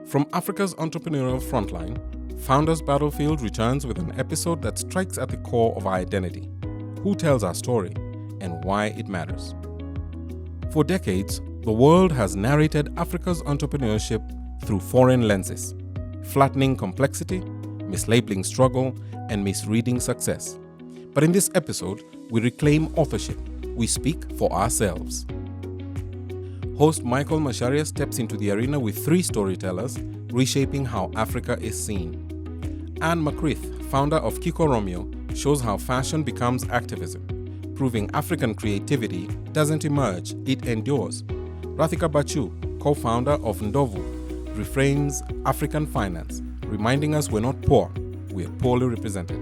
From Africa's entrepreneurial frontline, FoundersBattlefield returns with an episode that strikes at the core of our identity, who tells our story, and why it matters. For decades, the world has narrated Africa's entrepreneurship through foreign lenses, flattening complexity, mislabeling struggle, and misreading success. But in this episode, we reclaim authorship. We speak for ourselves. Host Michael Macharia steps into the arena with 3 storytellers, reshaping how Africa is seen. And McCreath, founder of Kiko Romeo, shows how fashion becomes activism, proving African creativity doesn't emerge, it endures. Radhika Bhachu, co-founder of Ndovu, reframes African finance, reminding us we're not poor, we're poorly represented.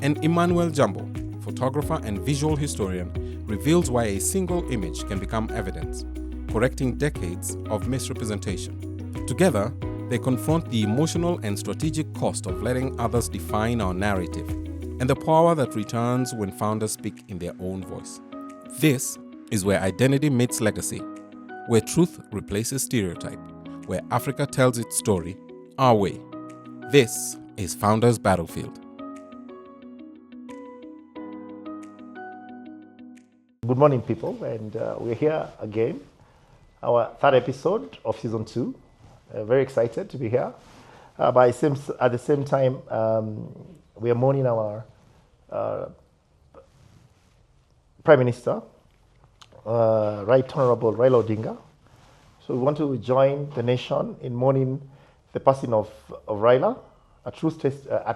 And Emmanuel Jambo, photographer and visual historian, reveals why a single image can become evidence, correcting decades of misrepresentation. Together, they confront the emotional and strategic cost of letting others define our narrative, and the power that returns when founders speak in their own voice. This is where identity meets legacy, where truth replaces stereotype, where Africa tells its story our way. This is FoundersBattlefield. Good morning, people, and we're here again. Our 3rd episode of season 2. Very excited to be here. But it seems at the same time, we are mourning our Prime Minister, Right Honorable Raila Odinga. So we want to join the nation in mourning the passing of Raila, a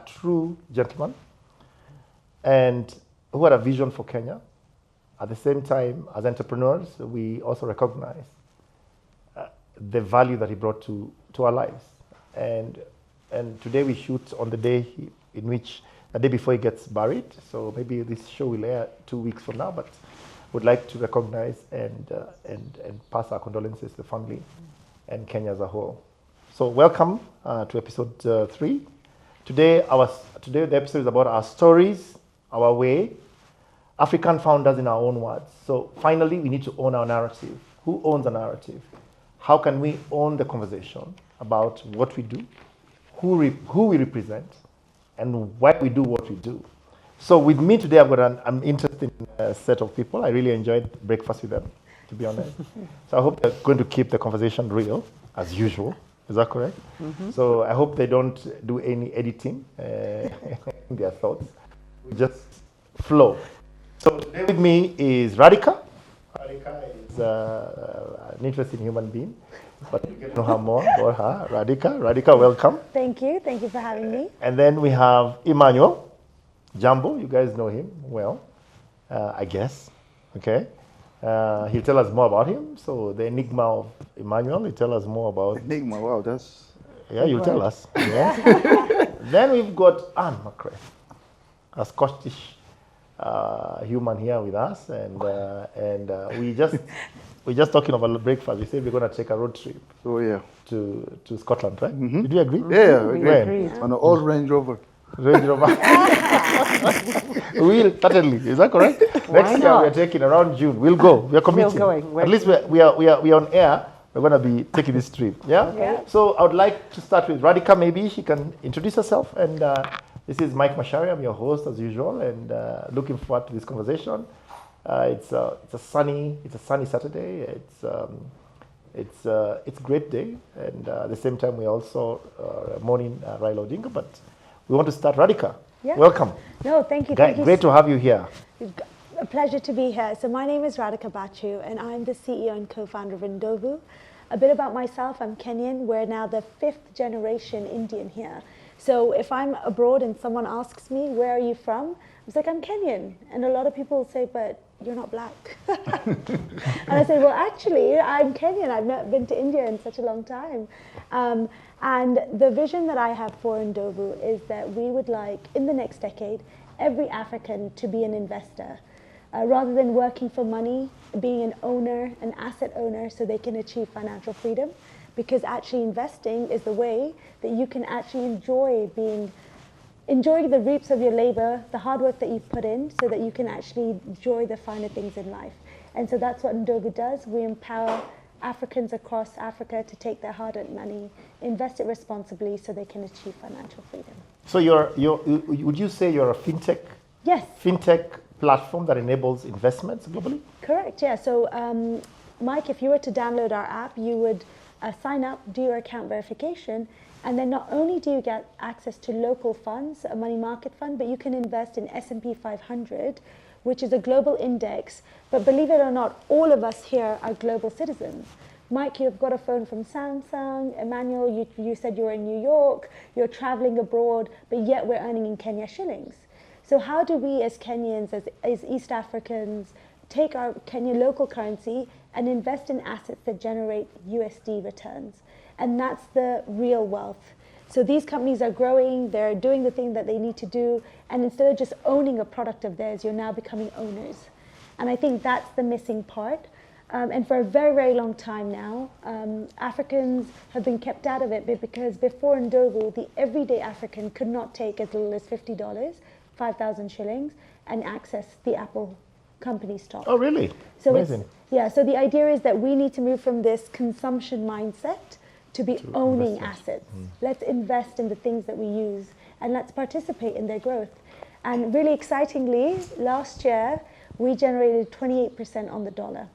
true gentleman, and who had a vision for Kenya. At the same time, as entrepreneurs, we also recognize the value that he brought to our lives. And today we shoot on the day the day before he gets buried. So maybe this show will air 2 weeks from now, but would like to recognize and pass our condolences to the family and Kenya as a whole. So welcome to episode 3. Today the episode is about our stories, our way, African founders in our own words. So finally, we need to own our narrative. Who owns a narrative? How can we own the conversation about what we do, who we represent, and why we do what we do? So with me today, I've got an interesting set of people. I really enjoyed breakfast with them, to be honest. So I hope they're going to keep the conversation real, as usual. Is that correct? Mm-hmm. So I hope they don't do any editing in their thoughts. We just flow. So today with me is Radhika. Radhika is an interesting human being, but you get to know her more about her. Radhika, welcome. Thank you for having me. And then we have Emmanuel Jambo. You guys know him well, I guess. Okay. He'll tell us more about him. So the enigma of Emmanuel, he'll tell us more about. Enigma, wow, that's. Yeah, you'll tell us. Yeah. Then we've got McCreath, a Scottish human here with us, and we're just talking about breakfast. We said we're going to take a road trip. Oh yeah. To Scotland, right? Mm-hmm. Did you agree? Yeah, we agreed. On an old Range Rover. Range Rover. We'll certainly. Is that correct? Next year we're taking around June. We'll go. We're committing. We're going. At least we are on air. We're going to be taking this trip. Yeah. So I would like to start with Radhika. Maybe she can introduce herself. And this is Mike Macharia. I'm your host as usual, and looking forward to this conversation. It's a sunny Saturday. It's a great day, and at the same time we also mourning Raila Odinga. But we want to start. Radhika, welcome. No, thank you. Great to have you here. A pleasure to be here. So my name is Radhika Bhachu, and I'm the CEO and co-founder of Ndovu. A bit about myself: I'm Kenyan. We're now the 5th generation Indian here. So if I'm abroad and someone asks me, where are you from? I was like, I'm Kenyan. And a lot of people say, but you're not black. And I say, well, actually, I'm Kenyan. I've not been to India in such a long time. And the vision that I have for Ndovu is that we would like, in the next decade, every African to be an investor. Rather than working for money, being an owner, an asset owner, so they can achieve financial freedom. Because actually investing is the way that you can actually enjoy the reaps of your labor, the hard work that you've put in, so that you can actually enjoy the finer things in life. And so that's what Ndovu does. We empower Africans across Africa to take their hard-earned money, invest it responsibly so they can achieve financial freedom. So would you say you're a Yes. fintech platform that enables investments globally? Correct, yeah. So, Mike, if you were to download our app, you would sign up, do your account verification, and then not only do you get access to local funds, a money market fund, but you can invest in S&P 500, which is a global index. But believe it or not, all of us here are global citizens. Mike, you've got a phone from Samsung. Emmanuel, you said you're in New York, you're traveling abroad, but yet we're earning in Kenya shillings. So how do we as Kenyans, as East Africans, take our Kenya local currency and invest in assets that generate USD returns? And that's the real wealth. So these companies are growing, they're doing the thing that they need to do, and instead of just owning a product of theirs, you're now becoming owners. And I think that's the missing part. And for a very, very long time now, Africans have been kept out of it because before Ndovu, the everyday African could not take as little as $50, 5,000 shillings, and access the Apple company stock. Oh, really? So amazing. So the idea is that we need to move from this consumption mindset to be owning assets. Let's invest in the things that we use and let's participate in their growth. And really excitingly, last year, we generated 28% on the dollar.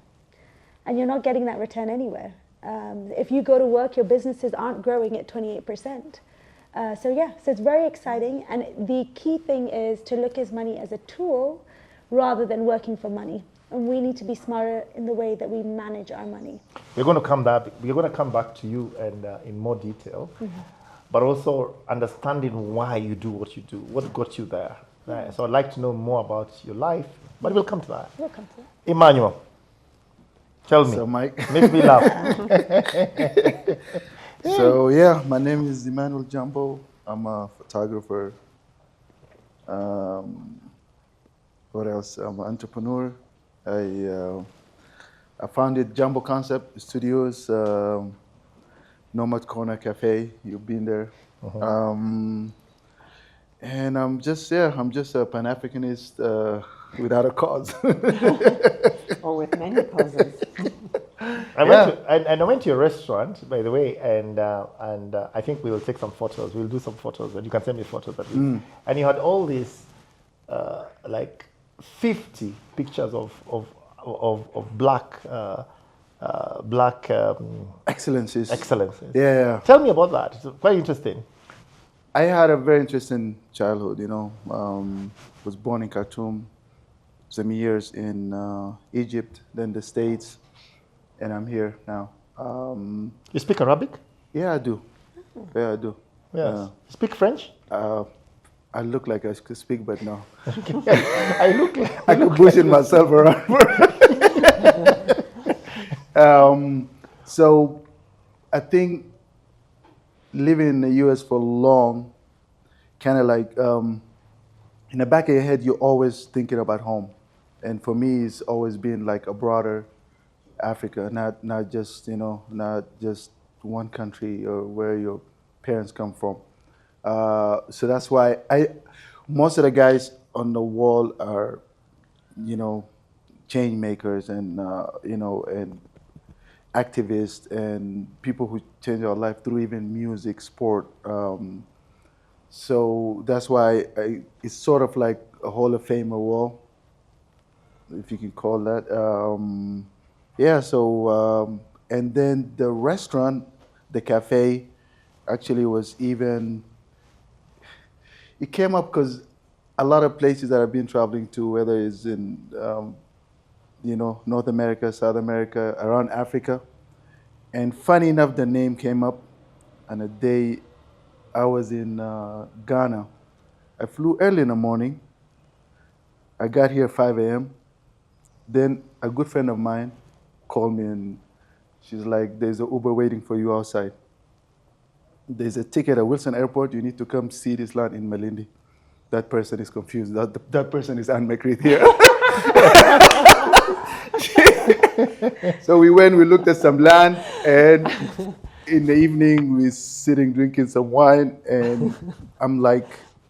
And you're not getting that return anywhere. If you go to work, your businesses aren't growing at 28%. So it's very exciting. And the key thing is to look at money as a tool rather than working for money. And we need to be smarter in the way that we manage our money. We're going to come back to you and in more detail, but also understanding why you do what you do, what got you there. Right? So I'd like to know more about your life, but we'll come to that. We'll come to that. Emmanuel, tell me. So, Mike. Make me laugh. So, yeah, my name is Emmanuel Jambo. I'm a photographer. What else? I'm an entrepreneur. I founded Jambo Concept Studios, Nomad Corner Cafe. You've been there. And I'm just a Pan-Africanist without a cause. Or with many causes. I went to your restaurant, by the way, and I think we will take some photos. We'll do some photos, and you can send me photos at least. And you had all these, like 50 pictures of black Excellencies. Yeah. Tell me about that. It's quite interesting. I had a very interesting childhood, was born in Khartoum, some years in Egypt, then the States, and I'm here now. You speak Arabic? Yeah, I do. Yeah, I do. Yes. You speak French? I look like I could speak, but no. I look I'm pushing myself around. So I think living in the US for long, kind of like in the back of your head, you're always thinking about home. And for me, it's always been like a broader Africa, not just one country or where your parents come from. So that's why most of the guys on the wall are, change makers and, and activists and people who change our life through even music, sport. So that's why it's sort of like a Hall of Fame wall, if you can call that. And then the restaurant, the cafe, actually was even, it came up because a lot of places that I've been traveling to, whether it's in, North America, South America, around Africa. And funny enough, the name came up on a day I was in Ghana. I flew early in the morning. I got here at 5 a.m. Then a good friend of mine called me and she's like, there's an Uber waiting for you outside. There's a ticket at Wilson Airport. You need to come see this land in Malindi. That person is confused. That person is McCreath here. So we went, we looked at some land, and in the evening we sitting drinking some wine, and I'm like,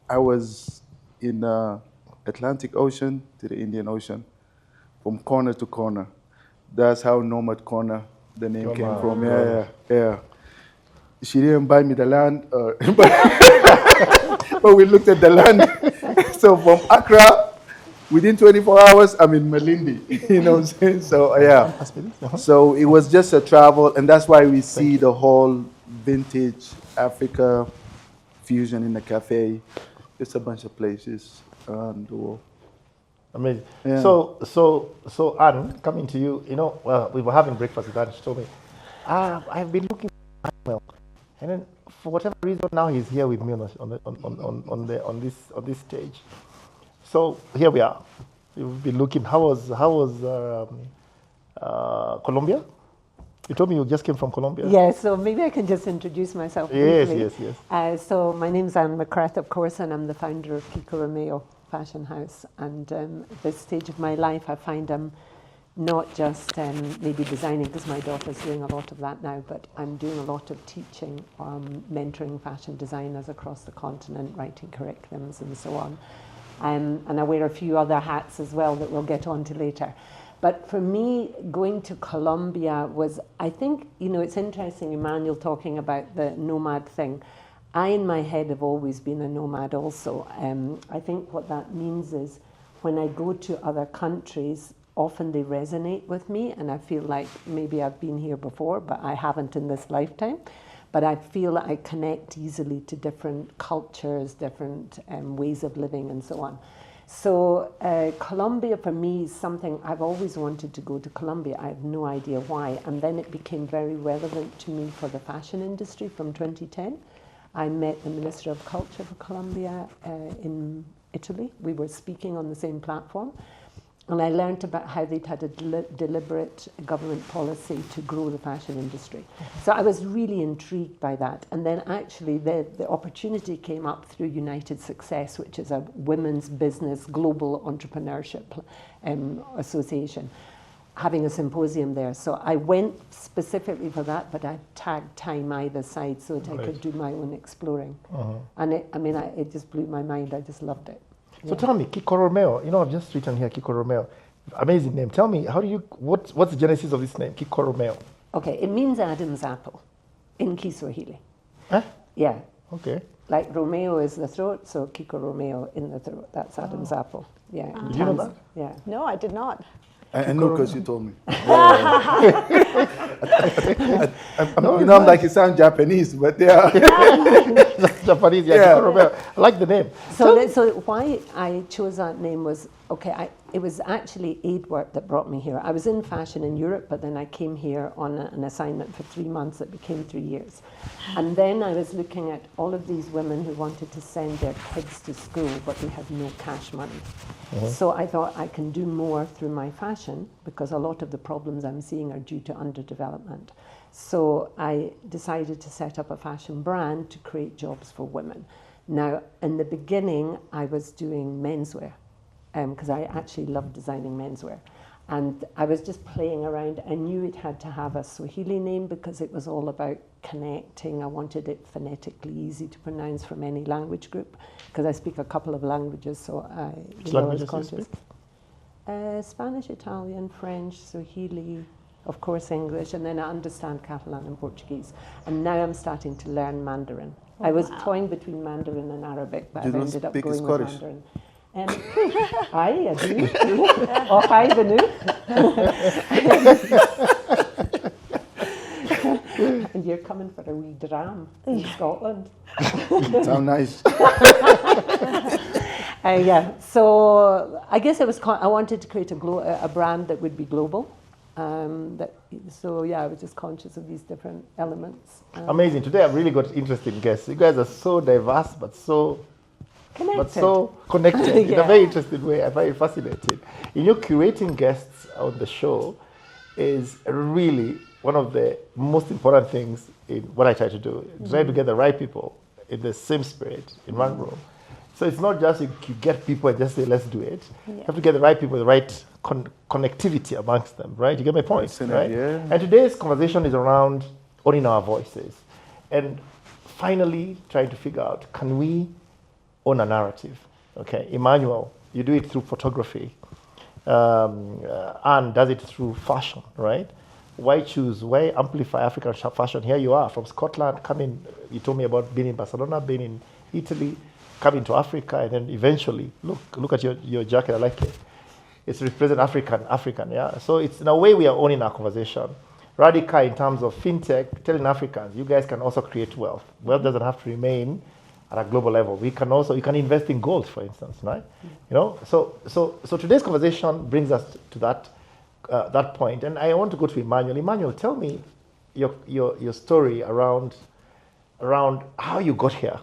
I was in the Atlantic Ocean to the Indian Ocean, from corner to corner. That's how Nomad Corner the name Come came on, from. bro. Yeah. She didn't buy me the land, but we looked at the land. So from Accra, within 24 hours, I'm in Malindi. You know what I'm saying? So yeah. So it was just a travel, and that's why we see the whole vintage Africa fusion in the cafe. It's a bunch of places around the world. Amazing. Yeah. So Anne, coming to you, we were having breakfast with Anne. She told me, I've been looking for Emmanuel, and then for whatever reason now he's here with me on this stage. So here we are. We've been looking. How was Colombia? You told me you just came from Colombia. Yeah, so maybe I can just introduce myself briefly. Yes. So my name's Anne McCreath, of course, and I'm the founder of Kiko Romeo Fashion House. And at this stage of my life, I find I'm not just maybe designing, because my daughter's doing a lot of that now, but I'm doing a lot of teaching, mentoring fashion designers across the continent, writing curriculums and so on. And I wear a few other hats as well that we'll get on to later. But for me, going to Colombia was, I think, it's interesting, Emmanuel talking about the nomad thing. I, in my head, have always been a nomad also. I think what that means is when I go to other countries, often they resonate with me, and I feel like maybe I've been here before, but I haven't in this lifetime. But I feel I connect easily to different cultures, different ways of living, and so on. So Colombia for me is something I've always wanted to go to Colombia. I have no idea why. And then it became very relevant to me for the fashion industry from 2010. I met the Minister of Culture for Colombia in Italy. We were speaking on the same platform. And I learned about how they'd had a deliberate government policy to grow the fashion industry. So I was really intrigued by that. And then actually the opportunity came up through United Success, which is a women's business global entrepreneurship association, having a symposium there. So I went specifically for that, but I tagged time either side so that I could do my own exploring. And it just blew my mind. I just loved it. So tell me, Kiko Romeo, I've just written here Kiko Romeo. Amazing name. Tell me, what's the genesis of this name, Kiko Romeo? Okay, it means Adam's apple in Kiswahili. Huh? Yeah. Okay. Like Romeo is the throat, so Kiko Romeo in the throat. That's Adam's apple. Yeah. Did you know that? Yeah. No, I did not. I know because you told me. I'm like, you sound Japanese, but yeah. Japanese, Kiko Romeo. I like the name. So why I chose that name was, it was actually aid work that brought me here. I was in fashion in Europe, but then I came here on an assignment for 3 months that became 3 years. And then I was looking at all of these women who wanted to send their kids to school, but they had no cash money. So I thought I can do more through my fashion, because a lot of the problems I'm seeing are due to underdevelopment. So I decided to set up a fashion brand to create jobs for women. Now, in the beginning, I was doing menswear, because I actually love designing menswear. And I was just playing around. I knew it had to have a Swahili name because it was all about connecting. I wanted it phonetically easy to pronounce from any language group, because I speak a couple of languages, so Which languages do you speak? Spanish, Italian, French, Swahili, of course English, and then I understand Catalan and Portuguese. And now I'm starting to learn Mandarin. I was toying between Mandarin and Arabic, but I've ended up going with Mandarin. I do. Och, I And you're coming for a wee dram in Scotland. Sound nice. Yeah, so I guess I wanted to create a brand that would be global. I was just conscious of these different elements. Amazing. Today I've really got interesting guests. You guys are so diverse, but so connected in a very interesting way. I find it fascinating. Curating guests on the show is really one of the most important things in what I try to do. Try to get the right people in the same spirit in one room. So it's not just you get people and just say, let's do it. Yeah. You have to get the right people, the right connectivity amongst them, right? You get my point, right? Yeah. And today's conversation is around owning our voices. And finally trying to figure out, can we own a narrative? Okay, Emmanuel, you do it through photography. Anne does it through fashion, right? why choose? Why amplify African fashion? Here you are from Scotland, coming. You told me about being in Barcelona, being in Italy, coming to Africa, and then eventually look at your jacket. I like it. It's represent African. Yeah. So it's in a way we are owning our conversation. Radhika, in terms of fintech, telling Africans, you guys can also create wealth. Wealth doesn't have to remain at a global level. We can also, you can invest in gold, for instance, right? You know, so today's conversation brings us to that point. And I want to go to Emmanuel. Emmanuel, tell me your story around how you got here.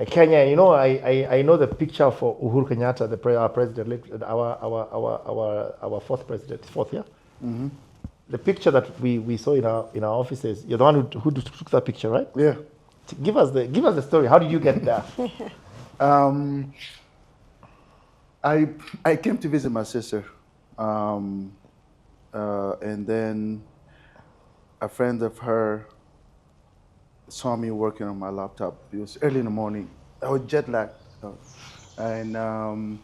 Kenya, you know, I know the picture for Uhuru Kenyatta, our president, our fourth president, fourth, yeah? Mm-hmm. The picture that we saw in our offices, you're the one who took that picture, right? Yeah. Give us the story. How did you get there? I came to visit my sister, and then a friend of her saw me working on my laptop. It was early in the morning. I was jet lagged, and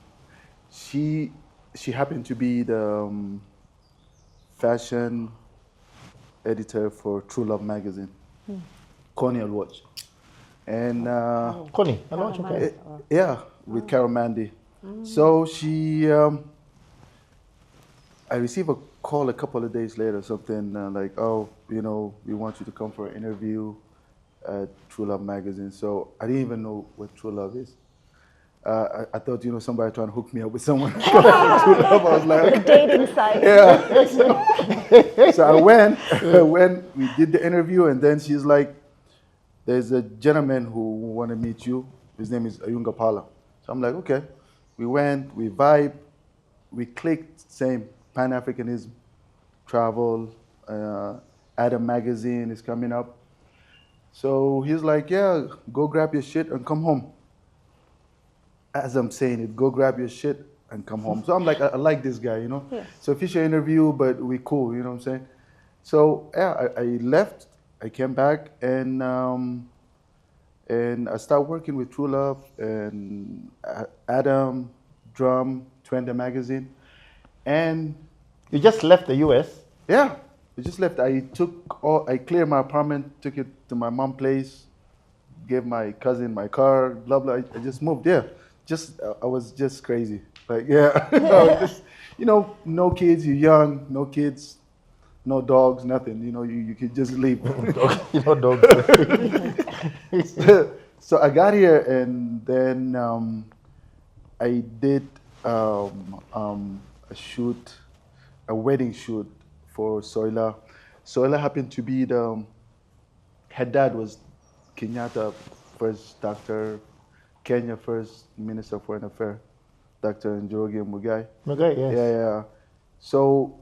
she happened to be the fashion editor for True Love magazine. Connie I'll watch. And Connie, I'll watch, okay. Yeah, with Carol Mandy. So she, I received a call a couple of days later, something like, oh, you know, we want you to come for an interview at True Love magazine. So I didn't even know what True Love is. I thought, you know, somebody trying to hook me up with someone. True Love, I was like, A dating site. Yeah. So I went, we did the interview, and then she's like, there's a gentleman who want to meet you. His name is Ayunga Pala. So I'm like, okay. We went, we vibed, we clicked, same, Pan-Africanism, travel, Adam magazine is coming up. So he's like, yeah, go grab your shit and come home. As I'm saying it, go grab your shit and come home. So I'm like, I like this guy, you know? Yes. So official interview, but we cool, you know what I'm saying? So yeah, I left, I came back, and I started working with True Love and Adam, Drum, Twende magazine. And You just left the US. yeah, I just left. I cleared my apartment, took it to my mom's place, gave my cousin my car, blah, blah. I just moved there. I was just crazy. Like, yeah, you know, no kids, you're young, no kids, no dogs, nothing. You know, you could just leave. You know, dogs. So I got here, and then I did a wedding shoot for Soila. Soila happened to be her dad was Kenyatta first doctor, Kenya first Minister of Foreign Affairs, Dr. Njoroge Mugai. Okay, yes. Yeah. So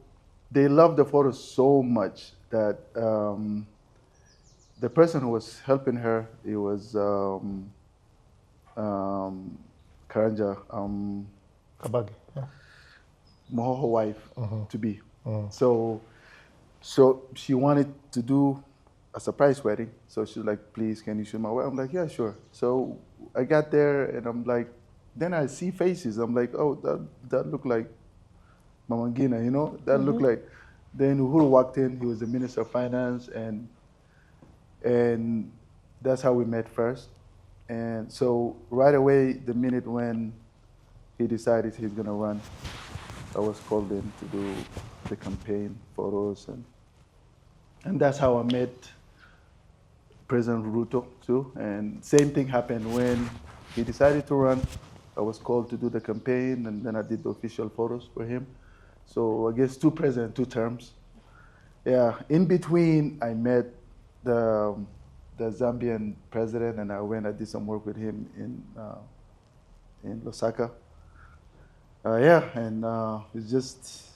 they loved the photo so much that the person who was helping her, it was Karanja, Kabage. Yeah. Mohoho wife to be. So she wanted to do a surprise wedding. So she's like, please, can you shoot my wedding? I'm like, yeah, sure. So I got there, and I'm like, then I see faces. I'm like, oh, that looked like Mama Ngina, you know? That looked like. Then Uhuru walked in. He was the Minister of Finance, and that's how we met first. And so right away, the minute when he decided he's gonna run, I was called in to do the campaign photos, and that's how I met President Ruto too. And same thing happened when he decided to run. I was called to do the campaign, and then I did the official photos for him. So I guess 2 presidents, 2 terms. Yeah, in between I met the Zambian president, and I did some work with him in Lusaka. It's just,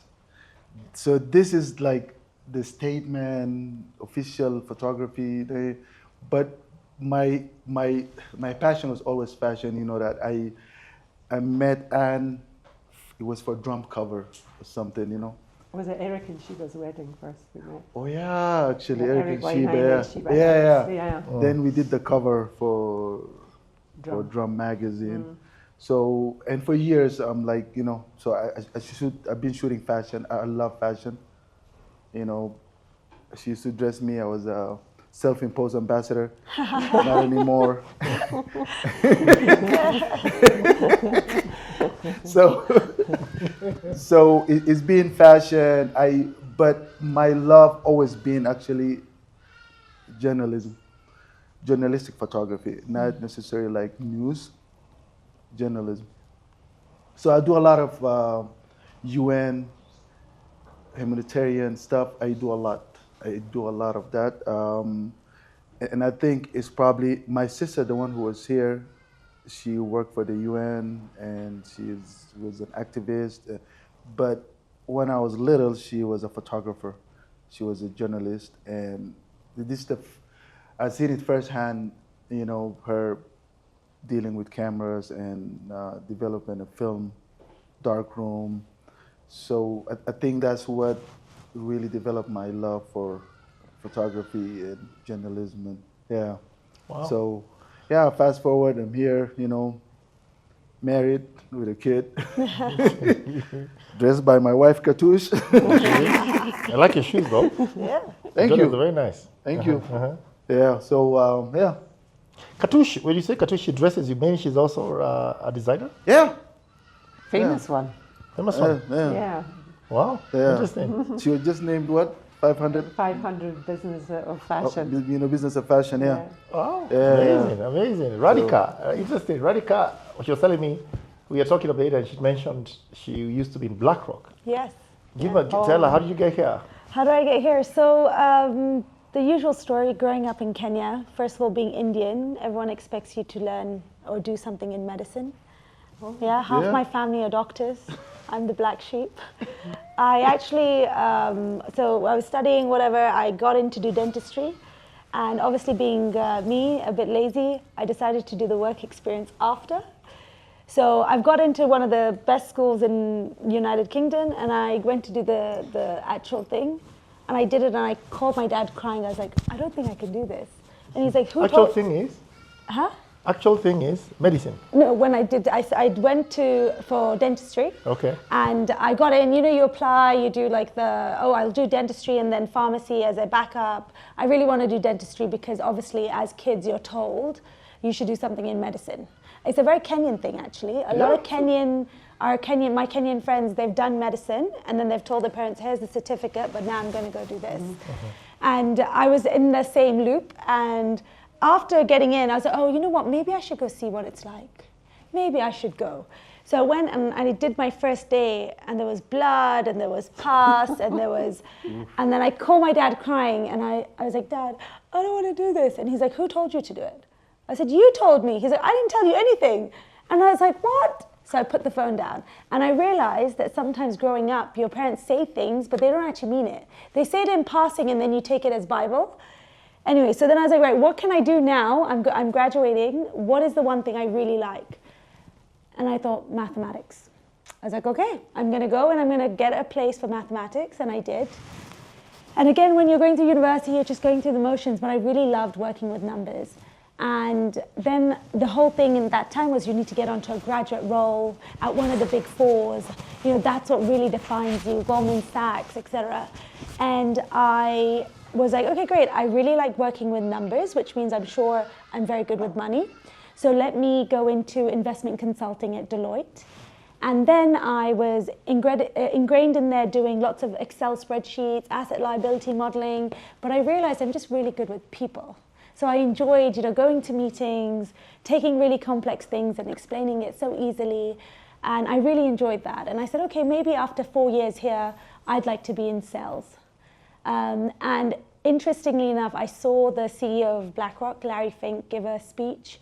so this is like the statement, official photography. But my passion was always fashion. You know that I met Anne. It was for drum cover or something. You know. Was it Eric and Sheba's wedding first we met? Oh yeah, actually Yeah, Eric and Sheba. Sheba. Yeah. Then we did the cover for Drum magazine. So, and for years I'm like, you know, so I've been shooting fashion. I love fashion. You know, She used to dress me. I was a self-imposed ambassador. Not anymore. So it's been fashion. But my love always been actually journalism, journalistic photography, not necessarily like news, journalism. So I do a lot of UN humanitarian stuff. I do a lot of that. And I think it's probably my sister, the one who was here. She worked for the UN and she was an activist. But when I was little, she was a photographer. She was a journalist. And this stuff, I've seen it firsthand, you know, her dealing with cameras and developing a film, darkroom. So I think that's what really developed my love for photography and journalism. And yeah. Wow. So yeah, fast forward, I'm here, you know, married with a kid, dressed by my wife, Katouche. I like your shoes, though. Yeah. Thank Those you. are very nice. Thank you. Yeah, so yeah. Katouche, when you say Katouche, she dresses, you mean she's also a designer? Yeah. Famous one. Famous one. Yeah. Wow, Yeah. interesting. She was just named what? 500? 500 business of fashion. You know, business of fashion, yeah. Wow, Yeah. amazing. Radhika, interesting. Radhika, she was telling me, we were talking about it and she mentioned she used to be in BlackRock. Yes. Tell her, how did you get here? How do I get here? So the usual story, growing up in Kenya, first of all, being Indian, everyone expects you to learn or do something in medicine. Yeah, half my family are doctors. I'm the black sheep. I actually, so I was studying whatever, I got in to do dentistry. And obviously being me, a bit lazy, I decided to do the work experience after. So I've got into one of the best schools in United Kingdom and I went to do the actual thing. And I did it and I called my dad crying. I was like, I don't think I can do this. And he's like, Actual thing is? Huh? Actual thing is medicine. No, when I did, I went for dentistry. Okay. And I got in, you know, you apply, you do like I'll do dentistry and then pharmacy as a backup. I really want to do dentistry because obviously as kids you're told you should do something in medicine. It's a very Kenyan thing actually. A lot of my Kenyan friends, they've done medicine and then they've told their parents, here's the certificate, but now I'm going to go do this. And I was in the same loop and after getting in, I was like, oh, you know what, maybe I should go see what it's like. Maybe I should go. So I went and I did my first day and there was blood and there was pus and there was, and then I called my dad crying and I was like, Dad, I don't want to do this. And he's like, who told you to do it? I said, you told me. He's like, I didn't tell you anything. And I was like, what? So I put the phone down and I realized that sometimes growing up, your parents say things, but they don't actually mean it. They say it in passing and then you take it as Bible. Anyway, so then I was like, right, what can I do now? I'm graduating. What is the one thing I really like? And I thought, mathematics. I was like, okay, I'm going to go and I'm going to get a place for mathematics. And I did. And again, when you're going through university, you're just going through the motions. But I really loved working with numbers. And then the whole thing in that time was you need to get onto a graduate role at one of the big fours. You know, that's what really defines you, Goldman Sachs, etc. And I was like, okay, great. I really like working with numbers, which means I'm sure I'm very good with money. So let me go into investment consulting at Deloitte. And then I was ingrained in there doing lots of Excel spreadsheets, asset liability modeling, but I realized I'm just really good with people. So I enjoyed, you know, going to meetings, taking really complex things and explaining it so easily. And I really enjoyed that. And I said, okay, maybe after 4 years here, I'd like to be in sales. And interestingly enough, I saw the CEO of BlackRock, Larry Fink, give a speech.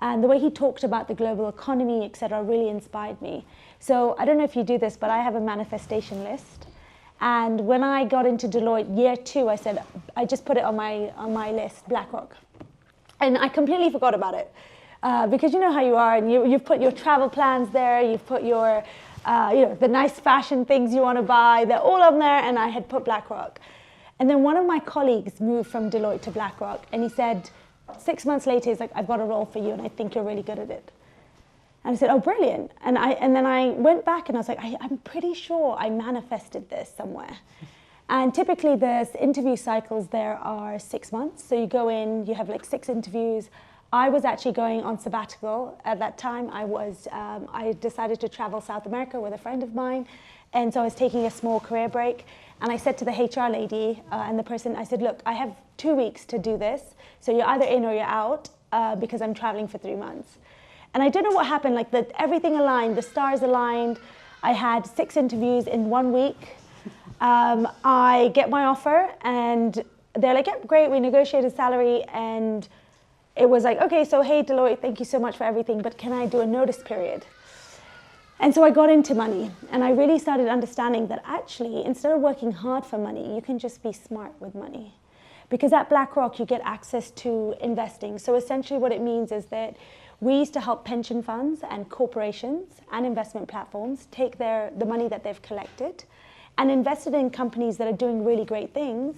And the way he talked about the global economy, et cetera, really inspired me. So I don't know if you do this, but I have a manifestation list. And when I got into Deloitte year 2, I said, I just put it on my list, BlackRock. And I completely forgot about it. Because you know how you are, and you've put your travel plans there, you've put your, the nice fashion things you want to buy, they're all on there, and I had put BlackRock. And then one of my colleagues moved from Deloitte to BlackRock, and he said, 6 months later, he's like, I've got a role for you, and I think you're really good at it. And I said, oh, brilliant. And then I went back, and I was like, I'm pretty sure I manifested this somewhere. And typically the interview cycles there are 6 months. So you go in, you have like 6 interviews. I was actually going on sabbatical at that time. I decided to travel South America with a friend of mine. And so I was taking a small career break. And I said to the HR lady and the person, I said, look, I have 2 weeks to do this. So you're either in or you're out because I'm traveling for 3 months. And I don't know what happened, like everything aligned, the stars aligned. I had 6 interviews in 1 week. I get my offer and they're like, yep, great, we negotiated salary. And it was like, okay, so hey, Deloitte, thank you so much for everything, but can I do a notice period? And so I got into money and I really started understanding that actually, instead of working hard for money, you can just be smart with money. Because at BlackRock, you get access to investing. So essentially what it means is that we used to help pension funds and corporations and investment platforms take the money that they've collected and invest it in companies that are doing really great things.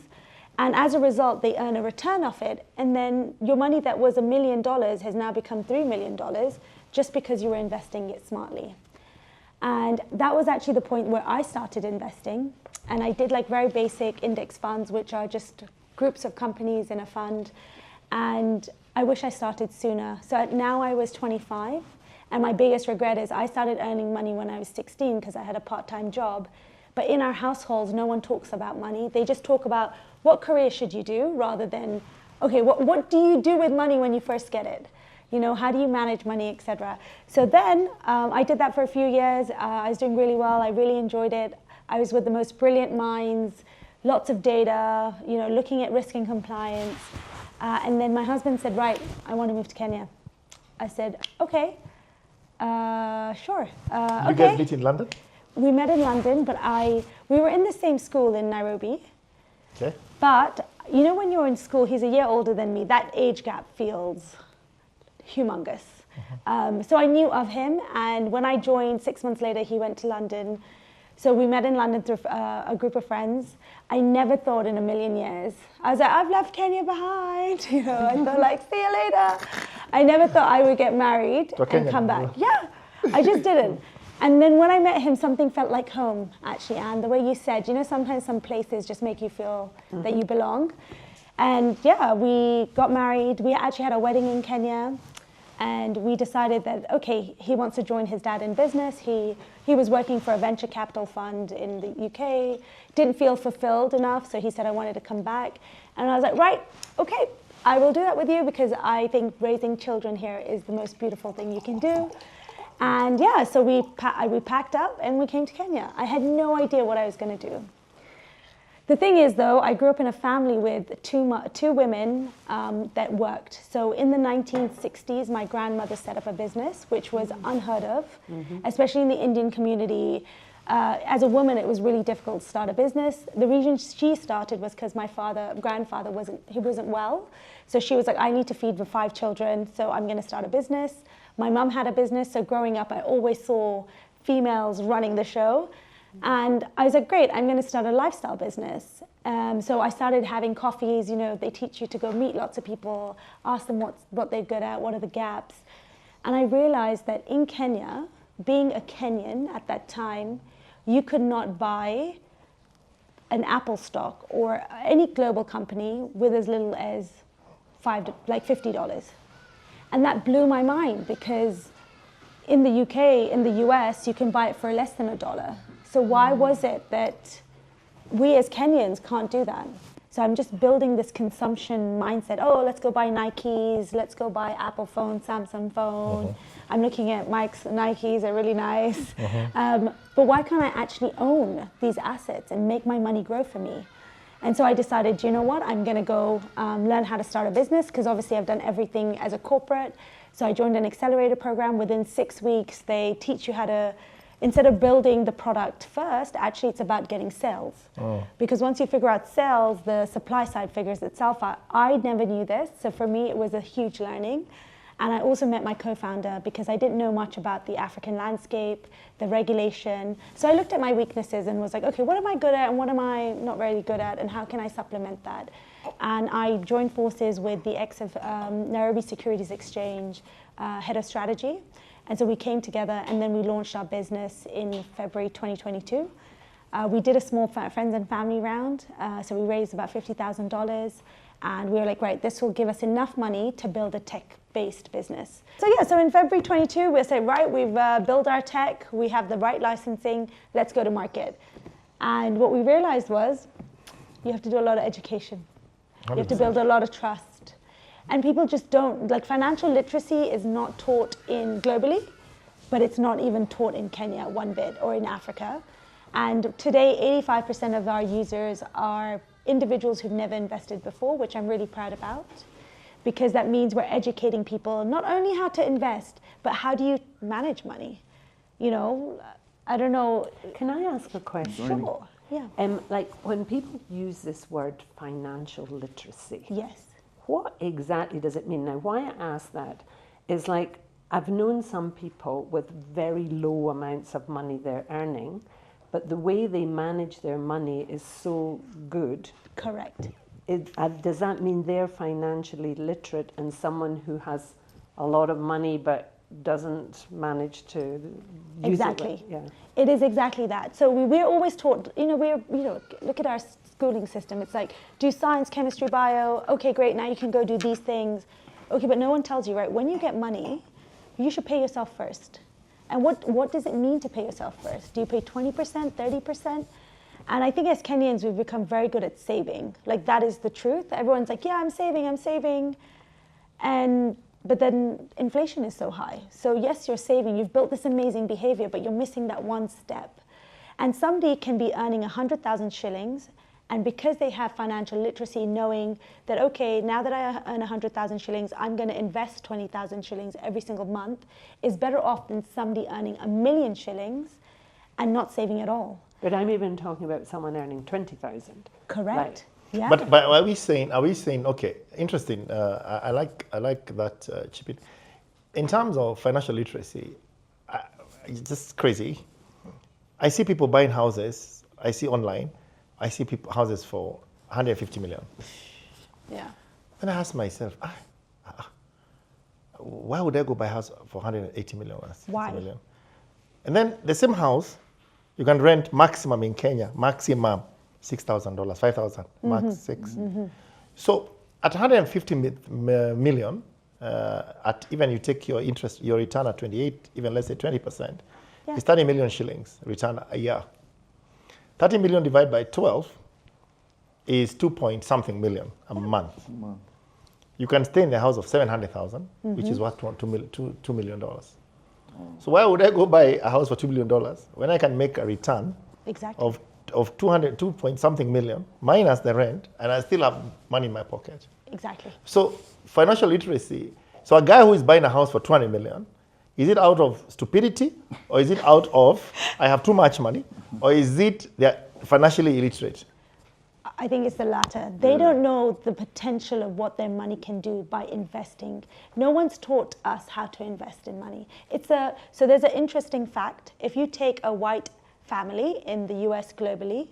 And as a result, they earn a return off it. And then your money that was $1 million has now become $3 million just because you were investing it smartly. And that was actually the point where I started investing. And I did like very basic index funds, which are just groups of companies in a fund. And I wish I started sooner. So now I was 25. And my biggest regret is I started earning money when I was 16 because I had a part-time job. But in our households, no one talks about money. They just talk about what career should you do rather than, okay, what do you do with money when you first get it? You know, how do you manage money, etc. So then I did that for a few years. I was doing really well. I really enjoyed it. I was with the most brilliant minds, lots of data, you know, looking at risk and compliance. And then my husband said, right, I want to move to Kenya. I said, okay, sure. You guys meet in London? We met in London, but we were in the same school in Nairobi. Okay. But, you know, when you're in school, he's a year older than me, that age gap feels humongous. So I knew of him, and when I joined, 6 months later, he went to London. So we met in London through a group of friends. I never thought in a million years. I was like, I've left Kenya behind. You know, I thought like, see you later. I never thought I would get married and come back. Yeah, I just didn't. And then when I met him, something felt like home, actually, Anne. The way you said, you know, sometimes some places just make you feel that you belong. And yeah, we got married. We actually had a wedding in Kenya. And we decided that, okay, he wants to join his dad in business. He was working for a venture capital fund in the UK, didn't feel fulfilled enough, so he said I wanted to come back. And I was like, right, okay, I will do that with you because I think raising children here is the most beautiful thing you can do. And yeah, so we packed up and we came to Kenya. I had no idea what I was going to do. The thing is, though, I grew up in a family with two women that worked. So in the 1960s, my grandmother set up a business, which was unheard of, especially in the Indian community. As a woman, it was really difficult to start a business. The reason she started was because my grandfather wasn't well. So she was like, I need to feed the 5 children, so I'm going to start a business. My mum had a business, so growing up, I always saw females running the show. And I was like, great, I'm going to start a lifestyle business. So I started having coffees. You know, they teach you to go meet lots of people, ask them what they're good at, what are the gaps. And I realized that in Kenya, being a Kenyan at that time, you could not buy an Apple stock or any global company with as little as $50. And that blew my mind because in the UK, in the US, you can buy it for less than $1. So why was it that we as Kenyans can't do that? So I'm just building this consumption mindset. Oh, let's go buy Nikes. Let's go buy Apple phone, Samsung phone. I'm looking at Mike's Nikes. They're really nice. But why can't I actually own these assets and make my money grow for me? And so I decided, you know what? I'm going to go learn how to start a business because obviously I've done everything as a corporate. So I joined an accelerator program. Within 6 weeks, they teach you how to, instead of building the product first, actually it's about getting sales. Because once you figure out sales, the supply side figures itself out. I never knew this, so for me it was a huge learning. And I also met my co-founder because I didn't know much about the African landscape, the regulation. So I looked at my weaknesses and was like, okay, what am I good at and what am I not really good at and how can I supplement that? And I joined forces with the ex of Nairobi Securities Exchange head of strategy. And so we came together and then we launched our business in February 2022. We did a small friends and family round, so we raised about $50,000, and we were like, right, this will give us enough money to build a tech-based business. So yeah, so in February 22, we said, right, we've built our tech, we have the right licensing, let's go to market. And what we realized was, you have to do a lot of education. 100%. You have to build a lot of trust. And people just don't, like financial literacy is not taught globally, but it's not even taught in Kenya one bit, or in Africa. And today, 85% of our users are individuals who've never invested before, which I'm really proud about, because that means we're educating people not only how to invest, but how do you manage money? You know, I don't know. Can I ask a question? Sure, yeah. Like when people use this word financial literacy, yes, what exactly does it mean? Now, why I ask that is like, I've known some people with very low amounts of money they're earning, but the way they manage their money is so good. Correct. Does that mean they're financially literate, and someone who has a lot of money but doesn't manage to use exactly. it? Yeah. It is exactly that. So we're always taught, look at our schooling system. It's like, do science, chemistry, bio. Okay, great, now you can go do these things. Okay, but no one tells you, right, when you get money, you should pay yourself first. And what does it mean to pay yourself first? Do you pay 20%, 30%? And I think as Kenyans, we've become very good at saving. Like, that is the truth. Everyone's like, yeah, I'm saving. But then inflation is so high. So yes, you're saving. You've built this amazing behavior, but you're missing that one step. And somebody can be earning 100,000 shillings, and because they have financial literacy, knowing that, okay, now that I earn 100,000 shillings, I'm going to invest 20,000 shillings every single month, is better off than somebody earning 1 million shillings and not saving at all. But I'm even talking about someone earning 20,000. Correct. Right. Yeah. But are we saying, okay, interesting. I like that, Chipit. In terms of financial literacy, it's just crazy. I see people buying houses. I see online. I see people houses for 150 million. Yeah. And I ask myself, why would I go buy a house for 180 million? Why? Million? And then the same house, you can rent maximum in Kenya, maximum $6,000, $5,000, max 6. Mm-hmm. So at 150 million, at even you take your interest, your return at 28, even let's say 20%, yeah. It's 30 million shillings return a year. 30 million divided by 12 is 2-point-something million a month. You can stay in the house of 700,000, mm-hmm. which is worth $2 million. So why would I go buy a house for $2 million when I can make a return exactly. of 2-point-something million minus the rent, and I still have money in my pocket? Exactly. So financial literacy. So a guy who is buying a house for 200 million, is it out of stupidity, or is it out of I have too much money, or is it they're financially illiterate? I think it's the latter. They don't know the potential of what their money can do by investing. No one's taught us how to invest in money. So there's an interesting fact. If you take a white family in the US globally,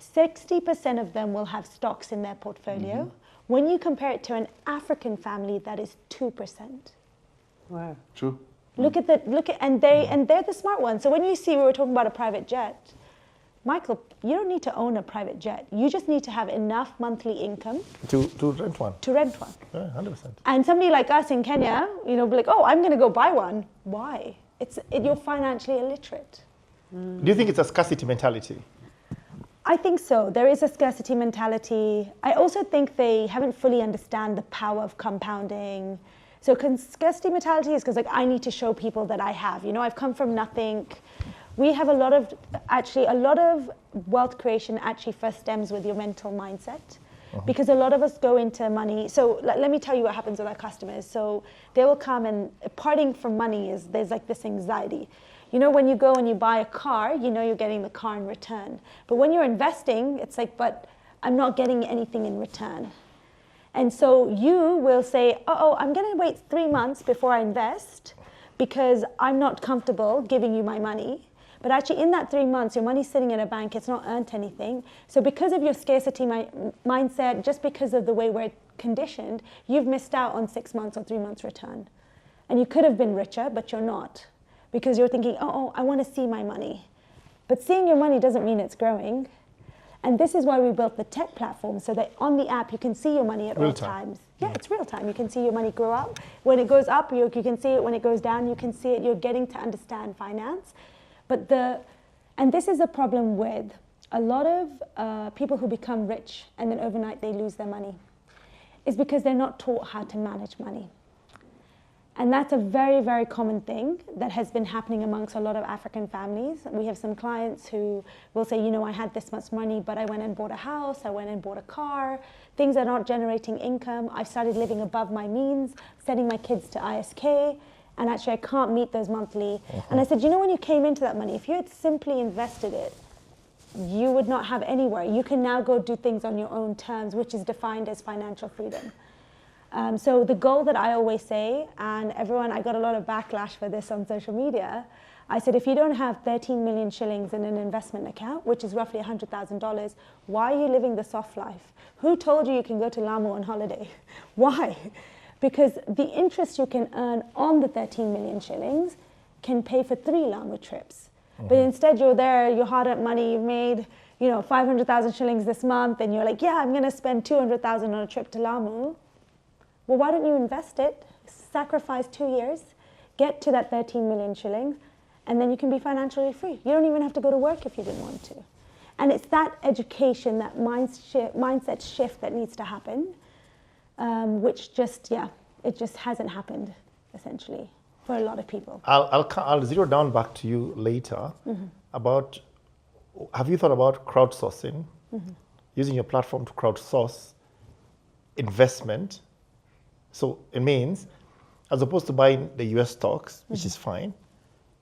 60% of them will have stocks in their portfolio. Mm-hmm. When you compare it to an African family, that is 2%. Wow. True. And they're the smart ones. So when you see, we were talking about a private jet, Michael, you don't need to own a private jet. You just need to have enough monthly income to rent one. To rent one. Yeah, 100%. And somebody like us in Kenya, be like, oh, I'm going to go buy one. Why? You're financially illiterate. Do you think it's a scarcity mentality? I think so. There is a scarcity mentality. I also think they haven't fully understand the power of compounding. So scarcity mentality is because I need to show people that I have. I've come from nothing. We have a lot of wealth creation actually first stems with your mental mindset. Uh-huh. Because a lot of us go into money. So let me tell you what happens with our customers. So they will come, and parting from money there's this anxiety. When you go and you buy a car, you're getting the car in return. But when you're investing, it's but I'm not getting anything in return. And so you will say, I'm going to wait 3 months before I invest because I'm not comfortable giving you my money. But actually in that 3 months, your money's sitting in a bank, it's not earned anything. So because of your scarcity mindset, just because of the way we're conditioned, you've missed out on 6 months or 3 months return. And you could have been richer, but you're not. Because you're thinking, I want to see my money. But seeing your money doesn't mean it's growing. And this is why we built the tech platform, so that on the app you can see your money at all times. Yeah, it's real time. You can see your money grow up. When it goes up, you can see it. When it goes down, you can see it. You're getting to understand finance. And this is a problem with a lot of people who become rich and then overnight they lose their money. It's because they're not taught how to manage money. And that's a very, very common thing that has been happening amongst a lot of African families. We have some clients who will say, I had this much money, but I went and bought a house, I went and bought a car. Things are not generating income. I've started living above my means, sending my kids to ISK, and actually I can't meet those monthly. And I said, when you came into that money, if you had simply invested it, you would not have anywhere. You can now go do things on your own terms, which is defined as financial freedom. So the goal that I always say, and I got a lot of backlash for this on social media, I said, if you don't have 13 million shillings in an investment account, which is roughly $100,000, why are you living the soft life? Who told you can go to Lamu on holiday? Why? Because the interest you can earn on the 13 million shillings can pay for 3 Lamu trips. But instead you're there, your hard-earned money, you've made 500,000 shillings this month, and you're like, yeah, I'm going to spend 200,000 on a trip to Lamu. Well, why don't you invest it, sacrifice 2 years, get to that 13 million shillings, and then you can be financially free. You don't even have to go to work if you didn't want to. And it's that education, that mindset shift that needs to happen, which it just hasn't happened, essentially, for a lot of people. I'll zero down back to you later about, have you thought about crowdsourcing, using your platform to crowdsource investment? So it means, as opposed to buying the US stocks, which is fine,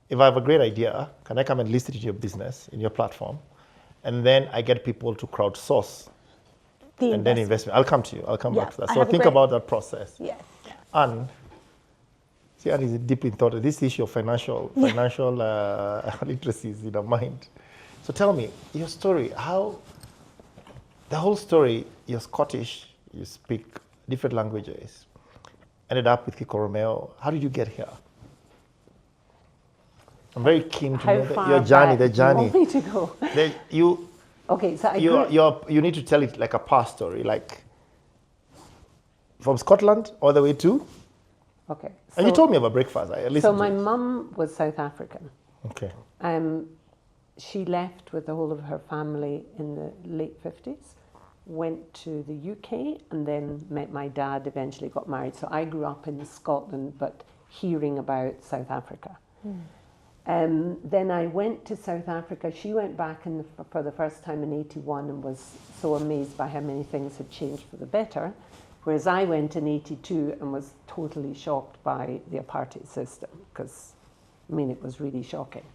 if I have a great idea, can I come and list it in your business, in your platform? And then I get people to crowdsource and then investment. I'll come to you. I'll come back to that. So think about that process. Yes. Anne is deep in thought. This issue of financial literacy is in her mind. So tell me, your story, the whole story, you're Scottish, you speak different languages, ended up with Kiko Romeo. How did you get here? I'm very keen to know your journey, the journey. You want me to go? Okay, so you need to tell it like a past story, like from Scotland all the way to? Okay. And you told me about breakfast. I listened So my mum was South African. Okay. She left with the whole of her family in the late 50s, went to the UK, and then met my dad, eventually got married. So I grew up in Scotland, but hearing about South Africa. Then I went to South Africa. She went back for the first time in 81 and was so amazed by how many things had changed for the better. Whereas I went in 82 and was totally shocked by the apartheid system, because, it was really shocking.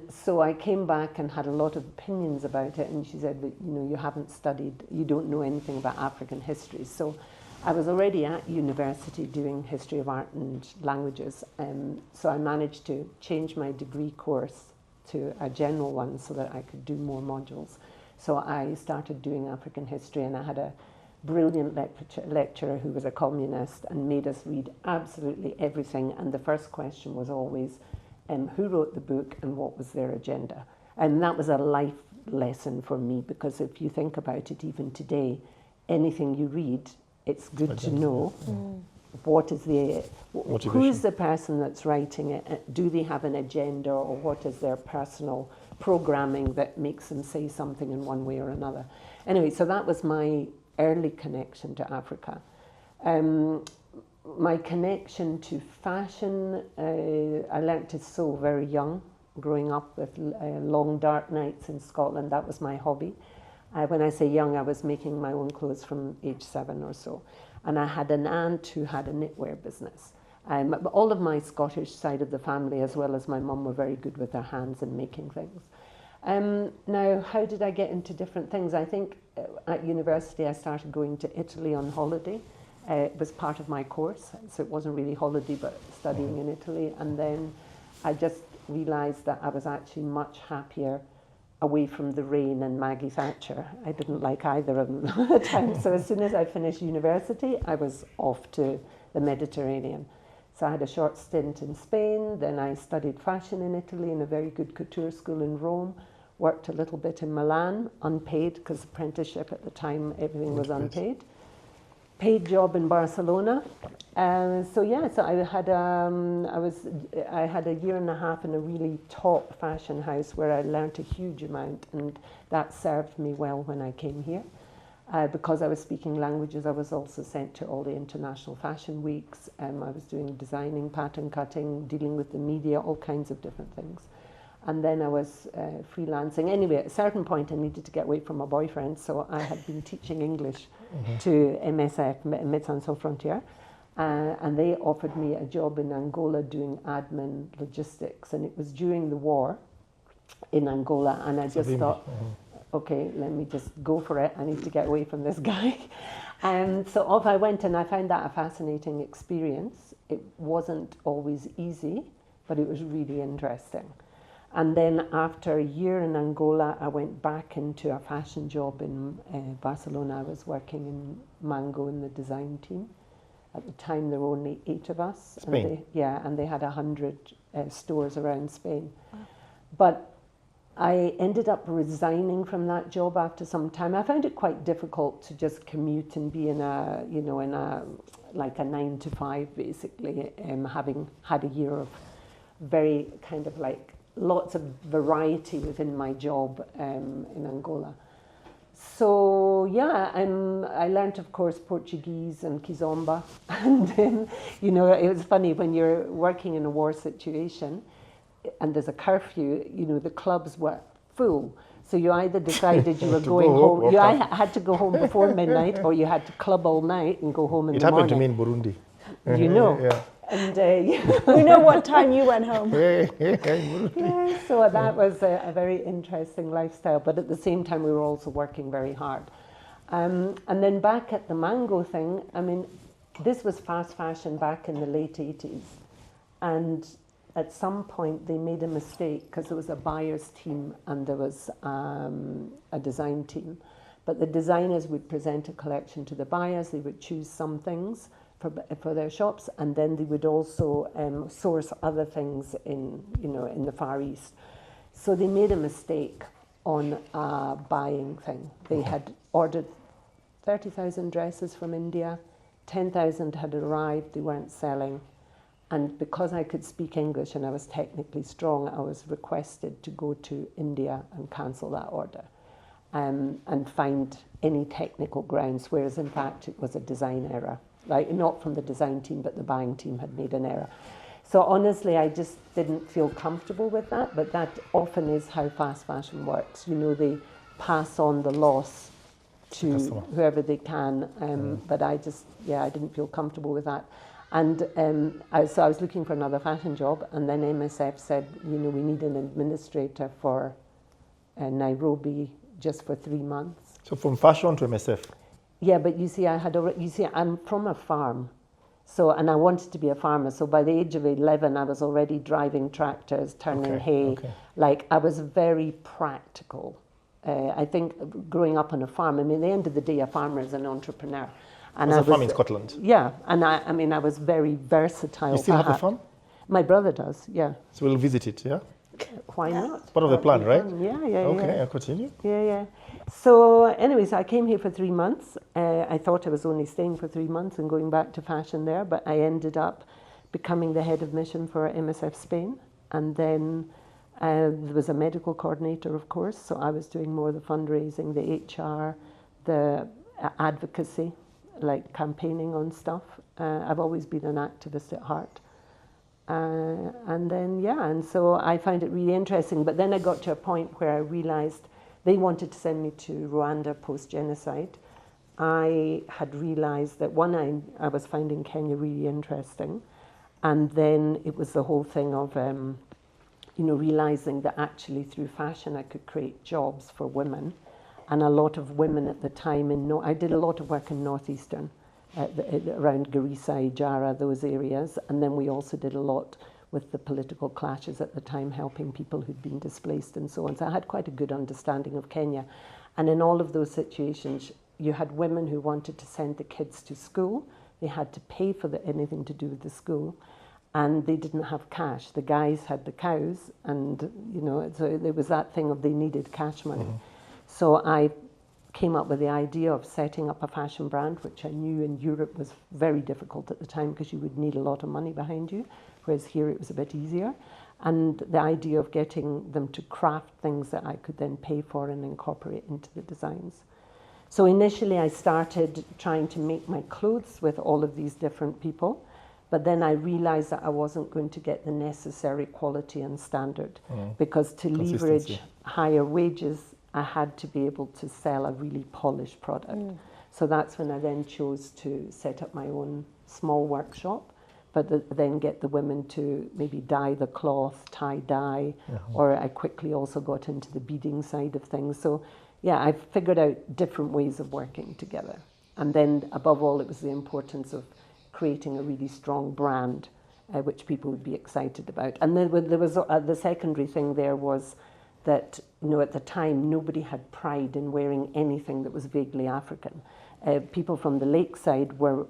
So I came back and had a lot of opinions about it, and she said that, you haven't studied, you don't know anything about African history. So I was already at university doing history of art and languages, so I managed to change my degree course to a general one so that I could do more modules. So I started doing African history, and I had a brilliant lecturer who was a communist and made us read absolutely everything. And the first question was always, who wrote the book and what was their agenda? And that was a life lesson for me, because if you think about it, even today, anything you read, it's good to know what is who is the person that's writing it? Do they have an agenda, or what is their personal programming that makes them say something in one way or another? Anyway, so that was my early connection to Africa. My connection to fashion, I learned to sew very young, growing up with long dark nights in Scotland. That was my hobby. When I say young, I was making my own clothes from age 7 or so. And I had an aunt who had a knitwear business. All of my Scottish side of the family, as well as my mum, were very good with their hands and making things. Now, how did I get into different things? I think at university I started going to Italy on holiday. It was part of my course, so it wasn't really holiday, but studying in Italy. And then I just realised that I was actually much happier away from the rain and Maggie Thatcher. I didn't like either of them at the time. So as soon as I finished university, I was off to the Mediterranean. So I had a short stint in Spain, then I studied fashion in Italy in a very good couture school in Rome, worked a little bit in Milan, unpaid, because apprenticeship at the time, everything was unpaid. Paid job in Barcelona. So I had a year and a half in a really top fashion house where I learned a huge amount, and that served me well when I came here. Because I was speaking languages, I was also sent to all the international fashion weeks. I was doing designing, pattern cutting, dealing with the media, all kinds of different things. And then I was freelancing. Anyway, at a certain point I needed to get away from my boyfriend, so I had been teaching English to MSF, Médecins Sans Frontières, and they offered me a job in Angola doing admin logistics, and it was during the war in Angola, and I just thought, okay, let me just go for it. I need to get away from this guy. And so off I went, and I found that a fascinating experience. It wasn't always easy, but it was really interesting. And then after a year in Angola, I went back into a fashion job in Barcelona. I was working in Mango in the design team. At the time, there were only 8 of us. Spain? And they had 100 stores around Spain. Wow. But I ended up resigning from that job after some time. I found it quite difficult to just commute and be in a 9 to 5, basically, having had a year of very kind of like lots of variety within my job in Angola. So I learned, of course, Portuguese and Kizomba, and then it was funny when you're working in a war situation and there's a curfew. The clubs were full, so you either decided you were going home. You had to go home before midnight, or you had to club all night and go home in the morning. It happened to me in Burundi. Yeah. And we know what time you went home. So that was a very interesting lifestyle, but at the same time we were also working very hard. And then back at the Mango thing, I mean, this was fast fashion back in the late 80s, and at some point they made a mistake because there was a buyer's team and there was a design team, but the designers would present a collection to the buyers. They would choose some things for their shops, and then they would also source other things in the Far East. So they made a mistake on a buying thing. They had ordered 30,000 dresses from India, 10,000 had arrived, they weren't selling, and because I could speak English and I was technically strong, I was requested to go to India and cancel that order and find any technical grounds, whereas in fact it was a design error. Like, not from the design team, but the buying team had made an error. So honestly, I just didn't feel comfortable with that, but that often is how fast fashion works. They pass on the loss to whoever they can, but I didn't feel comfortable with that. And so I was looking for another fashion job, and then MSF said, we need an administrator for Nairobi just for 3 months. So from fashion to MSF? Yeah, but I'm from a farm, and I wanted to be a farmer. So by the age of 11, I was already driving tractors, turning hay. Okay. Like, I was very practical. I think growing up on a farm, at the end of the day, a farmer is an entrepreneur. And was a farm in Scotland? Yeah, and I was very versatile. You still have the farm? My brother does, yeah. So we'll visit it, yeah? Why not? It's part of the plan, right? Yeah. Okay, I'll continue. Yeah. So anyways, I came here for 3 months. I thought I was only staying for 3 months and going back to fashion there, but I ended up becoming the head of mission for MSF Spain. And then there was a medical coordinator, of course, so I was doing more of the fundraising, the HR, the advocacy, like campaigning on stuff. I've always been an activist at heart. And so I found it really interesting. But then I got to a point where I realized they wanted to send me to Rwanda post-genocide. I had realized that I was finding Kenya really interesting. And then it was the whole thing of, realizing that actually through fashion I could create jobs for women. And a lot of women at the time I did a lot of work in northeastern, around Garissa, Ijara, those areas. And then we also did a lot with the political clashes at the time, helping people who'd been displaced and so on. So I had quite a good understanding of Kenya. And in all of those situations, you had women who wanted to send the kids to school. They had to pay for anything to do with the school. and they didn't have cash. The guys had the cows, and so there was that thing of they needed cash money. So I came up with the idea of setting up a fashion brand, which I knew in Europe was very difficult at the time because you would need a lot of money behind you, whereas here it was a bit easier. And the idea of getting them to craft things that I could then pay for and incorporate into the designs. So initially I started trying to make my clothes with all of these different people, but then I realized that I wasn't going to get the necessary quality and standard, because to leverage higher wages, I had to be able to sell a really polished product. So that's when I then chose to set up my own small workshop, but then get the women to maybe dye the cloth, tie-dye, or I quickly also got into the beading side of things. So yeah, I figured out different ways of working together. And then above all, it was the importance of creating a really strong brand, which people would be excited about. And then there was the secondary thing there was that, at the time, nobody had pride in wearing anything that was vaguely African. People from the lakeside were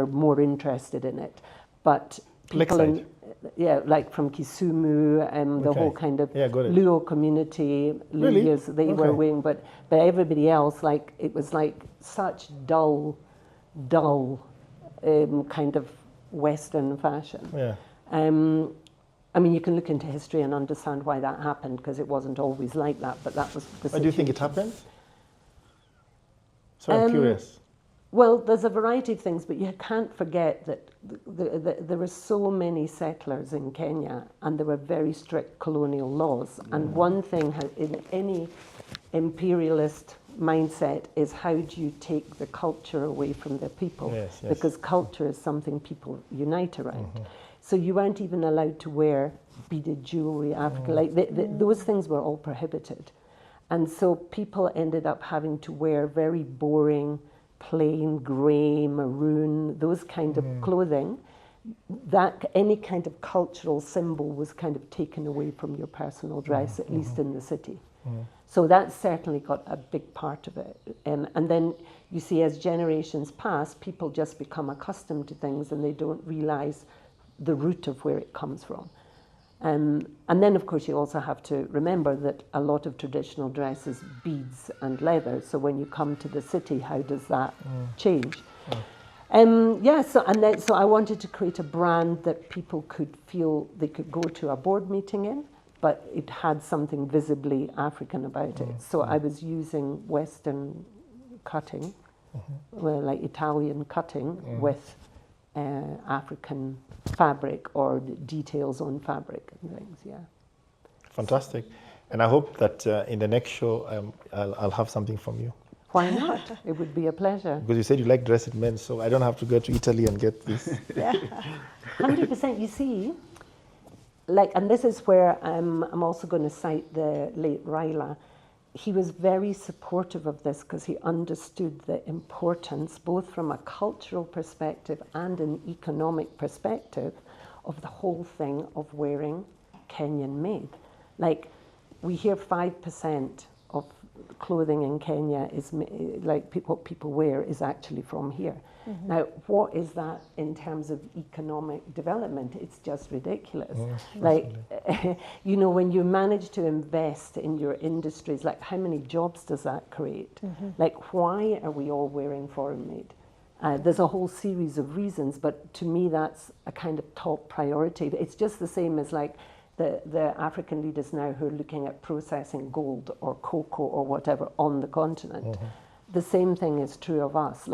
more interested in it, but people like from Kisumu, the whole kind of Luo community, Luyas, they were wearing, but everybody else, it was like such dull kind of Western fashion. I mean, you can look into history and understand why that happened, because it wasn't always like that, but that was the situation. Why do you think it happened? So I'm curious. Well, there's a variety of things, but you can't forget that there were so many settlers in Kenya, and there were very strict colonial laws. And one thing in any imperialist mindset is, how do you take the culture away from the people? Because culture is something people unite around. So you weren't even allowed to wear beaded jewelry, those things were all prohibited. And so people ended up having to wear very boring, plain, grey, maroon, those kind of clothing. That any kind of cultural symbol was kind of taken away from your personal dress, at least in the city. So that certainly got a big part of it. And then you see, as generations pass, people just become accustomed to things and they don't realize the root of where it comes from. And then, of course, you also have to remember that a lot of traditional dress is beads and leather. So when you come to the city, how does that change? So I wanted to create a brand that people could feel they could go to a board meeting in, but it had something visibly African about it. So I was using Western cutting, like Italian cutting, with African fabric or details on fabric and things, Fantastic. And I hope that in the next show, I'll have something from you. Why not? It would be a pleasure. Because you said you like dressed men, so I don't have to go to Italy and get this. 100%. You see, and this is where I'm also going to cite the late Raila. He was very supportive of this because he understood the importance, both from a cultural perspective and an economic perspective, of the whole thing of wearing Kenyan made. We hear 5% of clothing in Kenya is what people wear is actually from here. Now, what is that in terms of economic development? It's just ridiculous. When you manage to invest in your industries, how many jobs does that create? Why are we all wearing foreign made? There's a whole series of reasons, but to me, that's a kind of top priority. It's just the same as the African leaders now who are looking at processing gold or cocoa or whatever on the continent. The same thing is true of us.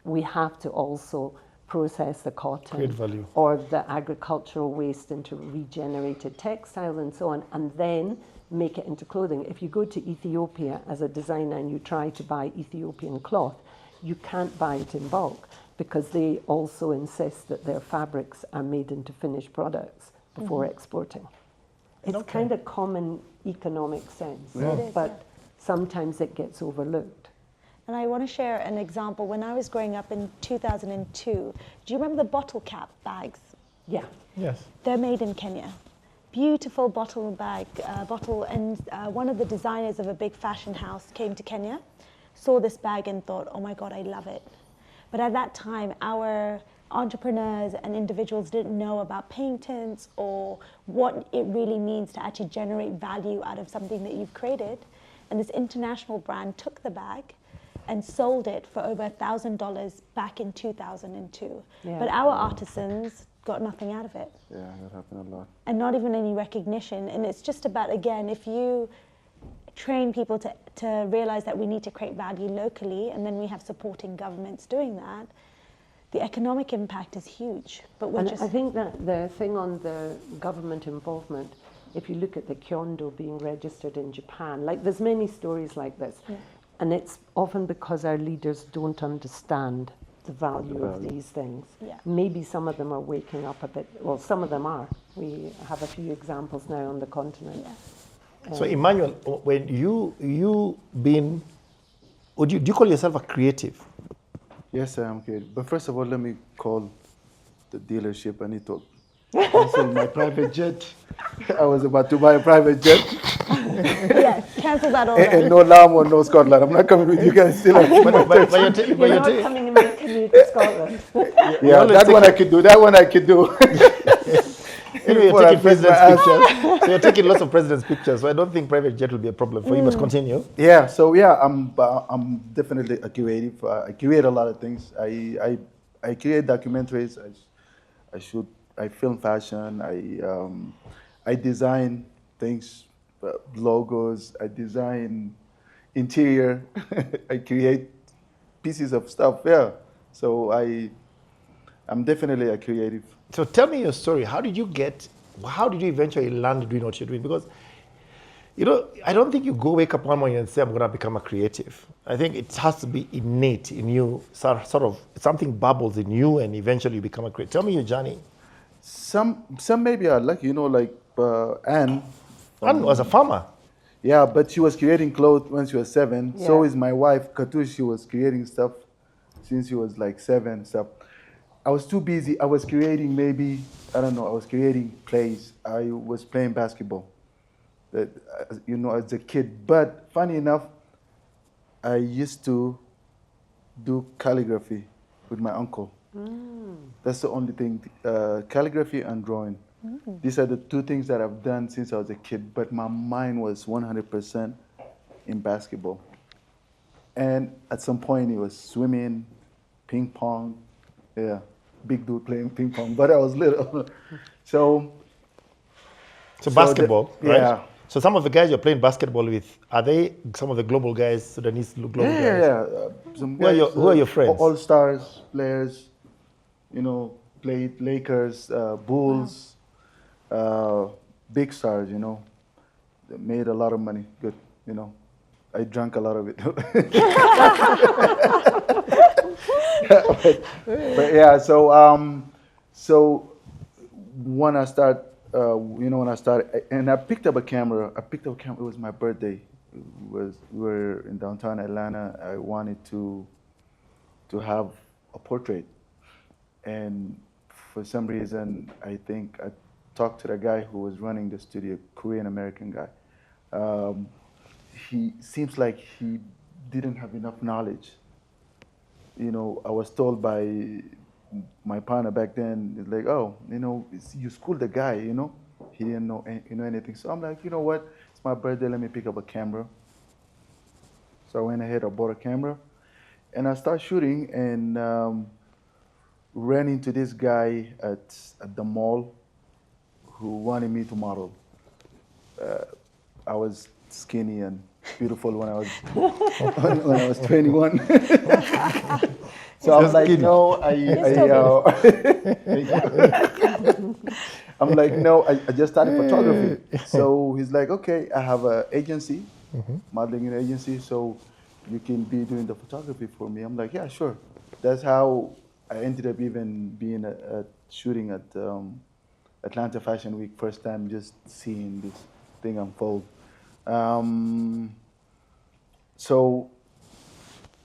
We have to also process the cotton or the agricultural waste into regenerated textiles and so on, and then make it into clothing. If you go to Ethiopia as a designer and you try to buy Ethiopian cloth, you can't buy it in bulk because they also insist that their fabrics are made into finished products before exporting. It's kind of common economic sense, but sometimes it gets overlooked. And I want to share an example. When I was growing up in 2002, do you remember the bottle cap bags? Yeah. Yes. They're made in Kenya. Beautiful bottle, and one of the designers of a big fashion house came to Kenya, saw this bag and thought, oh my God, I love it. But at that time, our entrepreneurs and individuals didn't know about patents or what it really means to actually generate value out of something that you've created. And this international brand took the bag and sold it for over $1,000 back in 2002. Yeah. But our artisans got nothing out of it. Yeah, that happened a lot. And not even any recognition. And it's just about, again, if you train people to realize that we need to create value locally, and then we have supporting governments doing that, the economic impact is huge. But we're And I think that the thing on the government involvement, if you look at the Kyondo being registered in Japan, like there's many stories like this. Yeah. And it's often because our leaders don't understand the value of these things. Yeah. Maybe some of them are waking up a bit, well, some of them are. We have a few examples now on the continent. Yeah. So Emmanuel, when you been, do you call yourself a creative? Yes, I am good. But first of all, let me call the dealership. I need to cancel my private jet. I was about to buy a private jet. Yes, cancel that order. And no Lam or no Scotland. I'm not coming with you guys still. You're not coming in with a canoe to Scotland. Yeah, that one I could do. That one I could do. Anyway, you're taking president's pictures. So you're taking lots of president's pictures. So I don't think private jet will be a problem for you. But continue. Yeah. So yeah, I'm definitely a creative. I create a lot of things. I create documentaries. I film fashion. I design things, logos. I design interior. I create pieces of stuff. Yeah. So I'm definitely a creative. So tell me your story. How did you eventually land doing what you're doing? Because, I don't think you wake up one morning and say, I'm going to become a creative. I think it has to be innate in you, sort of something bubbles in you and eventually you become a creative. Tell me your journey. Some maybe are lucky, like Anne. Anne was a farmer. Yeah, but she was creating clothes when she was 7. Yeah. So is my wife, Katu. She was creating stuff since she was like 7. Stuff. I was too busy. I was creating I was creating plays. I was playing basketball, as a kid. But funny enough, I used to do calligraphy with my uncle. That's the only thing, calligraphy and drawing. These are the two things that I've done since I was a kid, but my mind was 100% in basketball. And at some point it was swimming, ping pong, yeah, big dude playing ping pong, but I was little. So basketball, right? Yeah. So some of the guys you're playing basketball with, are they some of the global guys, Sudanese global guys? Yeah. Some Who are your friends? All-stars players, played Lakers, Bulls, big stars, They made a lot of money, good, I drank a lot of it. but yeah, so when I started, and I picked up a camera. It was my birthday. We were in downtown Atlanta. I wanted to have a portrait, and for some reason, I think I talked to the guy who was running the studio, Korean American guy. He seems like he didn't have enough knowledge. I was told by my partner back then, it's like, oh, you schooled the guy, He didn't know anything. So I'm like, you know what? It's my birthday. Let me pick up a camera. So I went ahead. I bought a camera, and I started shooting, and ran into this guy at the mall who wanted me to model. I was skinny and beautiful when I was when I was 21. So I'm like, no, I'm like, no, I just started photography. So he's like, okay, I have an agency, modeling agency, so you can be doing the photography for me. I'm like, yeah, sure. That's how I ended up even being shooting at Atlanta Fashion Week, first time just seeing this thing unfold. So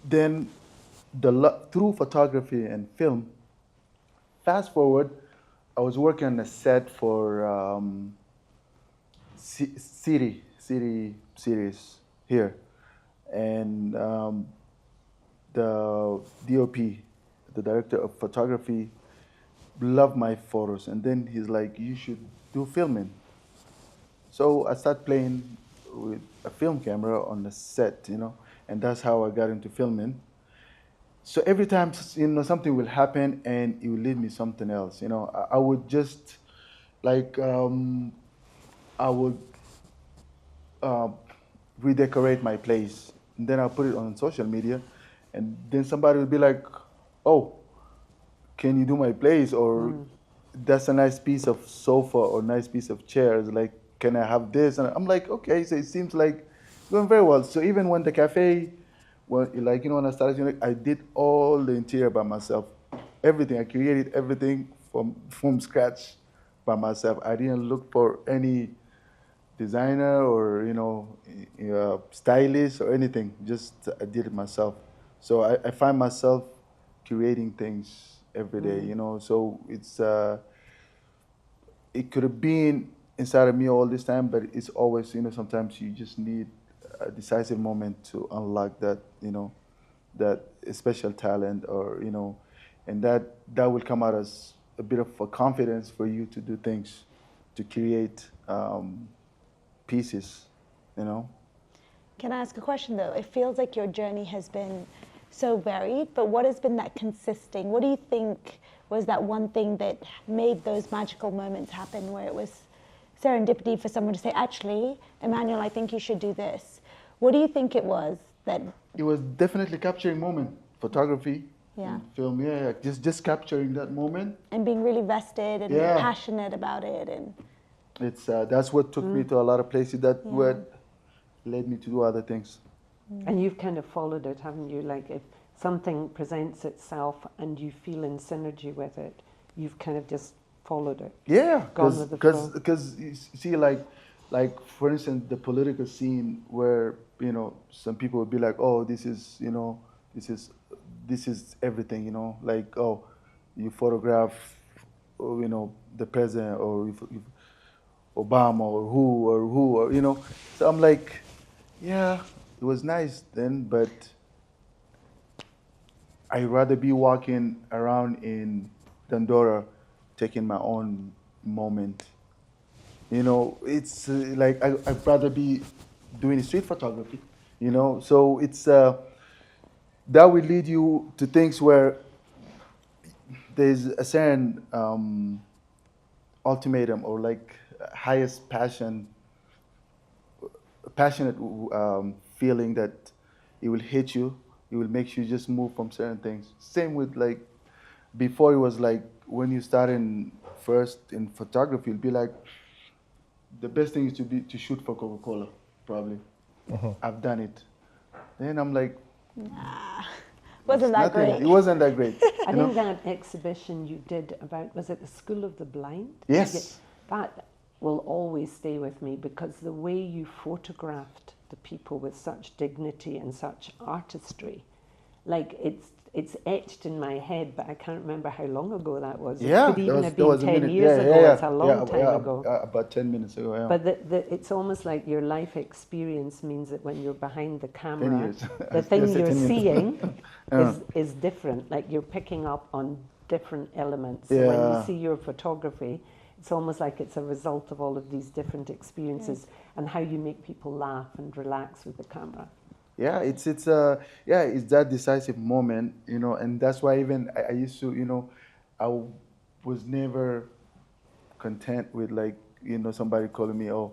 then through photography and film, fast forward, I was working on a set for City series here. And the DOP, the director of photography, loved my photos. And then he's like, you should do filming. So I started playing with a film camera on the set, and that's how I got into filming. So every time, something will happen and it will lead me something else. I would just I would redecorate my place, and then I'll put it on social media, and then somebody will be like, "Oh, can you do my place?" Or that's a nice piece of sofa or nice piece of chairs. Like, can I have this? And I'm like, okay. So it seems like it's going very well. So even when the cafe, when I started, I did all the interior by myself. Everything, I created everything from scratch by myself. I didn't look for any designer or stylist or anything. Just I did it myself. So I find myself curating things every day. So it's it could have been inside of me all this time, but it's always sometimes you just need a decisive moment to unlock that that special talent, or and that will come out as a bit of a confidence for you to do things, to create pieces, Can I ask a question though? It feels like your journey has been so varied, but what has been that consisting? What do you think was that one thing that made those magical moments happen, where it was serendipity for someone to say, actually, Emmanuel, I think you should do this? What do you think it was that... It was definitely capturing moment, photography, Yeah. film, just capturing that moment. And being really vested and passionate about it. And it's that's what took me to a lot of places, that what led me to do other things. And you've kind of followed it, haven't you? Like, if something presents itself and you feel in synergy with it, you've kind of just followed it. Yeah, Gone with the flow. because you see, like for instance, the political scene where some people would be like, oh, this is everything, like, oh, you photograph, the president, or Obama, or who, So I'm like, yeah, it was nice then, but I'd rather be walking around in Dandora, taking my own moment. It's like I'd rather be doing street photography, So it's that will lead you to things where there's a certain ultimatum, or like highest passionate feeling that it will hit you. It will make you just move from certain things. Same with, like, before, it was like when you start first in photography, it'll be like, the best thing is to shoot for Coca-Cola, probably. I've done it. Then I'm like, nah, wasn't that great? It wasn't that great. I think that exhibition you did about, was it the School of the Blind? Yes. That will always stay with me, because the way you photographed the people with such dignity and such artistry, like, it's etched in my head, but I can't remember how long ago that was. Yeah, it could even have been 10 years ago. It's a long time ago. About 10 minutes ago, yeah. But it's almost like your life experience means that when you're behind the camera, the thing you're seeing is different. Like, you're picking up on different elements. So when you see your photography, it's almost like it's a result of all of these different experiences and how you make people laugh and relax with the camera. Yeah, it's that decisive moment, and that's why even I used to, I was never content with, like, somebody calling me, oh,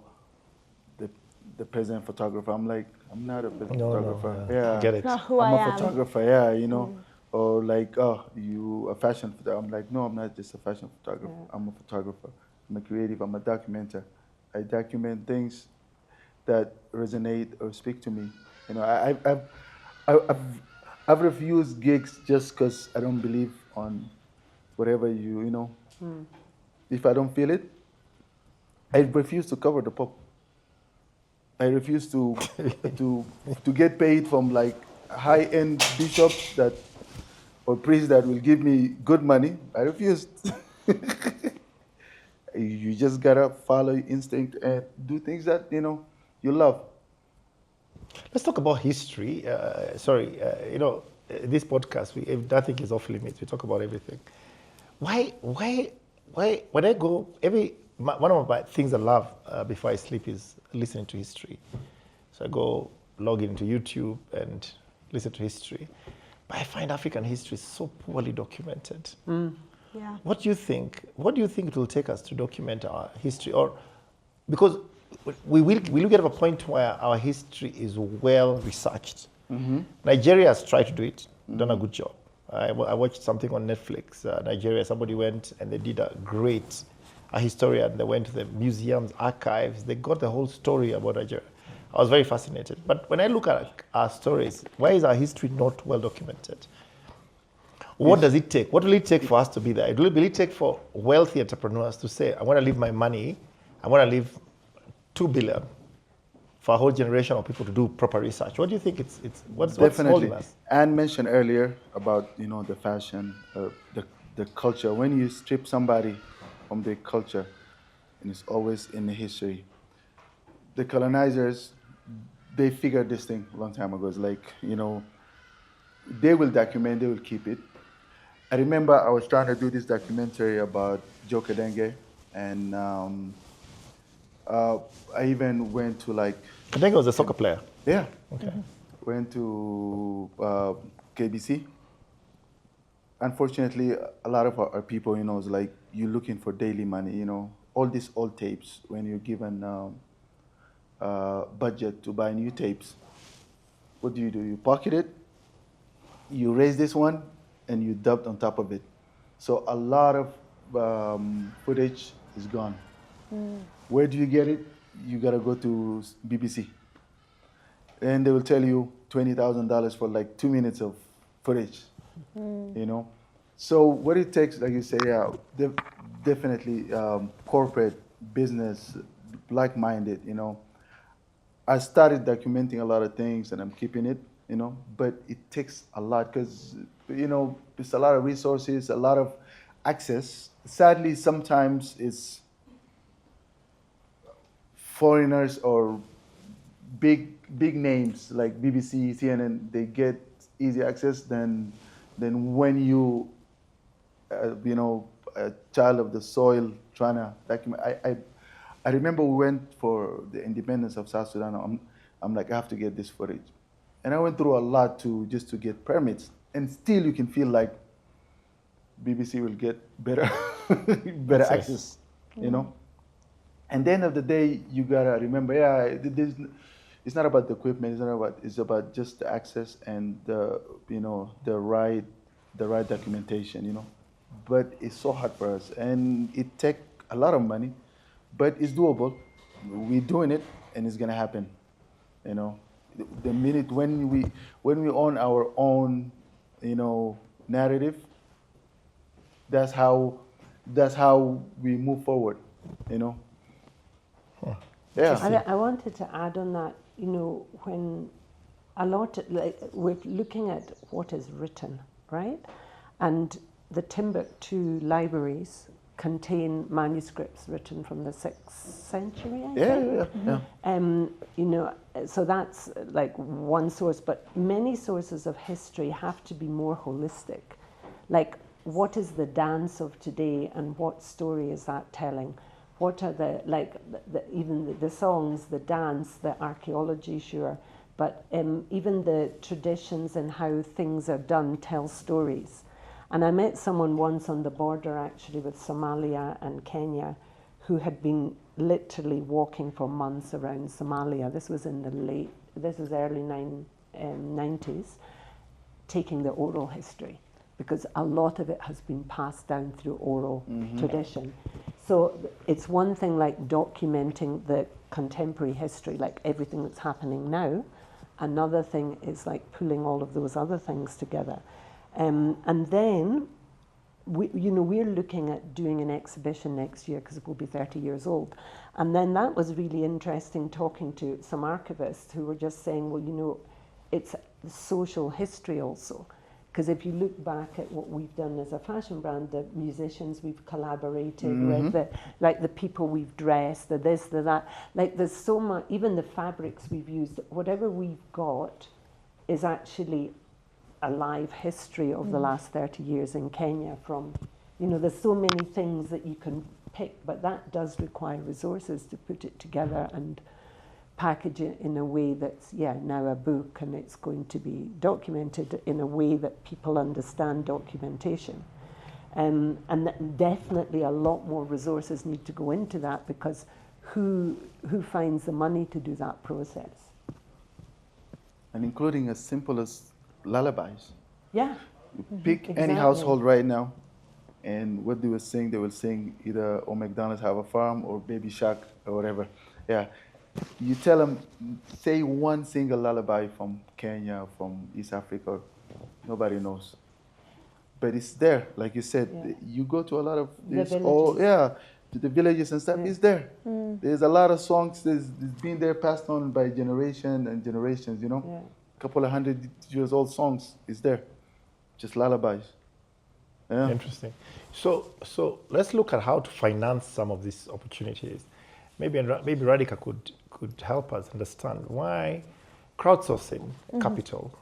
the president photographer. I'm like, I'm not a president photographer. No, yeah, get it. Not who I'm I a am. photographer, or like, oh, you a fashion photographer. I'm like, no, I'm not just a fashion photographer. Yeah. I'm a photographer. I'm a creative. I'm a documenter. I document things that resonate or speak to me. I've refused gigs just because I don't believe on whatever If I don't feel it, I refuse to cover the pop. I refuse to get paid from, like, high-end bishops or priests that will give me good money. I refuse. You just gotta follow your instinct and do things that you love. Let's talk about history. This podcast, nothing is off limits. We talk about everything. why, when I go, one of my things I love before I sleep is listening to history. So I go log into YouTube and listen to history. But I find African history so poorly documented. Yeah. What do you think? What do you think it will take us to document our history? Or because we will get to a point where our history is well researched. Nigeria has tried to do it, done a good job. I watched something on Netflix. Nigeria, somebody went and they did a historian. They went to the museums, archives. They got the whole story about Nigeria. I was very fascinated. But when I look at our stories, why is our history not well documented? What does it take? What will it take for us to be there? Will it take for wealthy entrepreneurs to say, I want to leave my money, I want to leave 2 billion for a whole generation of people to do proper research? What do you think what's holding us? Anne mentioned earlier about the fashion, the culture. When you strip somebody from their culture, and it's always in the history. The colonizers, they figured this thing a long time ago. It's like, they will document, they will keep it. I remember I was trying to do this documentary about Joe Kadenge, and I even went to Kadenge was a soccer player. Yeah. Okay. Went to KBC. Unfortunately, a lot of our people, it's like you're looking for daily money, all these old tapes, when you're given budget to buy new tapes, what do? You pocket it, you raise this one, and you dubbed on top of it. So a lot of footage is gone. Where do you get it? You gotta go to BBC. And they will tell you $20,000 for 2 minutes of footage, So what it takes, like you say, definitely corporate, business, like-minded, I started documenting a lot of things and I'm keeping it, but it takes a lot because, it's a lot of resources, a lot of access. Sadly, sometimes it's foreigners or big names like BBC, CNN, they get easy access than when you, a child of the soil trying to document. I remember we went for the independence of South Sudan. I'm like, I have to get this footage. And I went through a lot just to get permits. And still you can feel like BBC will get better access, And at the end of the day, you gotta remember, it's not about the equipment, it's about just the access and the right documentation, But it's so hard for us. And it takes a lot of money. But it's doable. We're doing it, and it's gonna happen. The minute when we own our own, narrative, that's how we move forward. Yeah. I wanted to add on that. When a lot we're looking at what is written, right, and the Timbuktu libraries contain manuscripts written from the 6th century, I think. Yeah. So that's one source, but many sources of history have to be more holistic. Like, what is the dance of today and what story is that telling? What are even the songs, the dance, the archaeology, sure, but even the traditions and how things are done tell stories. And I met someone once on the border, actually, with Somalia and Kenya, who had been literally walking for months around Somalia. This was early 90s, taking the oral history, because a lot of it has been passed down through oral tradition. So it's one thing like documenting the contemporary history, like everything that's happening now. Another thing is like pulling all of those other things together. And then, we're looking at doing an exhibition next year because it will be 30 years old. And then that was really interesting, talking to some archivists who were just saying, well, it's social history also. Because if you look back at what we've done as a fashion brand, the musicians we've collaborated with, the people we've dressed, the this, the that, there's so much, even the fabrics we've used, whatever we've got is actually a live history of the last 30 years in Kenya, from You know, there's so many things that you can pick, but that does require resources to put it together and package it in a way that's, now a book, and it's going to be documented in a way that people understand documentation. And definitely a lot more resources need to go into that, because who finds the money to do that process? And including as simple as lullabies. Yeah. Pick any household right now, and what they will sing either "Oh McDonald's Have a Farm" or "Baby Shark" or whatever. Yeah. You tell them, say one single lullaby from Kenya, from East Africa, nobody knows. But it's there, like you said. You go to a lot of the the villages and stuff. It's there. There's a lot of songs. There's been there, passed on by generation and generations. You know, a couple of 100 years old songs is there, just lullabies. Yeah. Interesting. So let's look at how to finance some of these opportunities. Maybe Radhika could help us understand why crowdsourcing capital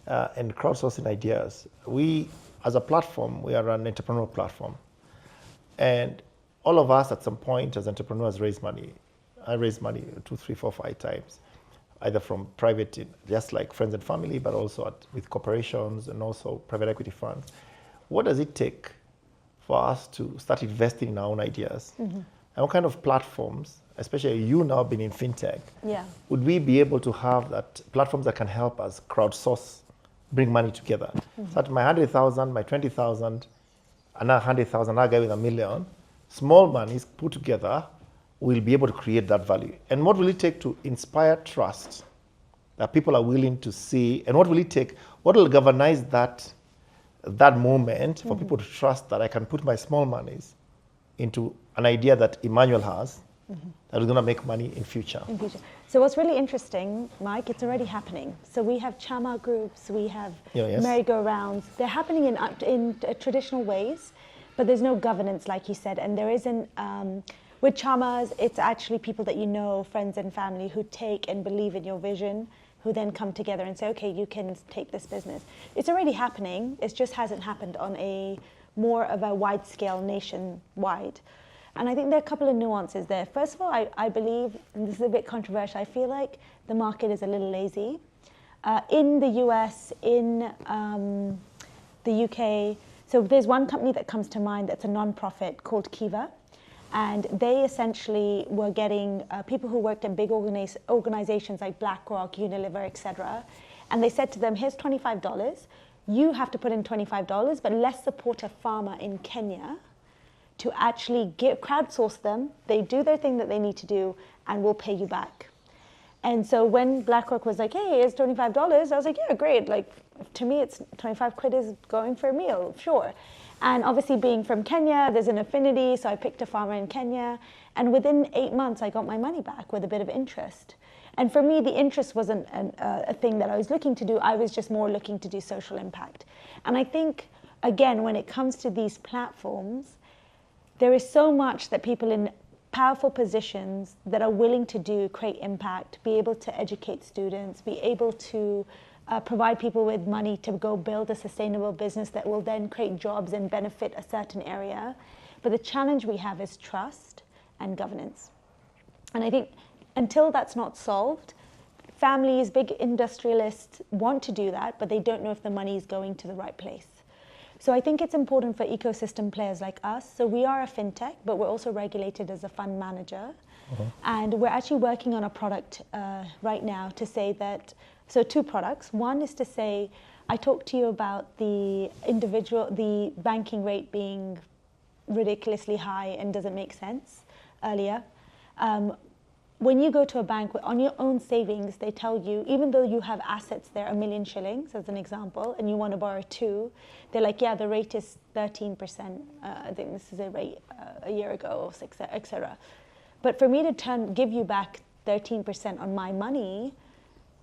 and crowdsourcing ideas. We, as a platform, we are an entrepreneurial platform. And all of us at some point as entrepreneurs raise money. I raise money 2, 3, 4, 5 times, either from private, just like friends and family, but also with corporations and also private equity funds. What does it take for us to start investing in our own ideas? And what kind of platforms, especially you now being in fintech, would we be able to have that platforms that can help us crowdsource, bring money together? So at my 100,000, my 20,000, another 100,000, another guy with $1 million, small monies put together will be able to create that value. And what will it take to inspire trust that people are willing to see? And what will it take? What will galvanize that moment for people to trust that I can put my small monies into an idea that Emmanuel has that is going to make money in future. So what's really interesting, Mike, it's already happening. So we have chama groups, we have merry-go-rounds. They're happening in traditional ways, but there's no governance, like you said, and there isn't. With chamas, it's actually people that you know, friends and family, who take and believe in your vision, who then come together and say, okay, you can take this business. It's already happening. It just hasn't happened on a more of a wide scale, nationwide. And I think there are a couple of nuances there. First of all, I believe, and this is a bit controversial, I feel like the market is a little lazy. In the US, in the UK, so there's one company that comes to mind that's a non-profit called Kiva. And they essentially were getting people who worked in big organizations like BlackRock, Unilever, etc. And they said to them, here's $25. You have to put in $25, but let's support a farmer in Kenya to actually crowdsource them. They do their thing that they need to do, and we'll pay you back. And so when BlackRock was like, hey, it's $25, I was like, yeah, great. Like, to me, it's 25 quid is going for a meal, sure. And obviously being from Kenya, there's an affinity, so I picked a farmer in Kenya. And within 8 months, I got my money back with a bit of interest. And for me, the interest wasn't a thing that I was looking to do. I was just more looking to do social impact. And I think, again, when it comes to these platforms, there is so much that people in powerful positions that are willing to do, create impact, be able to educate students, be able to provide people with money to go build a sustainable business that will then create jobs and benefit a certain area. But the challenge we have is trust and governance. And I think until that's not solved, families, big industrialists want to do that, but they don't know if the money is going to the right place. So I think it's important for ecosystem players like us. So we are a fintech, but we're also regulated as a fund manager. And we're actually working on a product right now to say that, so 2 products. One is to say, I talked to you about the banking rate being ridiculously high and doesn't make sense earlier. When you go to a bank on your own savings, they tell you, even though you have assets there, 1 million shillings as an example, and you want to borrow 2, they're like, yeah, the rate is 13%. I think this is a rate a year ago, etc. But for me to give you back 13% on my money,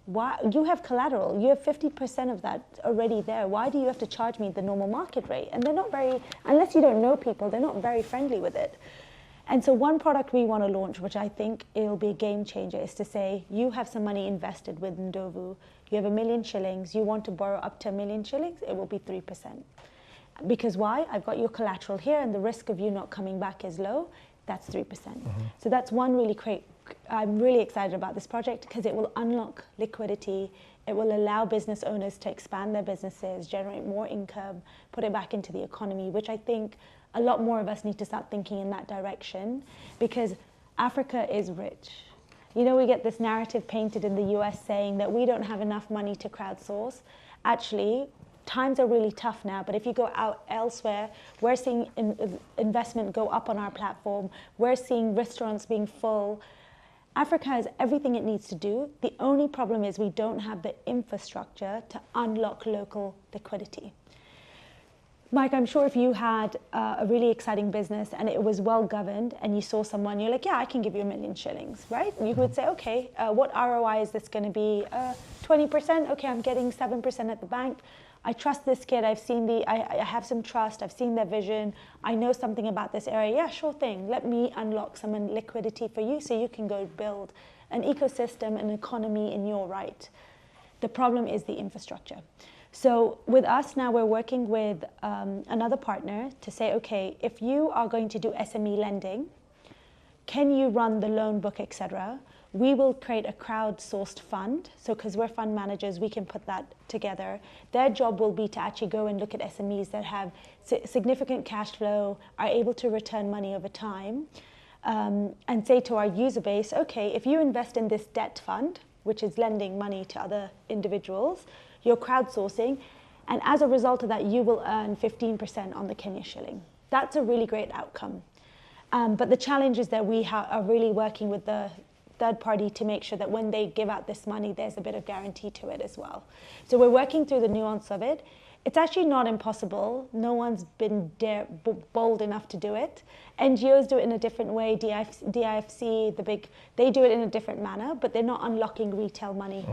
why? You have collateral. You have 50% of that already there. Why do you have to charge me the normal market rate? And they're not very, unless you don't know people, they're not very friendly with it. And so one product we want to launch, which I think it'll be a game changer, is to say, you have some money invested with Ndovu, you have 1 million shillings, you want to borrow up to 1 million shillings, it will be 3%. Because why? I've got your collateral here and the risk of you not coming back is low. That's 3%. So that's one really great, I'm really excited about this project because it will unlock liquidity. It will allow business owners to expand their businesses, generate more income, put it back into the economy, which I think a lot more of us need to start thinking in that direction because Africa is rich. You know, we get this narrative painted in the US saying that we don't have enough money to crowdsource. Actually, times are really tough now, but if you go out elsewhere, we're seeing investment go up on our platform. We're seeing restaurants being full. Africa has everything it needs to do. The only problem is we don't have the infrastructure to unlock local liquidity. Mike, I'm sure if you had a really exciting business and it was well governed and you saw someone, you're like, yeah, I can give you 1 million shillings, right? And you would say, okay, what ROI is this going to be? 20%? Okay, I'm getting 7% at the bank. I trust this kid. I've seen I have some trust. I've seen their vision. I know something about this area. Yeah, sure thing. Let me unlock some liquidity for you so you can go build an ecosystem, an economy in your right. The problem is the infrastructure. So with us now, we're working with another partner to say, okay, if you are going to do SME lending, can you run the loan book, etc.? We will create a crowdsourced fund. So because we're fund managers, we can put that together. Their job will be to actually go and look at SMEs that have significant cash flow, are able to return money over time, and say to our user base, okay, if you invest in this debt fund, which is lending money to other individuals, you're crowdsourcing, and as a result of that, you will earn 15% on the Kenya shilling. That's a really great outcome. But the challenge is that we are really working with the third party to make sure that when they give out this money, there's a bit of guarantee to it as well. So we're working through the nuance of it. It's actually not impossible. No one's been bold enough to do it. NGOs do it in a different way. DIFC, they do it in a different manner, but they're not unlocking retail money.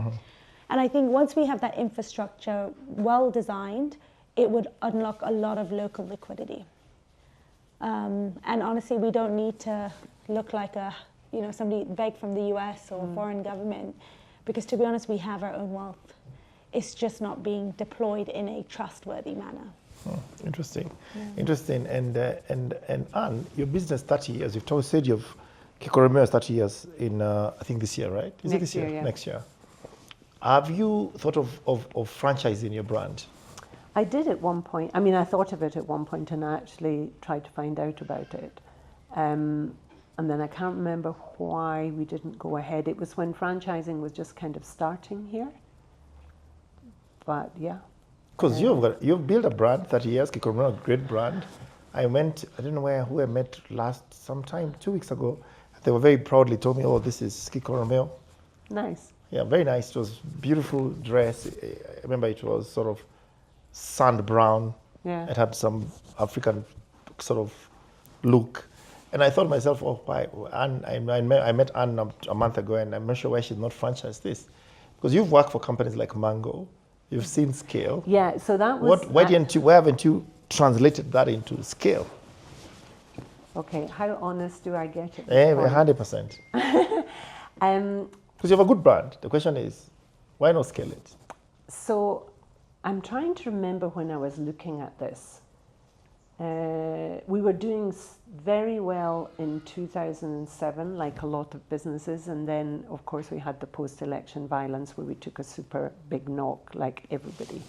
And I think once we have that infrastructure well designed, it would unlock a lot of local liquidity. And honestly, we don't need to look like somebody beg from the US or foreign government, because to be honest, we have our own wealth. It's just not being deployed in a trustworthy manner. Interesting. Interesting. And Anne, your business 30 years, you've said you've Kikoromeo is 30 years in, I think this year, right? Is it this year? Yeah. Next year. Have you thought of franchising your brand? I did at one point. I mean, I thought of it at one point and I actually tried to find out about it. And then I can't remember why we didn't go ahead. It was when franchising was just kind of starting here. But yeah. Because you've built a brand, 30 years, Kikoromeo, a great brand. I don't know who I met sometime 2 weeks ago. They were very proudly told me, oh, this is Kikoromeo. Nice. Yeah, very nice. It was beautiful dress. I remember it was sort of sand brown. Yeah. It had some African sort of look. And I thought to myself, oh, why? Anne, I met Anne a month ago, and I'm not sure why she's not franchised this. Because you've worked for companies like Mango. You've seen scale. Yeah, so that was... Why haven't you translated that into scale? Okay, how honest do I get at this 100%. Because you have a good brand. The question is, why not scale it? So I'm trying to remember when I was looking at this. We were doing very well in 2007, like a lot of businesses. And then, of course, we had the post-election violence where we took a super big knock, like everybody.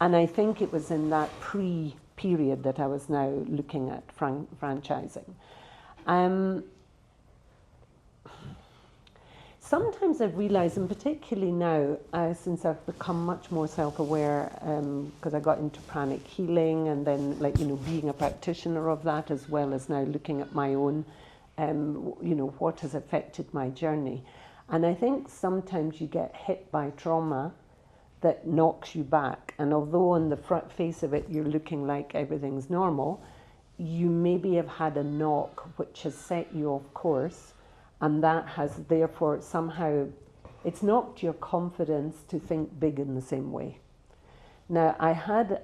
And I think it was in that pre-period that I was now looking at franchising. Sometimes I've realized, and particularly now, since I've become much more self-aware, because I got into pranic healing and then, being a practitioner of that, as well as now looking at my own, what has affected my journey. And I think sometimes you get hit by trauma that knocks you back. And although on the front face of it, you're looking like everything's normal, you maybe have had a knock which has set you off course. And that has therefore somehow, it's knocked your confidence to think big in the same way. Now, I had,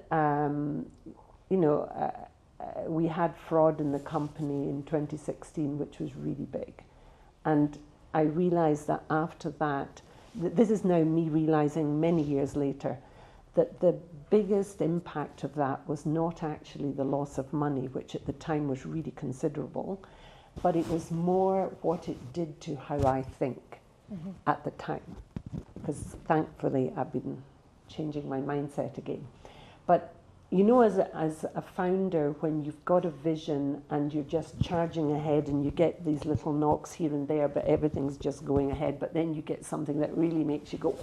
we had fraud in the company in 2016, which was really big. And I realized that after that, this is now me realizing many years later, that the biggest impact of that was not actually the loss of money, which at the time was really considerable, but it was more what it did to how I think at the time. Because thankfully I've been changing my mindset again. But you know, as a founder, when you've got a vision and you're just charging ahead and you get these little knocks here and there, but everything's just going ahead, but then you get something that really makes you go,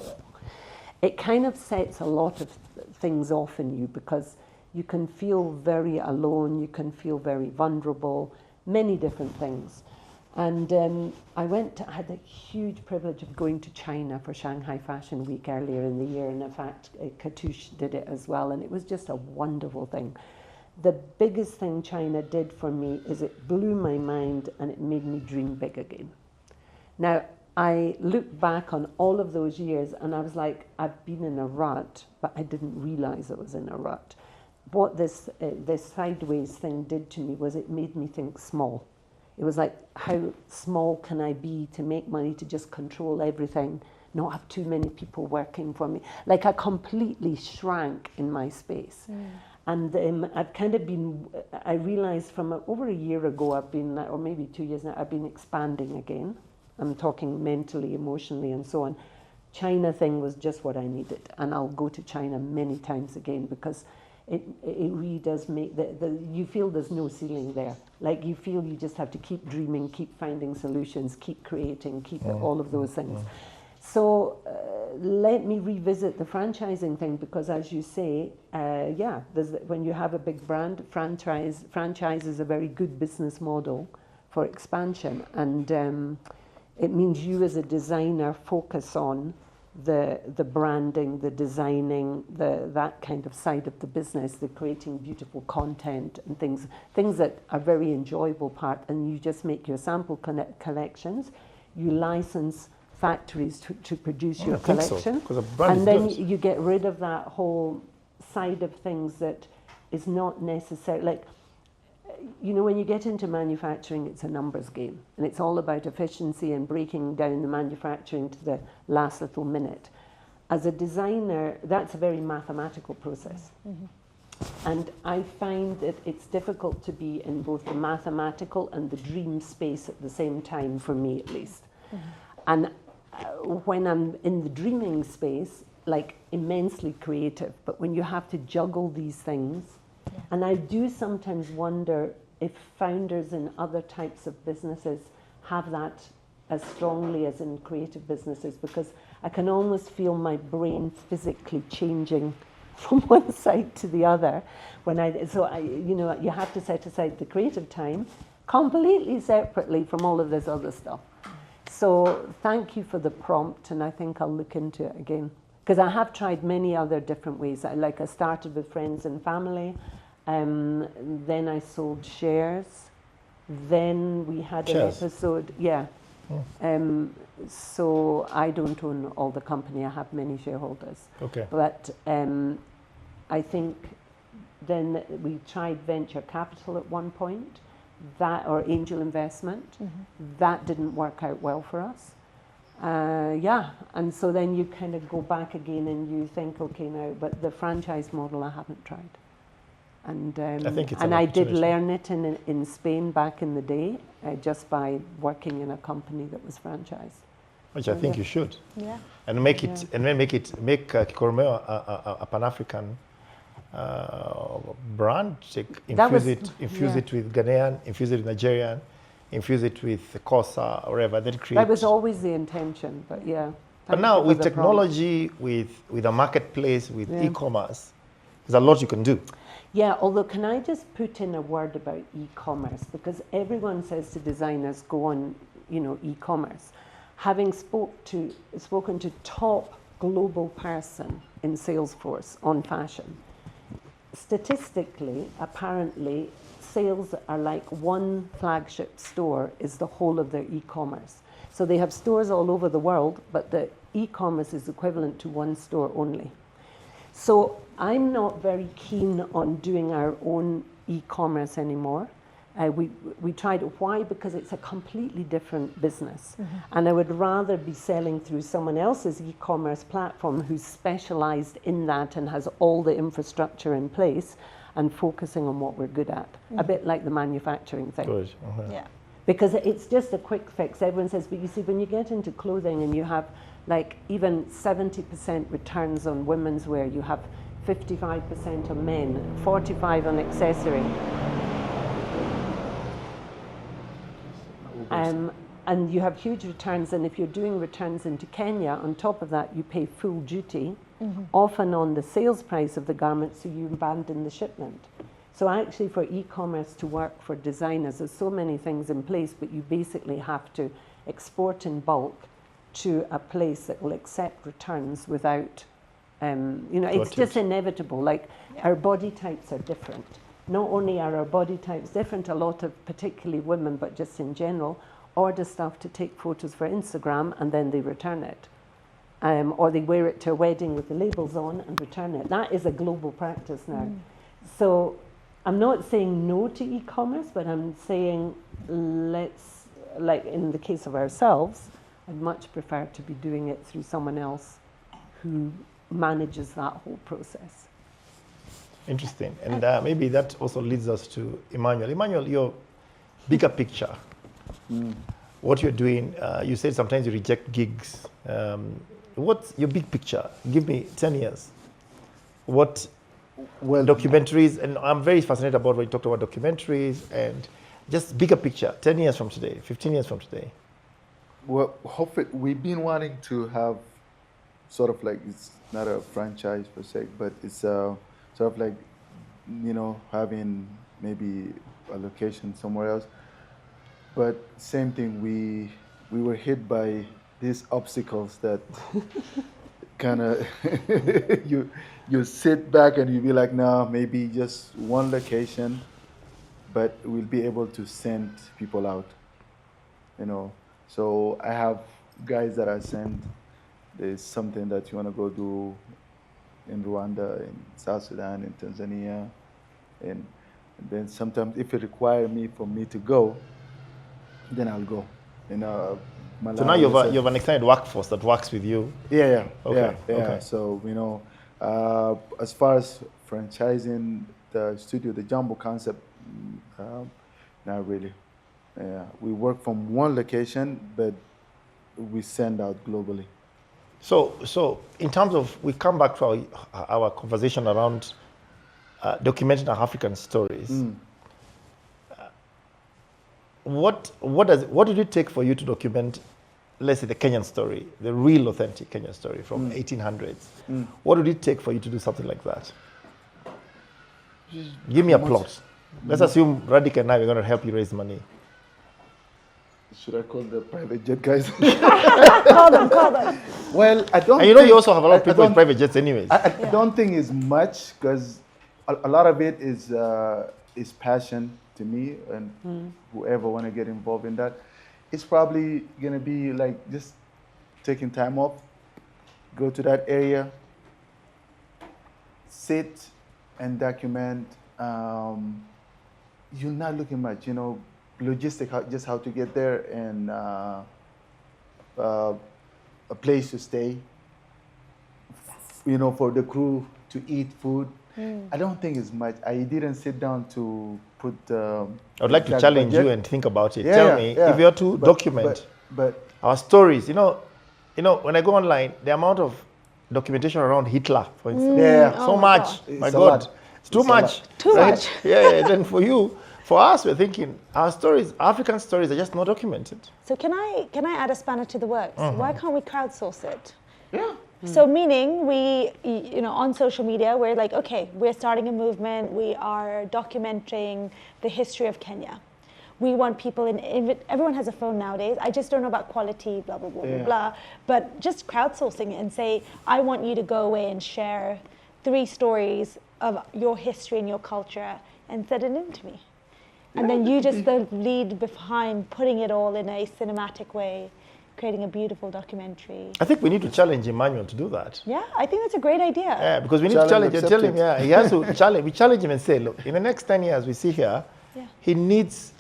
it kind of sets a lot of things off in you, because you can feel very alone, you can feel very vulnerable, many different things. And I had the huge privilege of going to China for Shanghai Fashion Week earlier in the year, and in fact, Katouche did it as well, and it was just a wonderful thing. The biggest thing China did for me is it blew my mind and it made me dream big again. Now, I look back on all of those years and I was like, I've been in a rut, but I didn't realize I was in a rut. What this sideways thing did to me was it made me think small. It was like, how small can I be to make money, to just control everything, not have too many people working for me? Like, I completely shrank in my space. And I've kind of been, I realized from over a year ago, I've been, or maybe 2 years now, I've been expanding again. I'm talking mentally, emotionally, and so on. China thing was just what I needed. And I'll go to China many times again, because it really does make, you feel there's no ceiling there. Like, you feel you just have to keep dreaming, keep finding solutions, keep creating, keep all of those things. So let me revisit the franchising thing, because as you say, when you have a big brand, franchise is a very good business model for expansion. And it means you as a designer focus on the branding, the designing, that kind of side of the business, the creating beautiful content and things that are very enjoyable part, and you just make your sample collections, you license factories to produce your collection, so, and then you get rid of that whole side of things that is not necessary. Like, you know, when you get into manufacturing, it's a numbers game, and it's all about efficiency and breaking down the manufacturing to the last little minute. As a designer, that's a very mathematical process. And I find that it's difficult to be in both the mathematical and the dream space at the same time, for me at least. And when I'm in the dreaming space, like, immensely creative, but when you have to juggle these things, and I do sometimes wonder if founders in other types of businesses have that as strongly as in creative businesses, because I can almost feel my brain physically changing from one side to the other. You know, you have to set aside the creative time completely separately from all of this other stuff. So thank you for the prompt, and I think I'll look into it again. Because I have tried many other different ways. I started with friends and family, then I sold shares, then we had an episode, so I don't own all the company, I have many shareholders. Okay. But I think then we tried venture capital at one point, or angel investment. That didn't work out well for us. And so then you kind of go back again and you think, okay, now, but the franchise model I haven't tried. And I think it's I did learn it in Spain back in the day, just by working in a company that was franchised. Which I think you should. Yeah. And make it, and then make Kikoromeo a Pan-African brand. Infuse it with Ghanaian, infuse it with Nigerian, infuse it with Kosa or whatever. Then create. That was always the intention, but yeah. But now with technology, with a marketplace, with e-commerce, there's a lot you can do. Yeah, although can I just put in a word about e-commerce, because everyone says to designers, go on, you know, e-commerce. Having spoken to top global person in Salesforce on fashion, statistically, apparently, sales are like one flagship store is the whole of their e-commerce. So they have stores all over the world, but the e-commerce is equivalent to one store only. So I'm not very keen on doing our own e-commerce anymore. We tried it. Why? Because it's a completely different business. And I would rather be selling through someone else's e-commerce platform who's specialized in that and has all the infrastructure in place and focusing on what we're good at. A bit like the manufacturing thing. Good. Yeah. Because it's just a quick fix. Everyone says, but you see, when you get into clothing and you have like even 70% returns on women's wear, you have 55% on men, 45 on accessory. And you have huge returns, and if you're doing returns into Kenya, on top of that, you pay full duty, often on the sales price of the garment, so you abandon the shipment. So actually for e-commerce to work for designers, there's so many things in place, but you basically have to export in bulk to a place that will accept returns without, it's just inevitable. Like our body types are different. Not only are our body types different, a lot of particularly women, but just in general, order stuff to take photos for Instagram and then they return it. Or they wear it to a wedding with the labels on and return it. That is a global practice now. So I'm not saying no to e-commerce, but I'm saying let's, like in the case of ourselves, I'd much prefer to be doing it through someone else who manages that whole process. Interesting. And maybe that also leads us to Emmanuel. Emmanuel, your bigger picture, what you're doing, you said sometimes you reject gigs. What's your big picture? Give me 10 years. What documentaries, and I'm very fascinated about when you talked about documentaries and just bigger picture, 10 years from today, 15 years from today. Well, hopefully, we've been wanting to have sort of like, it's not a franchise per se, but it's sort of like, having maybe a location somewhere else. But same thing, we were hit by these obstacles that kind of, you sit back and you be like, no, maybe just one location, but we'll be able to send people out, So I have guys that I send. There's something that you want to go do in Rwanda, in South Sudan, in Tanzania, and then sometimes if it requires for me to go, then I'll go. Malawi, so now you have an extended workforce that works with you. Yeah. Okay. Yeah. Okay. So as far as franchising the studio, the Jambo concept, not really. Yeah, we work from one location, but we send out globally. So in terms of, we come back to our conversation around documenting our African stories. What did it take for you to document, let's say, the Kenyan story, the real authentic Kenyan story from 1800s? What did it take for you to do something like that? Give me a plot. Let's assume Radhika and I are going to help you raise money. Should I call the private jet guys? Call them. Well, I don't. And you also have a lot of people in private jets, anyways. I don't think it's much, because a lot of it is passion to me, and whoever want to get involved in that, it's probably gonna be like just taking time off, go to that area, sit and document. You're not looking much, logistic, just how to get there, and a place to stay, for the crew to eat food. I don't think it's much. I didn't sit down to put. I would like to challenge you and think about it. Yeah, Tell me, if you are to document our stories, when I go online, the amount of documentation around Hitler, for instance, so much. My God, it's too much. Too much. Yeah. Then for us, we're thinking our stories, African stories, are just not documented. So can I add a spanner to the works? Why can't we crowdsource it? Yeah. So meaning we, on social media, we're like, okay, we're starting a movement. We are documenting the history of Kenya. We want people everyone has a phone nowadays. I just don't know about quality, blah, blah, blah, blah, blah. But just crowdsourcing it and say, I want you to go away and share 3 stories of your history and your culture and send it in to me. And then you just the lead behind putting it all in a cinematic way, creating a beautiful documentary. I think we need to challenge Emmanuel to do that. Yeah, I think that's a great idea. Yeah, because we need to challenge him. Tell him, he has to challenge. We challenge him and say, look, in the next 10 years, we see here, Yeah. He needs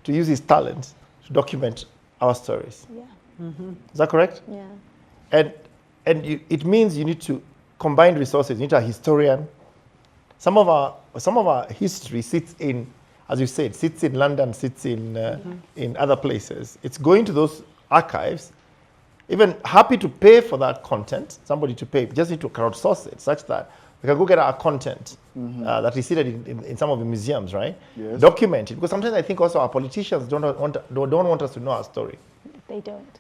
to use his talent to document our stories. Yeah. Is that correct? Yeah. And it means you need to combine resources. You need a historian. Some of our history sits in, as you said, sits in London, sits in other places. It's going to those archives. Even happy to pay for that content, somebody to pay, just need to crowdsource it such that we can go get our content that is seated in some of the museums, right? Yes. Document it, because sometimes I think also our politicians don't want us to know our story. They don't.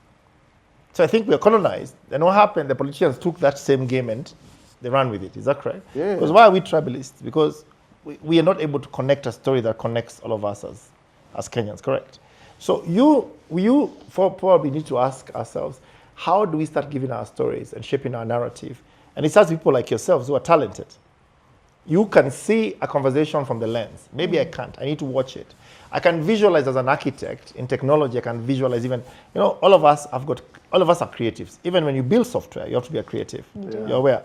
So I think we are colonized. And what happened, the politicians took that same game and they ran with it. Is that correct? Yeah. Because why are we tribalists? Because we are not able to connect a story that connects all of us as Kenyans, correct? So you probably need to ask ourselves, how do we start giving our stories and shaping our narrative? And it starts with people like yourselves who are talented. You can see a conversation from the lens. Maybe I can't. I need to watch it. I can visualize as an architect in technology. I can visualize even, all of us are creatives. Even when you build software, you have to be a creative. Yeah. You're aware.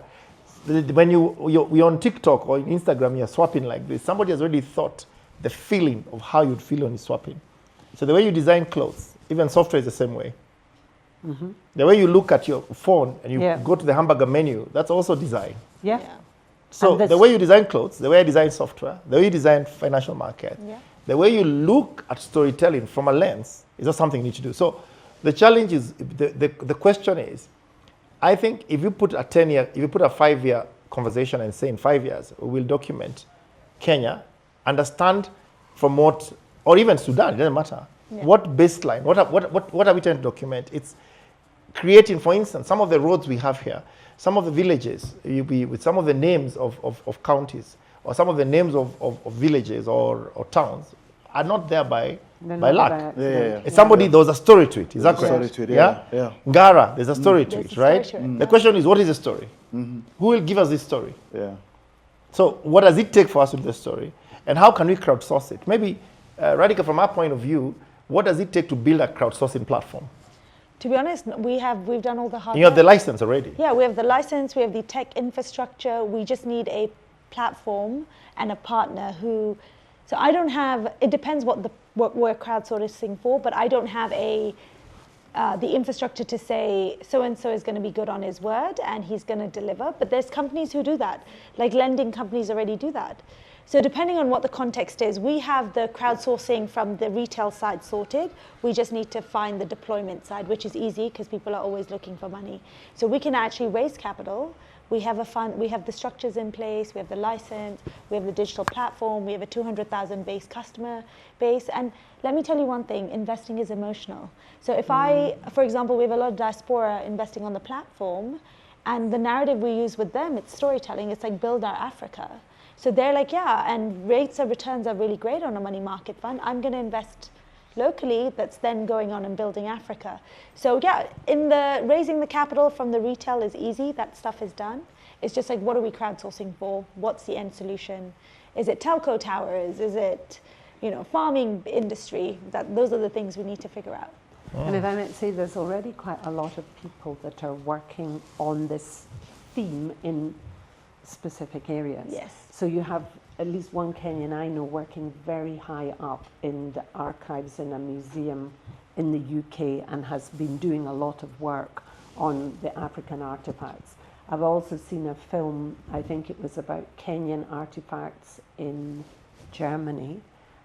When you're on TikTok or Instagram, you're swapping like this. Somebody has already thought the feeling of how you'd feel when you're swapping. So the way you design clothes, even software is the same way. The way you look at your phone and you go to the hamburger menu, that's also design. Yeah. So the way you design clothes, the way I design software, the way you design financial market, the way you look at storytelling from a lens is not something you need to do. So the challenge is, the question is, I think if you put a 5-year conversation and say in 5 years, we will document Kenya, understand, promote, or even Sudan, it doesn't matter. What baseline, what are we trying to document? It's creating, for instance, some of the roads we have here, some of the villages, with some of the names of counties, or some of the names of villages or towns are not there by luck. Somebody, there was a story to it. Is that correct? Story to it, yeah. Ngara, there's a story to it, right? Story to it. The question is, what is the story? Who will give us this story? Yeah. So what does it take for us to do the story? And how can we crowdsource it? Maybe, Radhika, from our point of view, what does it take to build a crowdsourcing platform? To be honest, we've done all the hard work. You have the license already. Yeah, we have the license, we have the tech infrastructure. We just need a platform and a partner who. So I don't have. It depends what we're crowdsourcing for, but I don't have the infrastructure to say so and so is going to be good on his word and he's going to deliver. But there's companies who do that, like lending companies already do that. So depending on what the context is, we have the crowdsourcing from the retail side sorted. We just need to find the deployment side, which is easy because people are always looking for money. So we can actually raise capital. We have a fund, we have the structures in place, we have the license, we have the digital platform, we have a 200,000 base customer base. And let me tell you one thing, investing is emotional. So if for example, we have a lot of diaspora investing on the platform, and the narrative we use with them, it's storytelling, it's like build our Africa. So they're like, yeah, and rates of returns are really great on a money market fund. I'm going to invest locally that's then going on and building Africa. So yeah, raising the capital from the retail is easy. That stuff is done. It's just like, what are we crowdsourcing for? What's the end solution? Is it telco towers? Is it, farming industry? Those are the things we need to figure out. And if I might say, there's already quite a lot of people that are working on this theme in specific areas. Yes. So you have at least one Kenyan I know working very high up in the archives in a museum in the UK and has been doing a lot of work on the African artifacts. I've also seen a film, I think it was about Kenyan artifacts in Germany,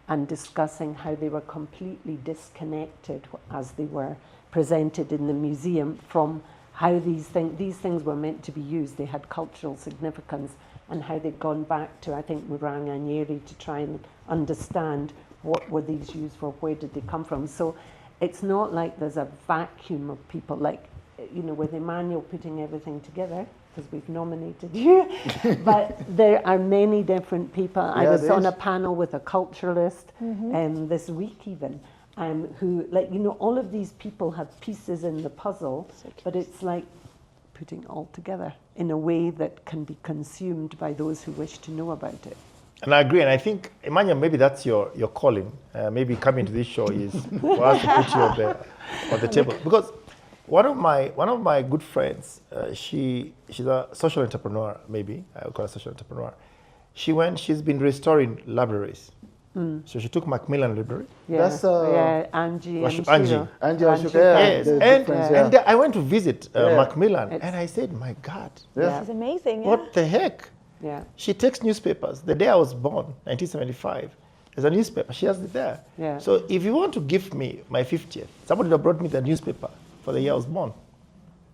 and discussing how they were completely disconnected as they were presented in the museum from how these things were meant to be used. They had cultural significance, and how they'd gone back to, I think, Muranga Nyeri to try and understand what were these used for, where did they come from. So it's not like there's a vacuum of people, like, with Emmanuel putting everything together, because we've nominated you, but there are many different people. Yeah, I was on a panel with a culturalist this week even, who, all of these people have pieces in the puzzle, but it's like putting it all together in a way that can be consumed by those who wish to know about it. And I agree, and I think, Emmanuel, maybe that's your calling. Maybe coming to this show is for us to put you on the table. Because one of my good friends, she's a social entrepreneur, maybe I would call her a social entrepreneur. She's been restoring libraries So she took Macmillan Library. Yeah. That's, Angie. Angie. Shiro. Angie Angie, Ashoka, yeah, Yes, the and, difference, and I went to visit Macmillan, It's- and I said, my God, This is amazing. Yeah. what the heck? Yeah. She takes newspapers. The day I was born, 1975, there's a newspaper. She has it there. Yeah. So if you want to give me my 50th, somebody that brought me the newspaper for the year I was born.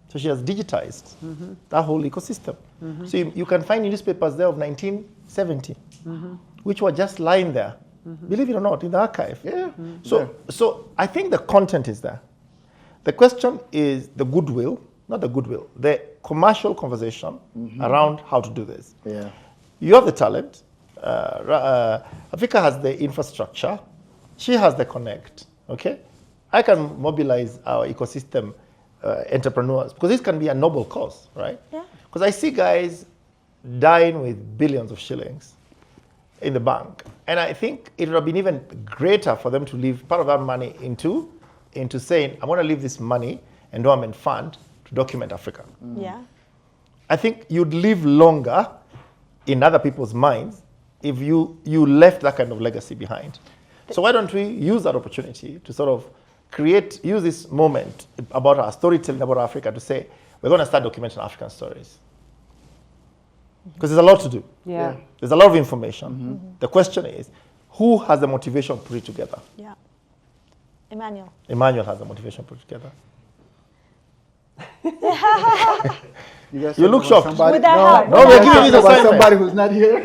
So she has digitized that whole ecosystem. So you can find newspapers there of 1970, which were just lying there, believe it or not, in the archive. Yeah. So I think the content is there. The question is the goodwill, not the goodwill, the commercial conversation around how to do this. Yeah. You have the talent. Africa has the infrastructure. She has the connect. Okay, I can mobilize our ecosystem entrepreneurs because this can be a noble cause, right? Yeah. Because I see guys dying with billions of shillings in the bank, and I think it would have been even greater for them to leave part of that money into saying, I want to leave this money endowment fund to document Africa. Yeah. I think you'd live longer in other people's minds if you left that kind of legacy behind. So why don't we use that opportunity to sort of use this moment about our storytelling about Africa to say, we're going to start documenting African stories. Because there's a lot to do. Yeah. There's a lot of information. The question is, who has the motivation to put it together? Yeah. Emmanuel. Emmanuel has the motivation to put it together. guys You look talking about shocked. somebody- With that no, heart. no, With we're that giving heart. it about Assignment. somebody who's not here.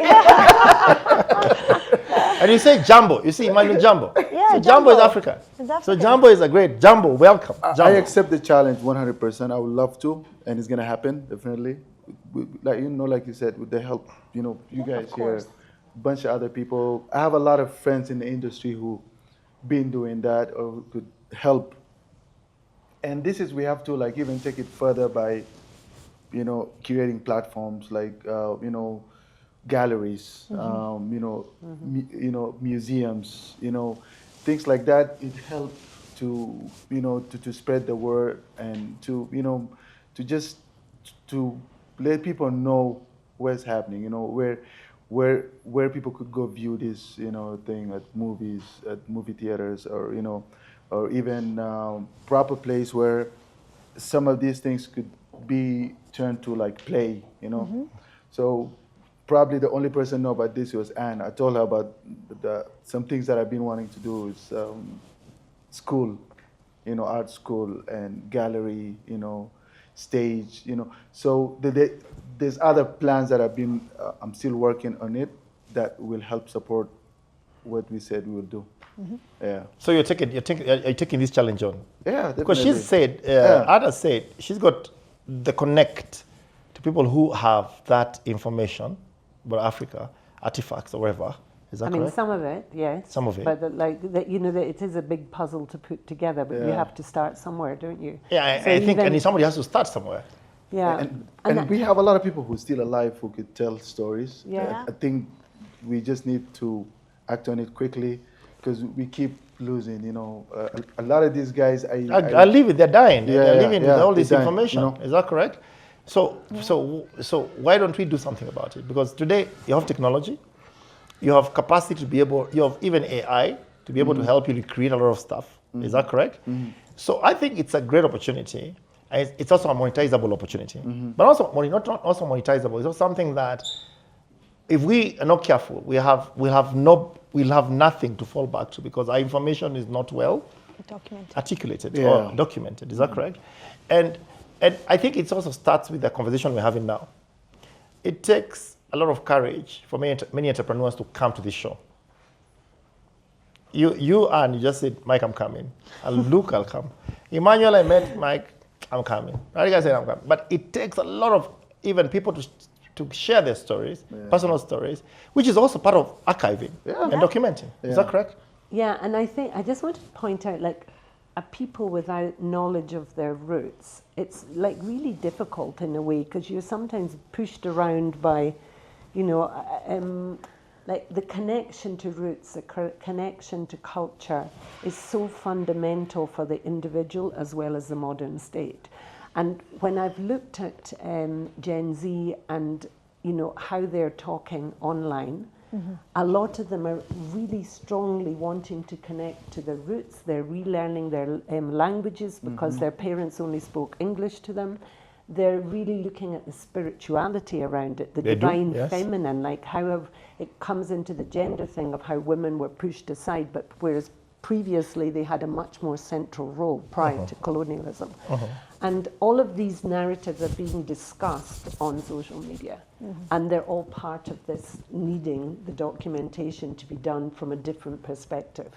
And you say Jambo. You see Emmanuel Jambo. Yeah, so Jambo is Jambo. African. It's So African. Jambo is a great. Jambo, welcome. I Jambo. accept the challenge 100%. I would love to, and it's gonna happen definitely. Like like you said, with the help, you guys here, course. a bunch of other people. I have a lot of friends in the industry who been doing that or who could help. And we have to like even take it further by, creating platforms like galleries, museums, things like that. It helps to to spread the word and to to let people know what's happening. Where people could go view this thing at movies, at movie theaters, or or even proper place where some of these things could be turned to like play. So probably the only person know about this was Anne. I told her about some things that I've been wanting to do is school, art school and gallery, stage, So there's other plans that I'm still working on it that will help support what we said we will do. Yeah. So you're taking this challenge on. Yeah, Because definitely. she said, Ada said, she's got the connect to people who have that information about Africa, artifacts or whatever. Is that I mean, correct? some of it, yes. Some of it. But that it is a big puzzle to put together, but you Yeah. have to start somewhere, don't you? Yeah, So I think even- somebody has to start somewhere. Yeah. And we have a lot of people who are still alive who could tell stories. Yeah. I think we just need to act on it quickly because we keep losing. A lot of these guys. I live it. They're dying. Yeah, they're yeah, living yeah, with all this they're dying, information. Is that correct? So why don't we do something about it? Because today you have technology, you have capacity to be able, you have even AI to be able to help you recreate a lot of stuff. Is that correct? So I think it's a great opportunity. And it's also a monetizable opportunity, but also not also monetizable. It's also something that if we are not careful, we'll have nothing to fall back to because our information is not well Documented. articulated Yeah. or documented. Is that correct? And I think it also starts with the conversation we're having now. It takes a lot of courage for many entrepreneurs to come to this show. You just said, Mike, I'm coming. And Luke, I'll come. Emmanuel, I met Mike, I'm coming. Radhika said, I'm coming. But it takes a lot of even people to share their stories, personal stories, which is also part of archiving and documenting. Is that correct? Yeah, and I think I just wanted to point out, like, a people without knowledge of their roots, it's like really difficult in a way because you're sometimes pushed around by, like the connection to roots, the connection to culture is so fundamental for the individual as well as the modern state. And when I've looked at Gen Z and how they're talking online, A lot of them are really strongly wanting to connect to their roots. They're relearning their languages because their parents only spoke English to them. They're really looking at the spirituality around it, the divine feminine, like how it comes into the gender thing of how women were pushed aside, but whereas previously they had a much more central role prior to colonialism. And all of these narratives are being discussed on social media. And they're all part of this needing the documentation to be done from a different perspective.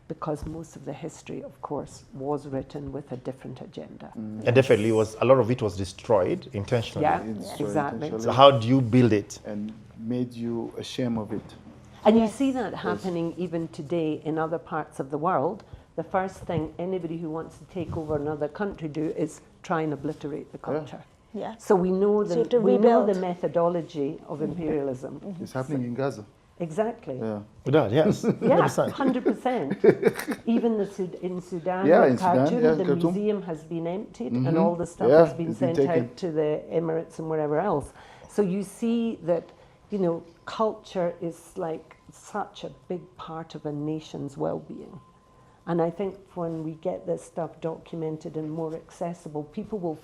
Because most of the history, of course, was written with a different agenda. And definitely a lot of it was destroyed intentionally. Yeah, Destroyed exactly. intentionally. So how do you build it? And made you ashamed of it. And you see that happening even today in other parts of the world. The first thing anybody who wants to take over another country do is try and obliterate the culture. Yeah. So we know So you have to we know the rebuild. methodology of imperialism. It's happening in Gaza. Exactly. Yeah. Without, yes. Yeah, 100%. 100%. Even in Sudan, Yeah, or in Sudan, Khartoum, yeah, the Khartoum. museum has been emptied and all the stuff Yeah, has been it's been sent taken. out to the Emirates and wherever else. So you see that, you know, culture is like such a big part of a nation's well-being. And I think when we get this stuff documented and more accessible, people will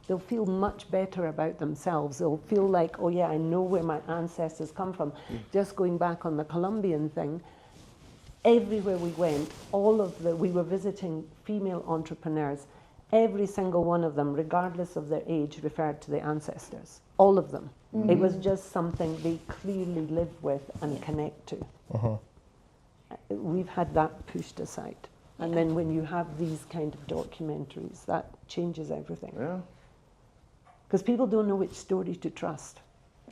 they'll feel much better about themselves. They'll feel like, oh yeah, I know where my ancestors come from. Just going back on the Colombian thing, everywhere we went, we were visiting female entrepreneurs. Every single one of them, regardless of their age, referred to their ancestors. All of them. It was just something they clearly live with and connect to. We've had that pushed aside. And then when you have these kind of documentaries, that changes everything. Yeah. Because people don't know which story to trust.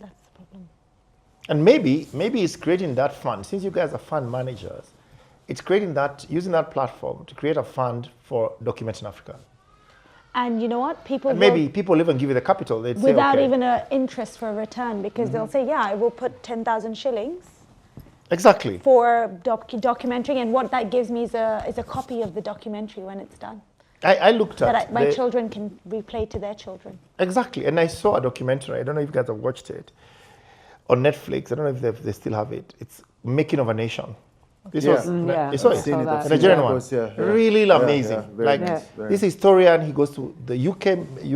That's the problem. And maybe it's creating that fund. Since you guys are fund managers, it's using that platform to create a fund for documenting Africa. And you know what? People And maybe people even give you the capital. They'd say, without okay. even an interest for a return, because they'll say, yeah, I will put 10,000 shillings Exactly. for documentary, and what that gives me is a copy of the documentary when it's done. I looked at That my children can replay to their children. Exactly. And I saw a documentary. I don't know if you guys have watched it on Netflix. I don't know if they still have it. It's Making of a Nation. This Yeah. was, Yeah, you saw I it? saw that. The Nigerian Yeah. one. Lagos, yeah. Really amazing. very Like nice, very this historian, he goes to the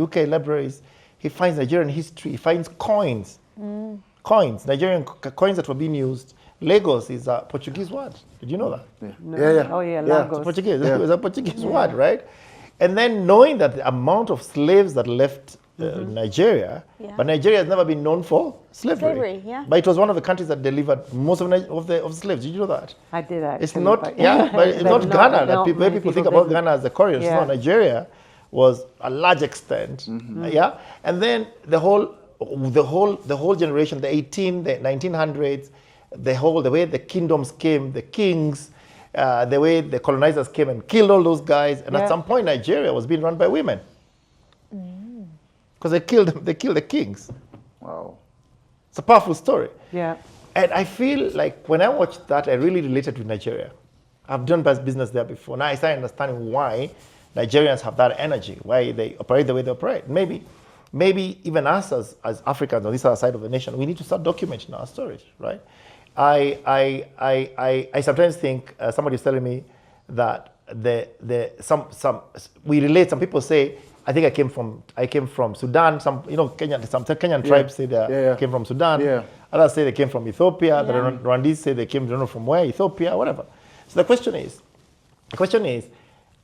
UK libraries. He finds Nigerian history. He finds coins. Coins, Nigerian coins that were being used. Lagos is a Portuguese word. Did you know that? No. Yeah. Oh yeah, Yeah. Lagos. Portuguese. It was a Portuguese word, right? And then knowing that the amount of slaves that left Nigeria, Yeah. but Nigeria has never been known for slavery. Slavery, yeah. But it was one of the countries that delivered most of the slaves. Did you know that? I did actually. It's not, but but it's not Ghana. That where many people think about didn't. Ghana as the corridor. Yeah. No, Nigeria was a large extent, yeah. And then the whole generation, the 1900s, the way the kingdoms came, the kings, the way the colonizers came and killed all those guys, and Yeah. at some point Nigeria was being run by women because they killed the kings. Wow. It's a powerful story. Yeah. And I feel like when I watched that, I really related to Nigeria. I've done business there before. Now I start understanding why Nigerians have that energy, why they operate the way they operate. Maybe even us as Africans on this other side of the nation, we need to start documenting our stories, right? I sometimes think somebody's telling me that we relate. Some people say, I think I came from Sudan. Some Kenyan tribes say they came from Sudan. Yeah. Others say they came from Ethiopia. The Yeah. Rwandese say they came, don't know from where, Ethiopia, whatever. So the question is,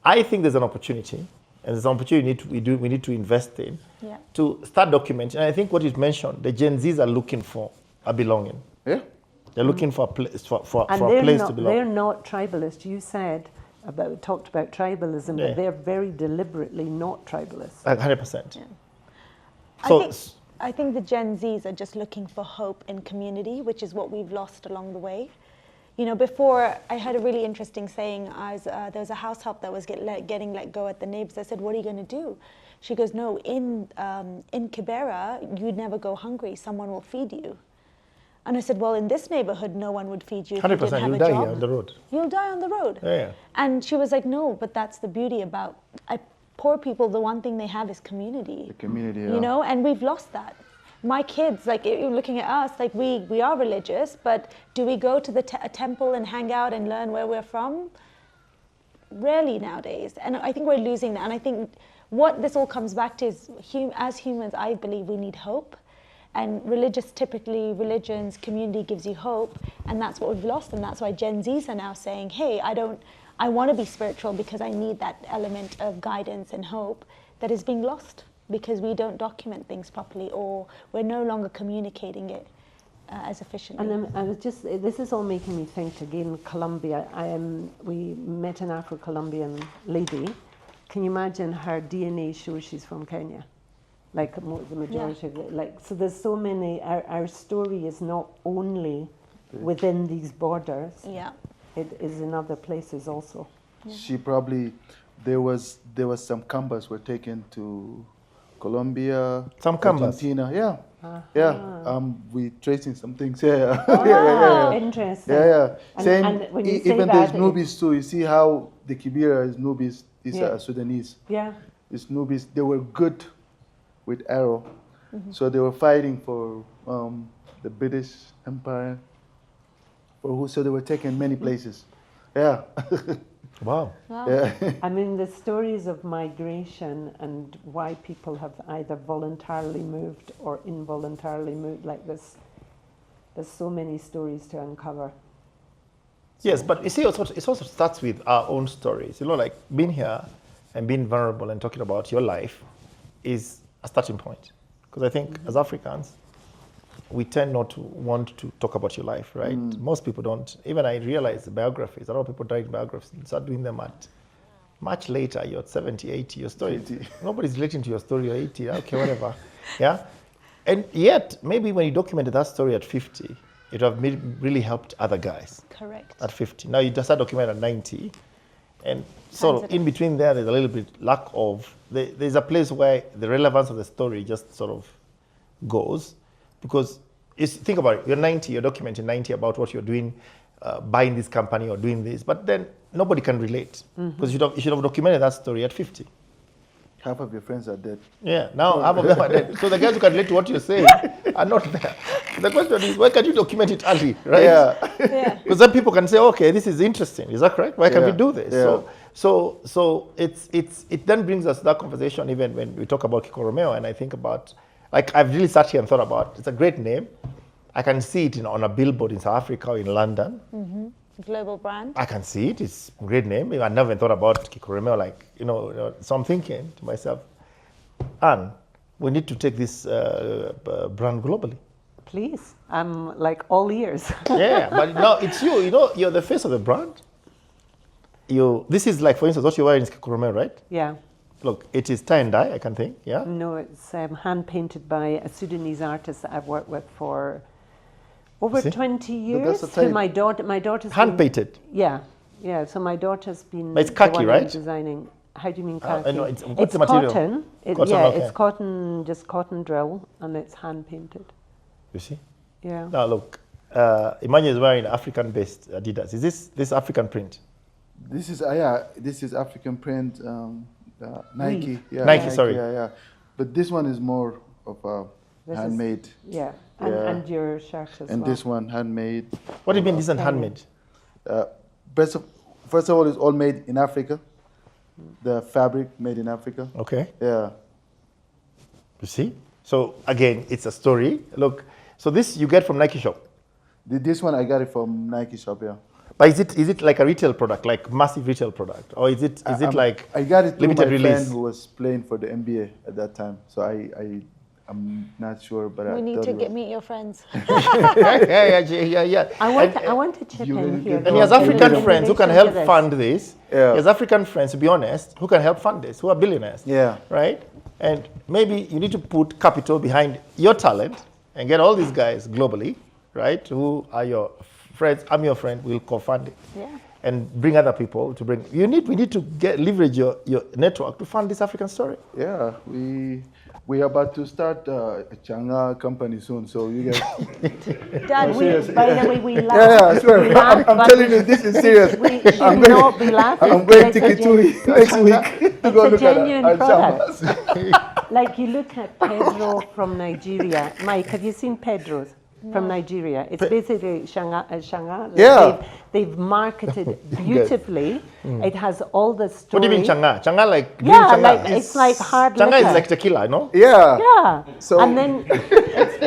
I think there's an opportunity, and there's an opportunity we need to invest in Yeah. to start documenting. And I think what you mentioned, the Gen Zs are looking for a belonging. Yeah. They're looking for a place for And a place to belong. they're not tribalist. You talked about tribalism, Yeah. but they're very deliberately not tribalist. 100%. Yeah. So I think the Gen Zs are just looking for hope in community, which is what we've lost along the way. You know, before I had a really interesting saying. There was a house help that was getting let go at the neighbors. I said, "What are you going to do?" She goes, "No, in Kibera, you'd never go hungry. Someone will feed you." And I said, "Well, in this neighborhood, no one would feed you if you didn't 100%, have you'll a die job. here on the road. You'll die on the road." Yeah. And she was like, "No, but that's the beauty about poor people. The one thing they have is community. The community. You know, and we've lost that. my kids, like looking at us, like we are religious, but do we go to the temple and hang out and learn where we're from? Rarely nowadays. And I think we're losing that. And I think what this all comes back to is, as humans, I believe we need hope. And religions, community gives you hope. And that's what we've lost. And that's why Gen Zs are now saying, hey, I want to be spiritual because I need that element of guidance and hope that is being lost because we don't document things properly, or we're no longer communicating it as efficiently. And this is all making me think again, Colombia. We met an Afro-Colombian lady. Can you imagine her DNA shows she's from Kenya? Like the majority of it. So there's so many, our story is not only within these borders. Yeah. It is in other places also. Yeah. She probably, there was some Cambas were taken to Colombia, some Cambas. Argentina, yeah. Uh-huh. We tracing some things here. Interesting. Yeah. And when you say even that, there's Nubis too. You see how the Kibera is Nubis, these are Sudanese. Yeah. It's Nubis. They were good with arrow, so they were fighting for the British Empire. So they were taken many places. Yeah. Wow. Yeah. I mean, the stories of migration and why people have either voluntarily moved or involuntarily moved like this, there's so many stories to uncover. Yes, but you see, it also starts with our own stories. Like being here and being vulnerable and talking about your life is a starting point. Because I think as Africans, we tend not to want to talk about your life, right? Most people don't. Even I realize the biographies, a lot of people write biographies and start doing them at much later. You're at 70, 80, your story. Nobody's relating to your story, you're 80, okay, whatever. Yeah? And yet, maybe when you documented that story at 50, it would have really helped other guys. Correct. At 50. Now you just start documenting at 90. And sort of in between there, there's a little bit lack of, there's a place where the relevance of the story just sort of goes. Because think about it, you're 90, you're documenting 90 about what you're doing, buying this company or doing this, but then nobody can relate. Because you should have documented that story at 50. Half of your friends are dead. Yeah, now half of them are dead. So the guys who can relate to what you're saying are not there. The question is, why can't you document it early, right? Yeah. Because then people can say, okay, this is interesting. Is that correct? Why can't we do this? Yeah. So it then brings us to that conversation even when we talk about Kiko Romeo, and I think about, like, I've really sat here and thought about, it's a great name. I can see it on a billboard in South Africa or in London. Global brand. I can see it. It's a great name. I never thought about Kiko Romeo, like, so I'm thinking to myself, Anne, we need to take this brand globally. Please, I'm like all ears. Yeah, but now it's you're the face of the brand. This is like, for instance, what you're wearing is Kiko Romeo, right? Yeah. Look, it is tie and dye, I can think, yeah? No, it's hand painted by a Sudanese artist that I've worked with for over 20 years. So my daughter's hand painted. Yeah. So my daughter's been. But it's khaki, right? Designing. How do you mean khaki? No, it's the material? Cotton. It's cotton, just cotton drill, and it's hand painted. You see? Yeah. Now look, Emmanuel is wearing African-based Adidas. Is this African print? This is African print. Nike. Yeah, Nike, sorry. Yeah. But this one is more of a handmade. And your shirt as well. And this one handmade. What do you mean this is handmade? First of all, it's all made in Africa. The fabric made in Africa. Okay. Yeah. You see? So again, it's a story. Look, so this you get from Nike shop. This one I got it from Nike shop, yeah. But is it like a retail product, like massive retail product, or is it like I got it through limited my release? Friend who was playing for the NBA at that time, so I'm not sure, but we need to meet your friends. Yeah. I want to chip in here. And he has African friends who can help fund this. Yeah. He has African friends, to be honest, who can help fund this, who are billionaires. Yeah. Right? And maybe you need to put capital behind your talent and get all these guys globally, right, who are your friends. I'm your friend, we'll co-fund it. Yeah. And bring other people to bring. We need to leverage your network to fund this African story. Yeah, we are about to start a Changa company soon, so you guys. Dad, by the way, we laugh. Yeah, I swear. I'm telling you, this is serious. We should not be laughing. I'm going to Kitui next week. to go It's a look at genuine our product. chamas. Like you look at Pedro from Nigeria. Mike, have you seen Pedro's from Nigeria? It's basically Shanga. Yeah. They've marketed beautifully. It has all the story. What do you mean changa? Changa like green Yeah, changa? like it's like hard Changa liquor. is like tequila, no? Yeah. Yeah. So- and then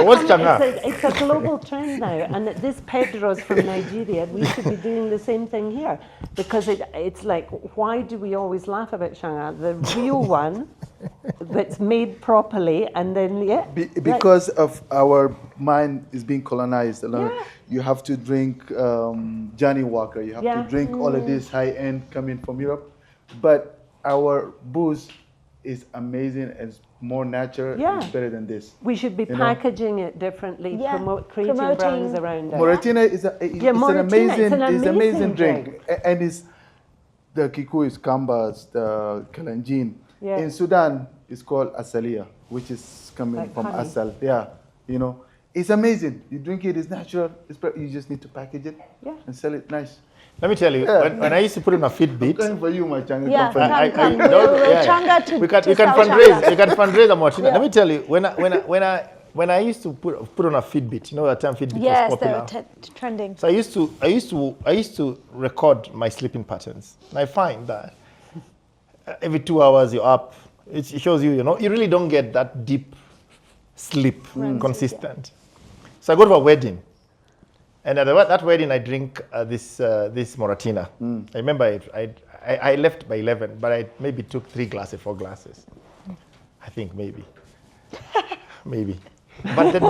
What's changa? it's a global trend now. And this Pedro's from Nigeria, we should be doing the same thing here. Because it's like, why do we always laugh about Shanga? The real one that's made properly and then, Because of our mind is being colonized. Yeah. You have to drink Johnny Walker. You have Yeah. to drink all of this high-end coming from Europe. But our booze is amazing and it's more natural. Yeah. It's better than this. we should be You know? packaging it differently, Yeah, creating brands promoting- around it. Moratina is it's Moratina, it's an an amazing amazing drink. And it's the Kikuyus, Kambas, the Kalenjin. Yeah. In Sudan, it's called Asalia, which is coming Like from honey. Asal. Yeah, you know, it's amazing. You drink it, it's natural. You just need to package it Yeah. and sell it nice. Let me tell you, Yeah. when I used to put on a Fitbit, Going for you, my Changa Yeah, company. come. no, We'll changa to we can sell fundraise. changa. We can fundraise a Martina. Yeah. Let me tell you, when I used to put on a Fitbit, you know, at the time Fitbit Yes, was they popular. were trending. So I used to record my sleeping patterns, and I find that every 2 hours you're up. It shows you, you really don't get that deep sleep consistent. So I go to a wedding, and at that wedding I drink this Moratina. I remember I left by 11, but I maybe took 4 glasses. I think maybe. But the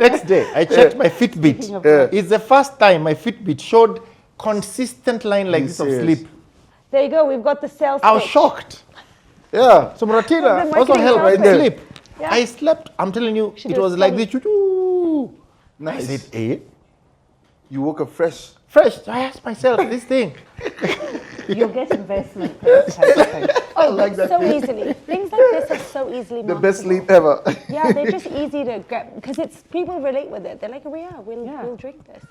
next day, I checked my Fitbit. Speaking of It's the first time my Fitbit showed consistent line like this of serious? sleep. There you go. We've got the sales I was pitch. shocked. Yeah. So Moratina The also marketing helped sounds me good. sleep. Yeah. I slept. I'm telling you, Should it do a was like study. this. Choo-choo. I Nice. said, eh? You woke up fresh. Fresh. So I asked myself this thing. You'll get investment for this type of thing. Oh, like that. so easily. Things like this are so easily The best marketable. sleep ever. Yeah, they're just easy to get because it's people relate with it. They're like, oh yeah, we'll drink this.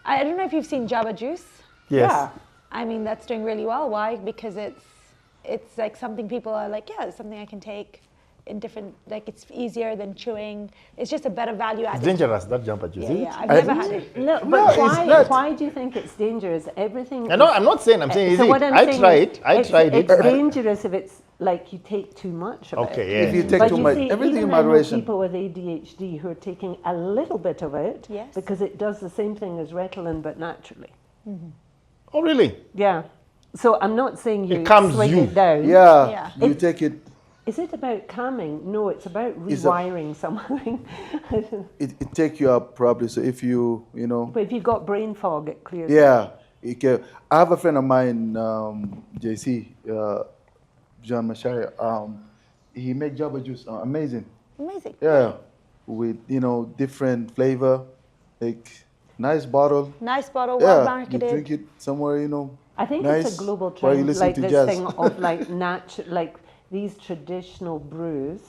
I don't know if you've seen Java Juice. Yes. Yeah. I mean, that's doing really well. Why? Because it's like something people are like, yeah, it's something I can take in different, like it's easier than chewing. It's just a better value It's added. dangerous, that jumper juice. Yeah, isn't yeah. it? I've never had it. No, but No, it's why? not. Why do you think it's dangerous? Everything. I know, I'm not saying, I'm saying, So is what it? I'm I saying tried is it. It's dangerous if it's like you take too much of it. Okay, yeah. If you take But too you much, see, everything even in I know moderation. people with ADHD who are taking a little bit of it Yes. because it does the same thing as Ritalin but naturally. Oh, really? Yeah. So I'm not saying you calms swing you. it down. Yeah. Yeah. You take it. Is it about calming? No, it's about It's rewiring something. It take you up probably. So if you know. But if you've got brain fog, it clears it. Yeah. It can, I have a friend of mine, JC, John Macharia. He make Java juice. Amazing. Amazing. Yeah. With, different flavor. Like, nice bottle. Nice bottle, well Yeah. You marketed. drink it somewhere, I think nice, it's a global while you trend, listen like to this jazz. thing of like these traditional brews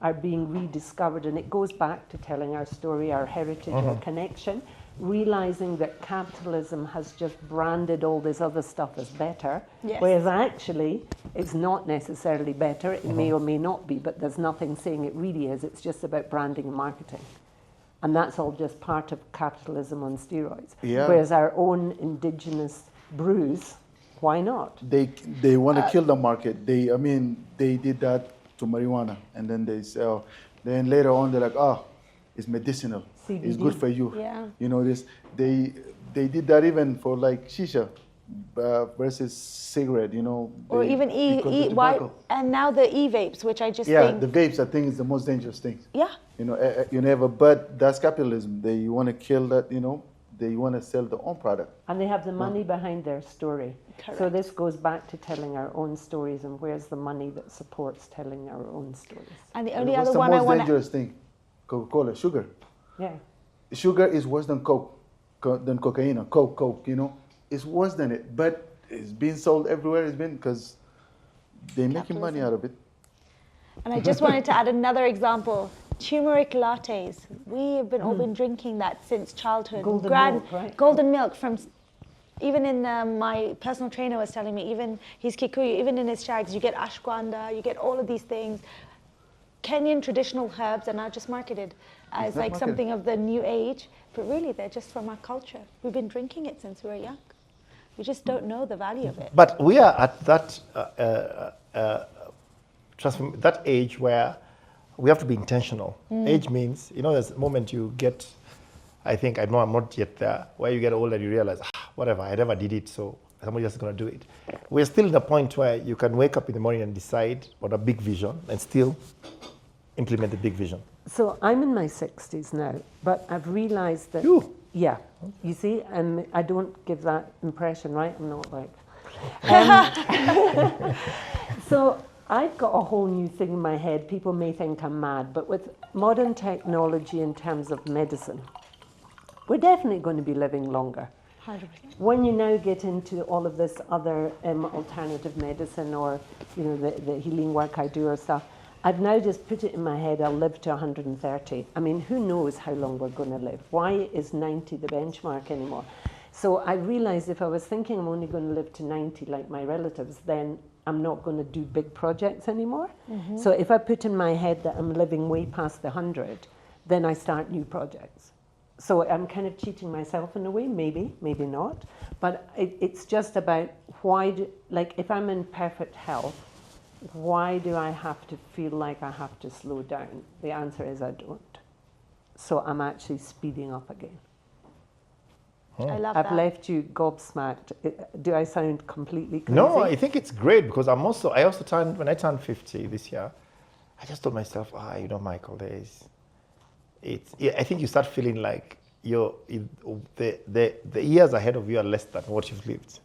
are being rediscovered, and it goes back to telling our story, our heritage, our connection, realizing that capitalism has just branded all this other stuff as better, Yes. whereas actually it's not necessarily better. It may or may not be, but there's nothing saying it really is. It's just about branding and marketing. And that's all just part of capitalism on steroids. Yeah. Whereas our own indigenous brews, why not? They want to kill the market. They did that to marijuana, and then they sell. Then later on, they're like, it's medicinal. It's CBD. good for you. Yeah. This. They did that even for like shisha versus cigarette. Or they- even because the why? tobacco. And now the e-vapes, which I just Yeah, think. the vapes, I think, is the most dangerous thing. Yeah. But that's capitalism. They want to kill that. They want to sell their own product. And they have the money behind their story. So Correct. this goes back to telling our own stories, and where's the money that supports telling our own stories? And the And only what's other the one I most want to. dangerous thing? Coca-Cola, sugar. Yeah. Sugar is worse than than cocaine. Coke. It's worse than it, but it's being sold everywhere. It's been because they're making money out of it. And I just wanted to add another example. Turmeric lattes. We have all been drinking that since childhood. Golden milk, right? Golden milk from Even in my personal trainer was telling me, even he's Kikuyu, even in his shags, you get ashwagandha, you get all of these things. Kenyan traditional herbs are now just marketed as like something of the new age, but really they're just from our culture. We've been drinking it since we were young. We just don't know the value of it. But we are at that that age where we have to be intentional. Age means, there's a moment you get, I think, I know I'm not yet there, where you get older and you realize, whatever, I never did it, so somebody else is going to do it. We're still in the point where you can wake up in the morning and decide on a big vision and still implement the big vision. So I'm in my 60s now, but I've realized that... You? Yeah. You see, I don't give that impression, right? I'm not like... So I've got a whole new thing in my head. People may think I'm mad, but with modern technology in terms of medicine, we're definitely going to be living longer. 100%. When you now get into all of this other alternative medicine or, the healing work I do or stuff, I've now just put it in my head, I'll live to 130. I mean, who knows how long we're going to live? Why is 90 the benchmark anymore? So I realized if I was thinking I'm only going to live to 90 like my relatives, then I'm not going to do big projects anymore. So if I put in my head that I'm living way past the 100, then I start new projects. So I'm kind of cheating myself in a way, maybe not. But it's just about if I'm in perfect health, why do I have to feel like I have to slow down? The answer is I don't. So I'm actually speeding up again. I love that. I've left you gobsmacked. Do I sound completely crazy? No, I think it's great because I also turned, when I turned 50 this year, I just told myself, Michael, I think you start feeling like the years ahead of you are less than what you've lived.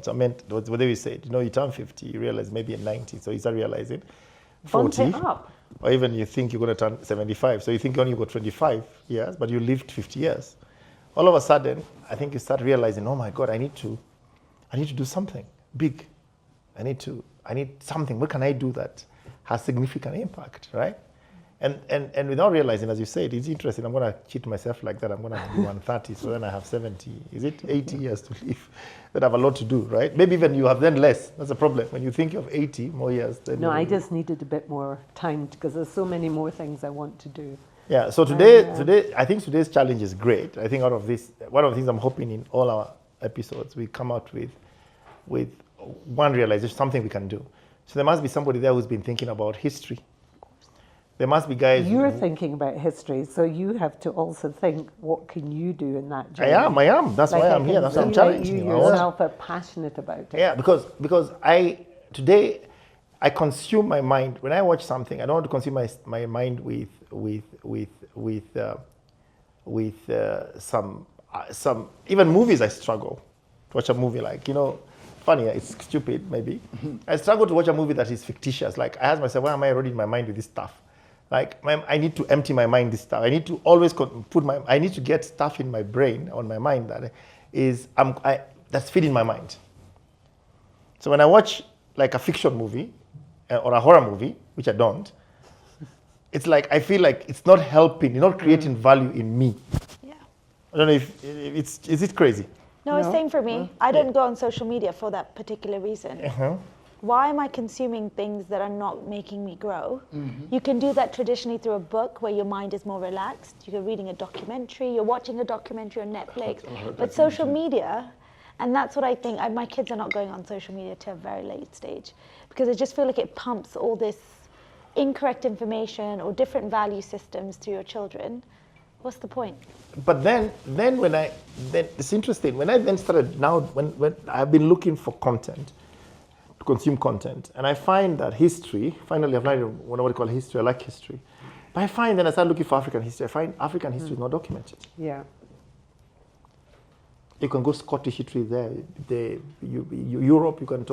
So I meant, whatever you said, you turn 50, you realize maybe in 90, so you start realizing 40, Bump it up. or even you think you're going to turn 75, so you think you only got 25 years, but you lived 50 years. All of a sudden, I think you start realizing, oh my God, I need to do something big. I need something. What can I do that has significant impact, right? And without realizing, as you said, it's interesting. I'm going to cheat myself like that. I'm going to be 130, so then I have 70. Is it 80 years to live? That I have a lot to do, right? Maybe even you have then less. That's a problem. When you think you have 80 more years, then No, I just needed a bit more time because there's so many more things I want to do. Yeah. So today, I think today's challenge is great. I think out of this, one of the things I'm hoping in all our episodes, we come out with one realization, something we can do. So there must be somebody there who's been thinking about history. There must be guys. You're thinking about history, so you have to also think, what can you do in that journey? I am. That's why I'm here. That's why I'm challenging you. Yourself are passionate about it. Yeah, because today I consume my mind. When I watch something, I don't want to consume my mind with some even movies. I struggle to watch a movie funny, it's stupid maybe. I struggle to watch a movie that is fictitious. Like I ask myself, why am I already in my mind with this stuff? Like I need to empty my mind this stuff. I need to always I need to get stuff in my brain, on my mind that's feeding my mind. So when I watch like a fiction movie or a horror movie, which I don't, it's like I feel like it's not helping, it's not creating value in me. Yeah. I don't know is it crazy? No, it's same for me. I don't go on social media for that particular reason. Why am I consuming things that are not making me grow? You can do that traditionally through a book where your mind is more relaxed. You're reading a documentary, you're watching a documentary on Netflix. But social media, and that's what I think, my kids are not going on social media to a very late stage because I just feel like it pumps all this incorrect information or different value systems to your children. What's the point? But then when it's interesting. When I then started when I've been looking for content, to consume content, and I find that history. Finally, I've learned what I call history. I like history, but I find then I start looking for African history. I find African history is not documented. Yeah. You can go Scottish history there. Europe, you can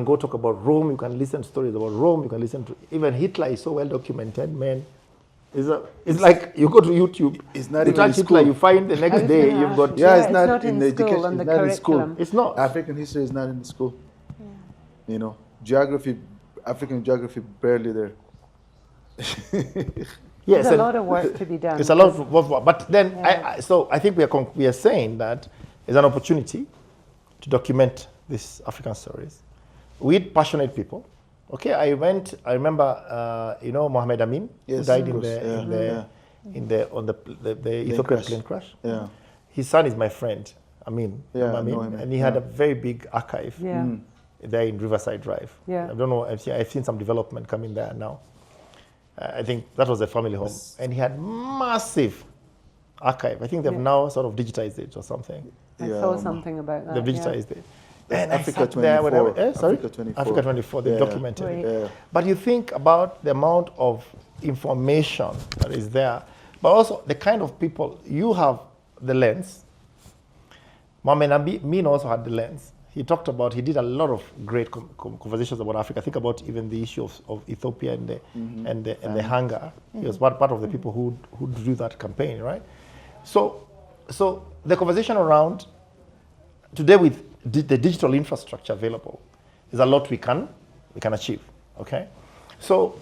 go talk about Rome. You can listen to stories about Rome. You can listen to even Hitler is so well documented, man. It's like you go to YouTube, it's not you even in touch Hitler, school. you find the next day you've got... Yeah, it's not in the school, education, on the it's not in school. curriculum. It's not. African history is not in the school. Geography, African geography, barely there. Yes, There's a lot of work to be done. It's a lot of work, but then I think we are saying that is an opportunity to document these African stories with passionate people. Okay, I remember, you know, Mohammed Amin, who died on the Ethiopian plane crash. Yeah. His son is my friend, Amin. Yeah, Amin, know him. and he had a very big archive there in Riverside Drive. Yeah. I don't know, I've seen some development coming there now. I think that was a family home. And he had massive archive. I think they've now sort of digitized it or something. I saw something about that. They've digitized it. And Africa 24. Sorry? Africa 24. Africa 24, they documented Right. it. But you think about the amount of information that is there, but also the kind of people. You have the lens. Mohamed Amin also had the lens. He talked about, he did a lot of great conversations about Africa. Think about even the issue of Ethiopia and the hunger. He was part of the people who drew that campaign, right? So the conversation around today with the digital infrastructure available is a lot we can achieve. Okay, so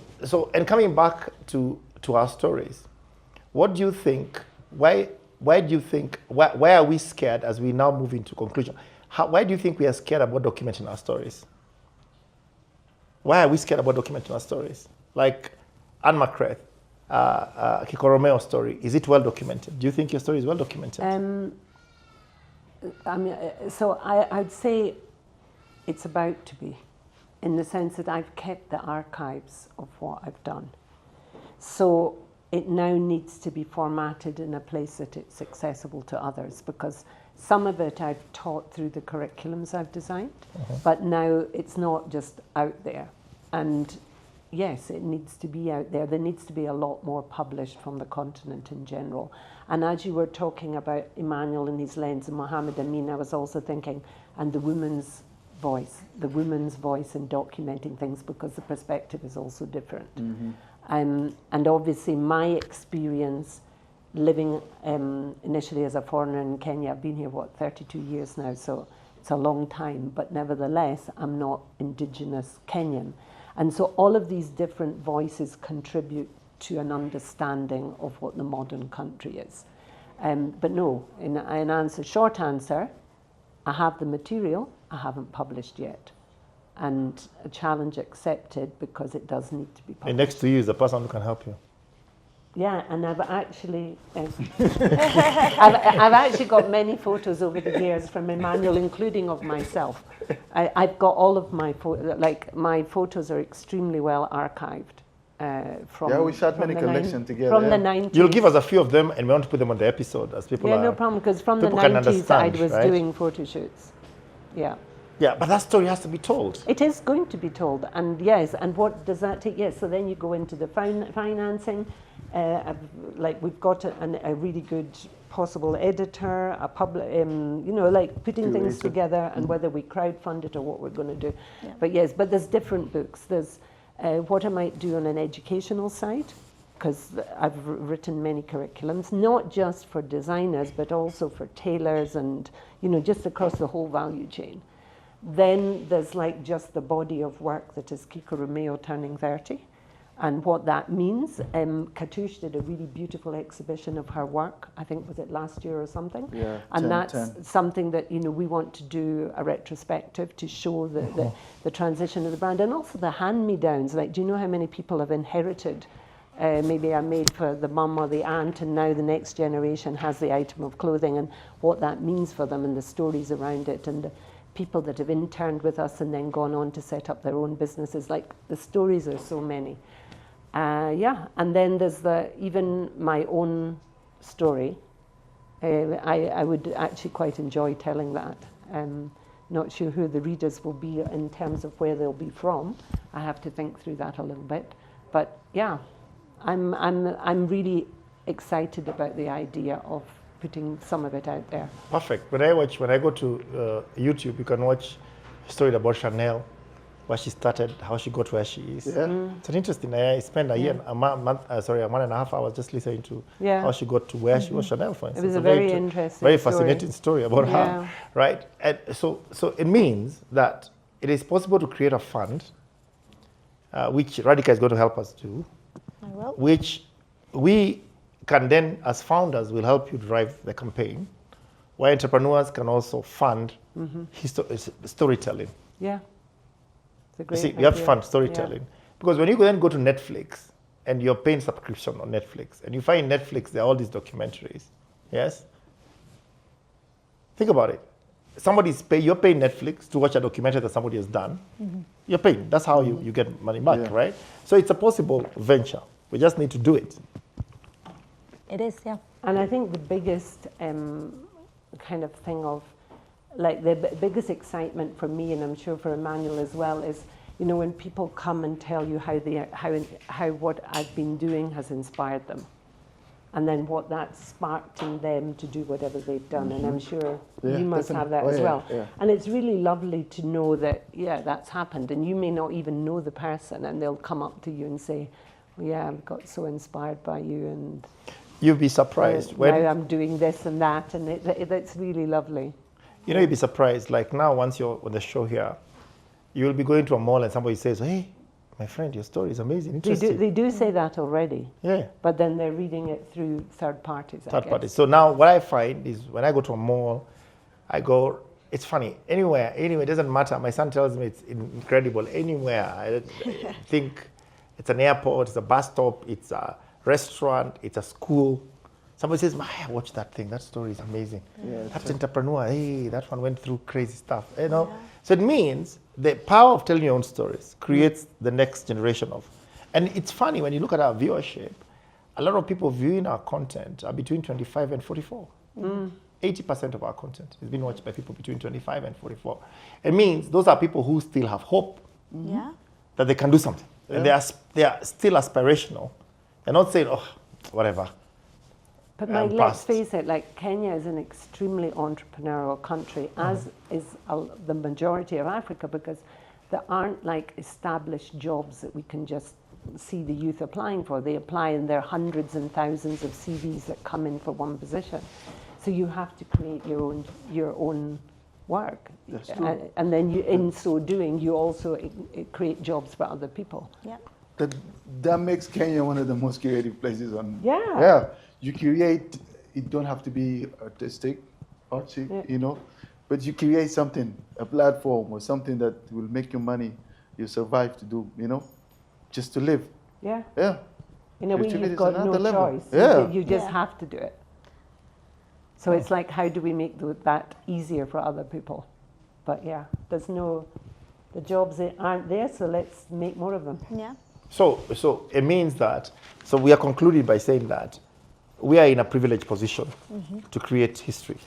and coming back to our stories, what do you think? Why do you think? Why are we scared as we now move into conclusion? Why do you think we are scared about documenting our stories? Why are we scared about documenting our stories? Like Anne McCreath, Kiko Romeo's story, is it well documented? Do you think your story is well documented? I mean, so I'd say it's about to be, in the sense that I've kept the archives of what I've done. So it now needs to be formatted in a place that it's accessible to others, because some of it I've taught through the curriculums I've designed, but now it's not just out there. And yes, it needs to be out there. There needs to be a lot more published from the continent in general. And as you were talking about Emmanuel and his lens and Mohammed Amin, I was also thinking, and the women's voice in documenting things, because the perspective is also different. And obviously my experience living initially as a foreigner in Kenya, I've been here, 32 years now, so it's a long time, but nevertheless, I'm not indigenous Kenyan. And so all of these different voices contribute to an understanding of what the modern country is. But no, in answer, short answer, I have the material, I haven't published yet. And a challenge accepted, because it does need to be published. And next to you is the person who can help you. Yeah, and I've actually, I've actually got many photos over the years from Emmanuel, including of myself. I've got all of my my photos are extremely well archived. From we shot many collections together. From the 90s. You'll give us a few of them, and we want to put them on the episode as people. Yeah, no problem, because from the 90s I was doing photo shoots. Yeah. Yeah, but that story has to be told. It is going to be told, and yes, and what does that take? Yes, so then you go into the financing. We've got a really good possible editor, a putting things together, and whether we crowdfund it or what we're going to do. Yeah. But yes, but there's different books. There's what I might do on an educational side, because I've written many curriculums, not just for designers, but also for tailors and, just across the whole value chain. Then there's just the body of work that is Kiko Romeo turning 30. And what that means, Katouche did a really beautiful exhibition of her work. I think, was it last year or something? Yeah, and that's something that, we want to do a retrospective to show the transition of the brand, and also the hand-me-downs. Do you know how many people have inherited maybe are made for the mum or the aunt, and now the next generation has the item of clothing, and what that means for them, and the stories around it, and the people that have interned with us and then gone on to set up their own businesses. The stories are so many. And then there's even my own story. I would actually quite enjoy telling that. Not sure who the readers will be in terms of where they'll be from. I have to think through that a little bit. But yeah, I'm really excited about the idea of putting some of it out there. Perfect. When I go to YouTube, you can watch a story about Chanel, where she started, how she got where she is. Yeah. It's an interesting. I spent a month and a half hours just listening to how she got to where she was Chanel, for instance. It was a very interesting, very fascinating story about her, right? And so it means that it is possible to create a fund, which Radhika is going to help us do. I will. Which we can then, as founders, will help you drive the campaign, where entrepreneurs can also fund storytelling. Yeah. It's a You great see, you have to idea. fund storytelling. Because when you then go to Netflix and you're paying subscription on Netflix, and you find Netflix, there are all these documentaries, yes? Think about it. You're paying Netflix to watch a documentary that somebody has done. You're paying. That's how you get money back, Yeah. right? So it's a possible venture. We just need to do it. It is, yeah. And I think the biggest kind of thing of, like the biggest excitement for me, and I'm sure for Emmanuel as well, is, you know, when people come and tell you how what I've been doing has inspired them, and then what that sparked in them to do whatever they've done. And I'm sure Yeah, you must have that definitely. as Oh, yeah, well. yeah. And it's really lovely to know that, yeah, that's happened. And you may not even know the person, and they'll come up to you and say, well, yeah, I got so inspired by you, and You'd be surprised. now When, I'm doing this and that, and it's really lovely. you know, you'd be surprised. Like now, once you're on the show here, you'll be going to a mall and somebody says, hey, my friend, your story is amazing, interesting. They do say that already, Yeah. but then they're reading it through third parties, I Third guess. parties. So now what I find is when I go to a mall, it's funny, anywhere, it doesn't matter. My son tells me it's incredible. Anywhere, I think it's an airport, it's a bus stop, it's a restaurant, it's a school. Somebody says, I watched that thing, that story is amazing. Yeah, That's entrepreneur, hey, that one went through crazy stuff, you know? Yeah. So it means the power of telling your own stories creates the next generation of, and it's funny when you look at our viewership, a lot of people viewing our content are between 25 and 44. 80% of our content is being watched by people between 25 and 44. It means those are people who still have hope Yeah. that they can do something. Yeah. And they are still aspirational. They're not saying, oh, whatever. But I'm let's past. face it, like Kenya is an extremely entrepreneurial country, as is the majority of Africa, because there aren't like established jobs that we can just see the youth applying for. They apply and there are hundreds and thousands of CVs that come in for one position. So you have to create your own work. That's true. And then in so doing, you also create jobs for other people. Yeah. That makes Kenya one of the most creative places on. Yeah. Yeah. You create, it don't have to be artistic, artsy, Yeah. you know, but you create something, a platform or something that will make you money, you survive to do, you know, just to live. Yeah. Yeah. In a way, Creativity you've is got no another level. choice. Yeah. You just Yeah. have to do it. So it's like, how do we make that easier for other people? But yeah, the jobs aren't there, so let's make more of them. Yeah. So it means that, so we are concluding by saying that we are in a privileged position to create history.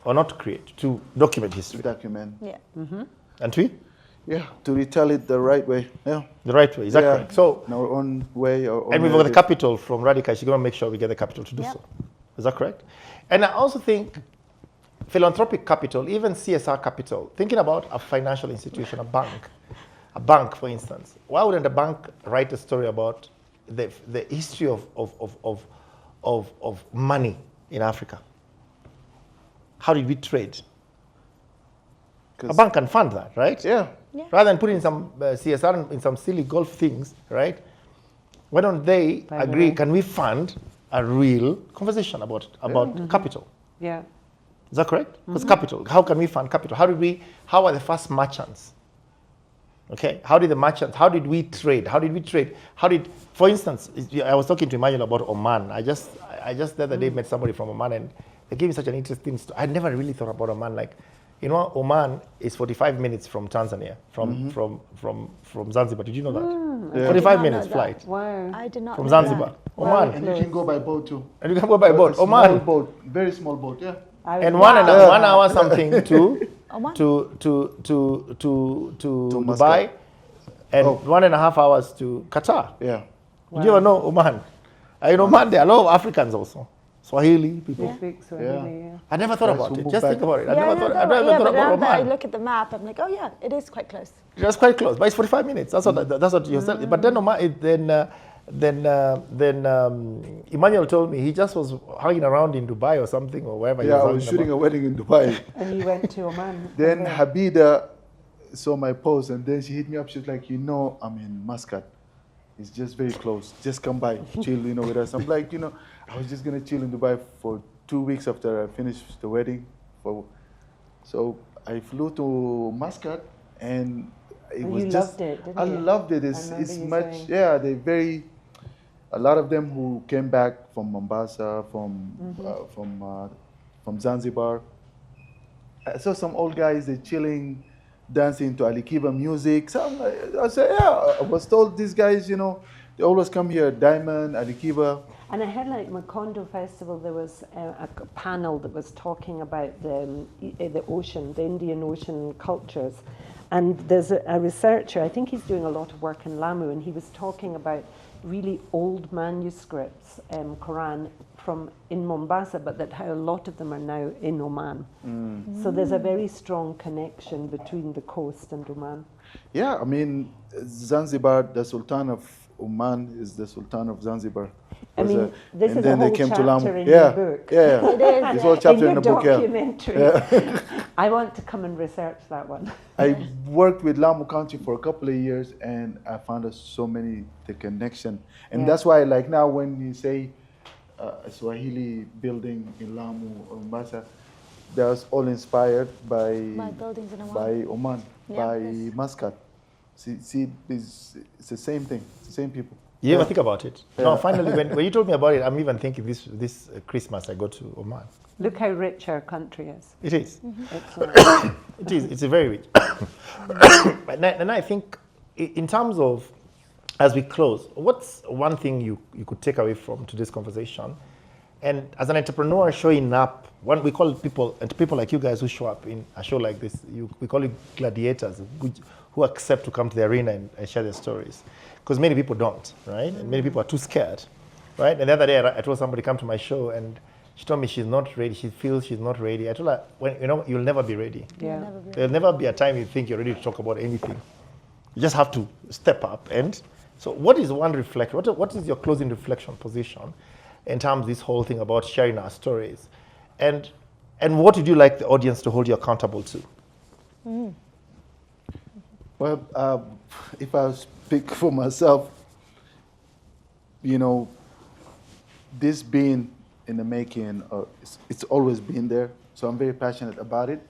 Or not to create, to document To history. document. Yeah. And we? Yeah. To retell it the right way. Yeah. The right way, is that Yeah. correct? So, In our own way. Our own and we've got the narrative. capital from Radhika. She's going to make sure we get the capital to do Yep. so. Is that correct? And I also think philanthropic capital, even CSR capital, thinking about a financial institution, a bank, for instance. Why wouldn't a bank write a story about the history of money in Africa? How did we trade? A 'Cause- bank can fund that, right? Yeah. Yeah. Rather than putting some CSR in some silly golf things, right? Why don't they By the agree? way. Can we fund a real conversation about capital? Yeah. Is that correct? Because capital. How can we fund capital? How are the first merchants? Okay. How did we trade? For instance, I was talking to Emmanuel about Oman. I just the other day met somebody from Oman, and they gave me such an interesting story. I never really thought about Oman. Like, you know, Oman is 45 minutes from Tanzania, from Zanzibar. Did you know that? Yeah. 45 I did not minutes know flight Wow. I did not from know Zanzibar. that. Oman. And you can go by boat too. And you can go by boat. A small Oman. boat, very small boat, yeah. And one hour something to Oman? to To Dubai, and 1.5 hours to Qatar. Yeah. Did you ever know Oman? In Oman, there are a lot of Africans also, Swahili people. They speak Swahili, yeah. I never thought Guys about who it. move Just back. think about it. I Yeah, never thought about but now that I Oman. look at the map, I'm like, oh yeah, it is quite close. It's quite close, but it's 45 minutes. That's what you're saying. But then Oman, then Emmanuel told me he just was hanging around in Dubai or something or wherever. he Yeah, I was was hanging shooting about. a wedding in Dubai. And you went to Oman. Then Okay. Habida saw my post and then she hit me up. She's like, you know, I'm in Muscat. It's just very close. Just come by, chill, with us. I'm like, I was just going to chill in Dubai for 2 weeks after I finished the wedding. So I flew to Muscat, and it was you just. loved it, didn't I you? loved it. It's much. Yeah, they very. A lot of them who came back from Mombasa, from Zanzibar. I saw some old guys, they're chilling, dancing to Alikiba music. So I said, yeah, I was told these guys, you know, they always come here, Diamond, Alikiba. And I heard like Macondo Festival, there was a panel that was talking about the ocean, the Indian Ocean cultures. And there's a researcher, I think he's doing a lot of work in Lamu, and he was talking about really old manuscripts, Quran, from in Mombasa, but that how a lot of them are now in Oman. So there's a very strong connection between the coast and Oman. Yeah, I mean, Zanzibar, the Sultan of Oman is the Sultan of Zanzibar. I mean, this and is then a they whole came to chapter Lamu. in Yeah, your book. yeah. It is. This whole chapter in in your the book, yeah. documentary. I want to come and research that one. I worked with Lamu County for a couple of years, and I found so many the connection, and that's why, like now, when you say a Swahili building in Lamu or Mombasa, that was all inspired by buildings in Oman. by Oman, Yeah, by yes. Muscat. See, it's the same thing, it's the same people. You ever think about it? Yeah. No, finally, when you told me about it, I'm even thinking this Christmas I go to Oman. Look how rich our country is. It is. It's, It is. It's a very rich. But then I think, in terms of, as we close, what's one thing you could take away from today's conversation? And as an entrepreneur showing up, we call it people, and people like you guys who show up in a show like this, we call it gladiators, who accept to come to the arena and share their stories. Because many people don't, right? And many people are too scared, right? And the other day I told somebody come to my show, and she told me she's not ready. She feels she's not ready. I told her, you'll never be ready. yeah. There'll never be a time you think you're ready to talk about anything. You just have to step up. And so what is one reflection? What is your closing reflection position in terms of this whole thing about sharing our stories? And what would you like the audience to hold you accountable to? Well, if I speak for myself, you know, this being in the making, it's always been there. So I'm very passionate about it.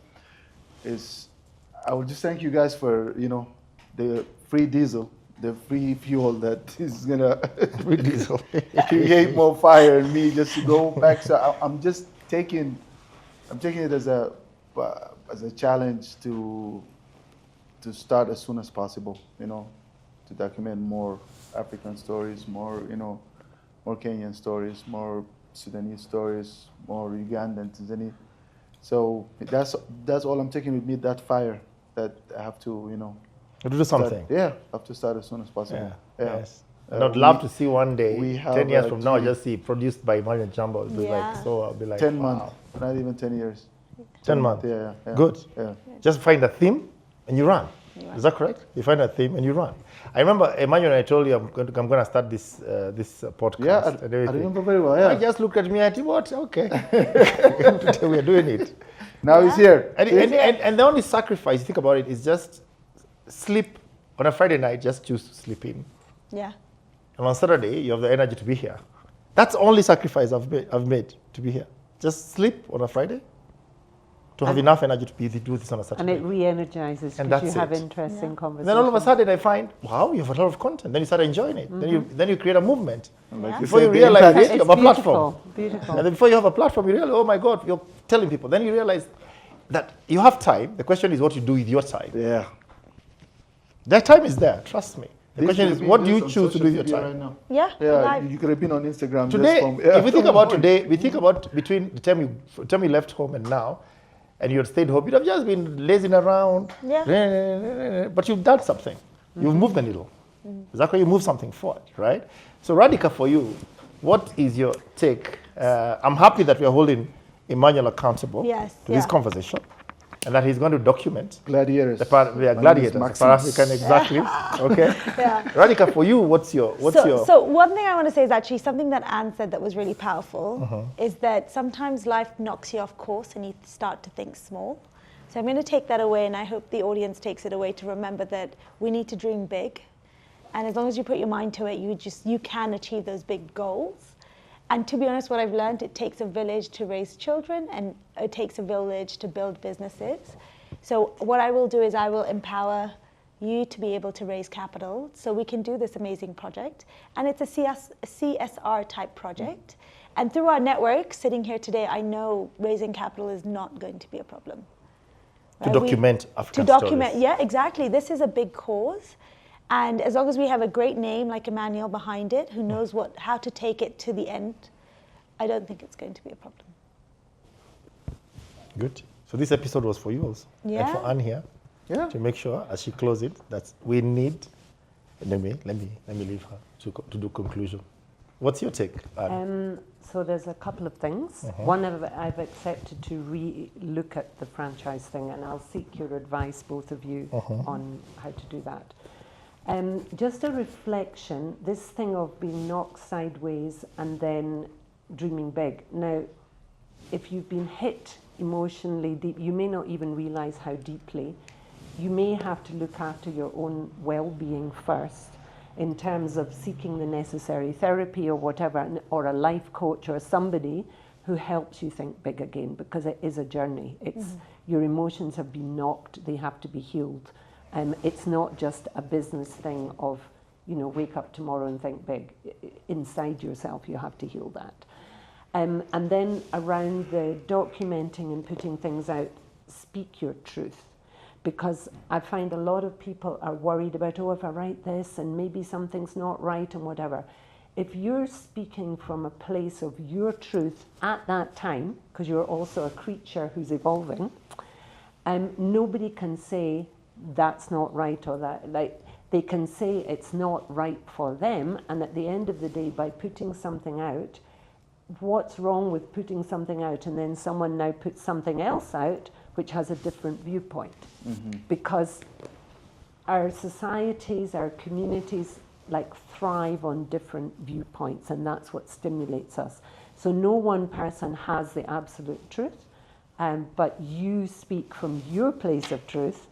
I would just thank you guys for, you know, the free diesel, the free fuel that is gonna free diesel create more fire in me just to go back. So I'm just taking it as a challenge to start as soon as possible, you know, to document more African stories, more, you know, more Kenyan stories, more Sudanese stories, more Ugandan, Tanzania. So that's all I'm taking with me, that fire that I have to, you know. To do something. I have to start as soon as possible. Yeah. Yes. And I'd love to see one day, we have 10 years a from now, team. just see produced by Emmanuel Jambo. It'll be like, so I'll be like, 10 wow. months, not even 10 years. 10 months. Yeah. Good. Yeah. Just find a theme and you run. Is that correct? You find a theme and you run. I remember, Emmanuel, I told you I'm going to start this podcast. Yeah, and I everything. remember very well. Yeah. I just looked at me and said, what? Okay. We're doing it. Now it's here. And the only sacrifice, think about it, is just sleep on a Friday night, just choose to sleep in. Yeah. And on Saturday, you have the energy to be here. That's the only sacrifice I've made to be here. Just sleep on a Friday, to have enough energy to do this on a And Saturday. it re-energizes And because you that's have it. interesting And conversations. then all of a sudden I find, wow, you have a lot of content. Then you start enjoying it. Then you create a movement. Yeah. Before you said, the realize impact- it, you have a beautiful, platform. beautiful. And then before you have a platform, you realize, oh my God, you're telling people. Then you realize that you have time. The question is what you do with your time. Yeah. That time is there, trust me. The This question could is, be what do this you on choose to do with your social time? media right now. Yeah. Yeah, Live. you could have been on Instagram Today, just from... if we think about today, we think about between the time you left home and now, and you had stayed home, you'd have just been lazing around. Yeah. But you've done something. You've moved the needle. Exactly, you move something forward, right? So Radhika, for you, what is your take? I'm happy that we are holding Emmanuel accountable Yes, to this yeah. conversation, and that he's going to document Gladiators. we are gladiators, Pan-African, exactly. Okay. Yeah. Radhika, for you, what's your So one thing I want to say is actually something that Anne said that was really powerful is that sometimes life knocks you off course and you start to think small. So I'm going to take that away, and I hope the audience takes it away to remember that we need to dream big. And as long as you put your mind to it, you can achieve those big goals. And to be honest, what I've learned, it takes a village to raise children, and it takes a village to build businesses. So what I will do is I will empower you to be able to raise capital so we can do this amazing project. And it's a CSR type project. And through our network, sitting here today, I know raising capital is not going to be a problem. To document African document, stories. yeah, exactly. This is a big cause. And as long as we have a great name like Emmanuel behind it, who knows how to take it to the end, I don't think it's going to be a problem. Good. So this episode was for you also. Yeah. And for Anne here. Yeah. To make sure, as she closes it, that we need, let me leave her to do conclusion. What's your take, Anne? So there's a couple of things. One, I've accepted to re-look at the franchise thing, and I'll seek your advice, both of you, on how to do that. Just a reflection, this thing of being knocked sideways and then dreaming big. Now, if you've been hit emotionally deep, you may not even realize how deeply. You may have to look after your own well-being first, in terms of seeking the necessary therapy or whatever, or a life coach or somebody who helps you think big again, because it is a journey. It's your emotions have been knocked, they have to be healed. It's not just a business thing of, wake up tomorrow and think big. Inside yourself, you have to heal that. And then around the documenting and putting things out, speak your truth. Because I find a lot of people are worried about, if I write this and maybe something's not right and whatever. If you're speaking from a place of your truth at that time, because you're also a creature who's evolving, nobody can say that's not right or that. Like, they can say it's not right for them, and at the end of the day, by putting something out, what's wrong with putting something out and then someone now puts something else out which has a different viewpoint? Because our societies, our communities, thrive on different viewpoints, and that's what stimulates us. So no one person has the absolute truth, but you speak from your place of truth.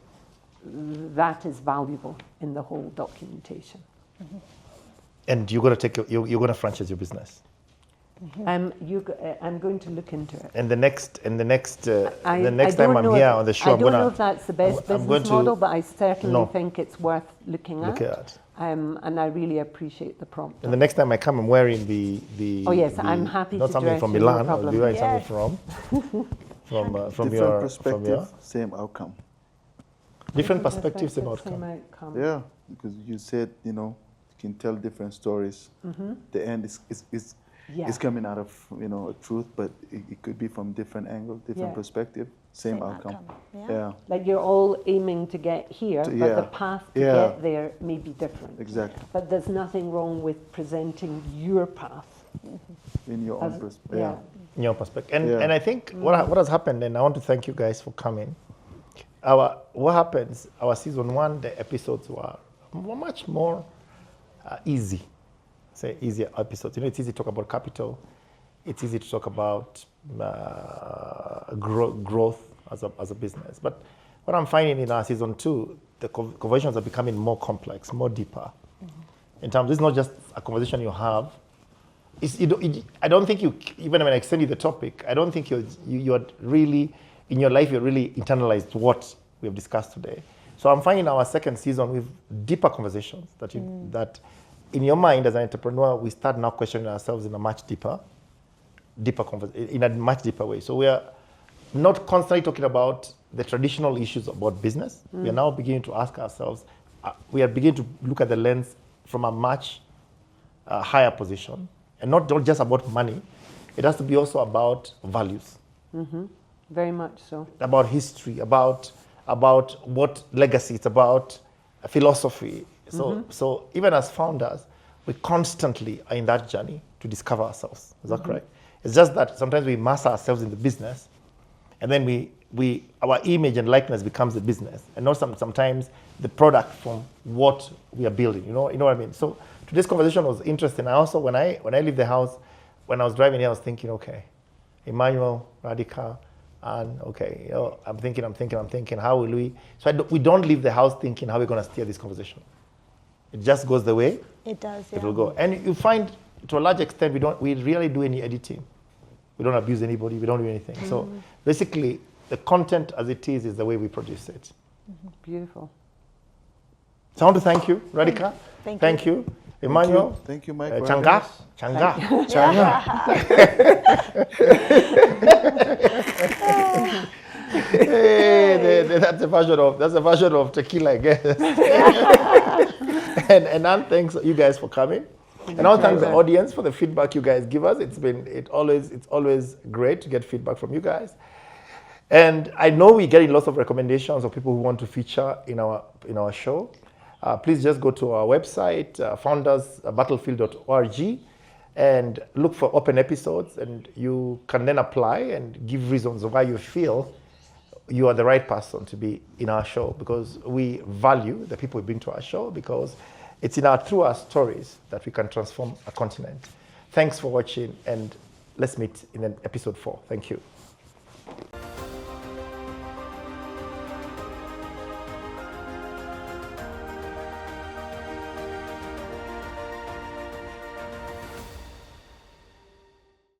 That is valuable in the whole documentation. And you're going to franchise your business. I'm going to look into it. And the next time I'm here on the show, I don't know if that's the best business model, but I certainly think it's worth looking at. And I really appreciate the prompt. And the next time I come, I'm wearing the. Oh yes, I'm happy not to something dress from you, Milan. no I'll be wearing something from different perspective, same outcome. Different perspectives, same outcome. Yeah, because you said you can tell different stories. The end is coming out of a truth, but it could be from different angle, different perspective, same outcome. Yeah. Like you're all aiming to get here, but the path to get there may be different. Exactly. But there's nothing wrong with presenting your path in your own perspective. In your perspective, and I think what has happened, and I want to thank you guys for coming. What happens? Our season 1, the episodes were much more easy. Say easier episodes. It's easy to talk about capital. It's easy to talk about growth as a business. But what I'm finding in our season 2, the conversations are becoming more complex, more deeper. In terms, it's not just a conversation you have. I don't think even when I extend you the topic, I don't think you're really in your life. You're really internalized what we have discussed today. So I'm finding our second season with deeper conversations that. In your mind, as an entrepreneur, we start now questioning ourselves in a much deeper way. So we are not constantly talking about the traditional issues about business. We are now beginning to ask ourselves, we are beginning to look at the lens from a much higher position, and not just about money. It has to be also about values. Very much so. About history, about what legacy, it's about philosophy. So even as founders, we constantly are in that journey to discover ourselves. Is that correct? It's just that sometimes we immerse ourselves in the business, and then our image and likeness becomes the business, and not sometimes the product from what we are building. You know what I mean? So today's conversation was interesting. I also, when I leave the house, when I was driving here, I was thinking, okay, Emmanuel, Radhika, and okay, I'm thinking, how will we? So we don't leave the house thinking how we're going to steer this conversation. It just goes the way it does. It will go. And you find to a large extent, we really do any editing. We don't abuse anybody. We don't do anything. So basically, the content as it is the way we produce it. Beautiful. So I want to thank you, Radhika. Thank you. Emmanuel. Thank you, Mike. Changa. Hey, that's a version of tequila, I guess. and Anne, thanks you guys for coming. And I'll thank the audience for the feedback you guys give us. It's always great to get feedback from you guys. And I know we're getting lots of recommendations of people who want to feature in our show. Please just go to our website, FoundersBattlefield.org, and look for open episodes, and you can then apply and give reasons why you feel you are the right person to be in our show, because we value the people we bring to our show, because it's through our stories that we can transform a continent. Thanks for watching, and let's meet in episode 4. Thank you.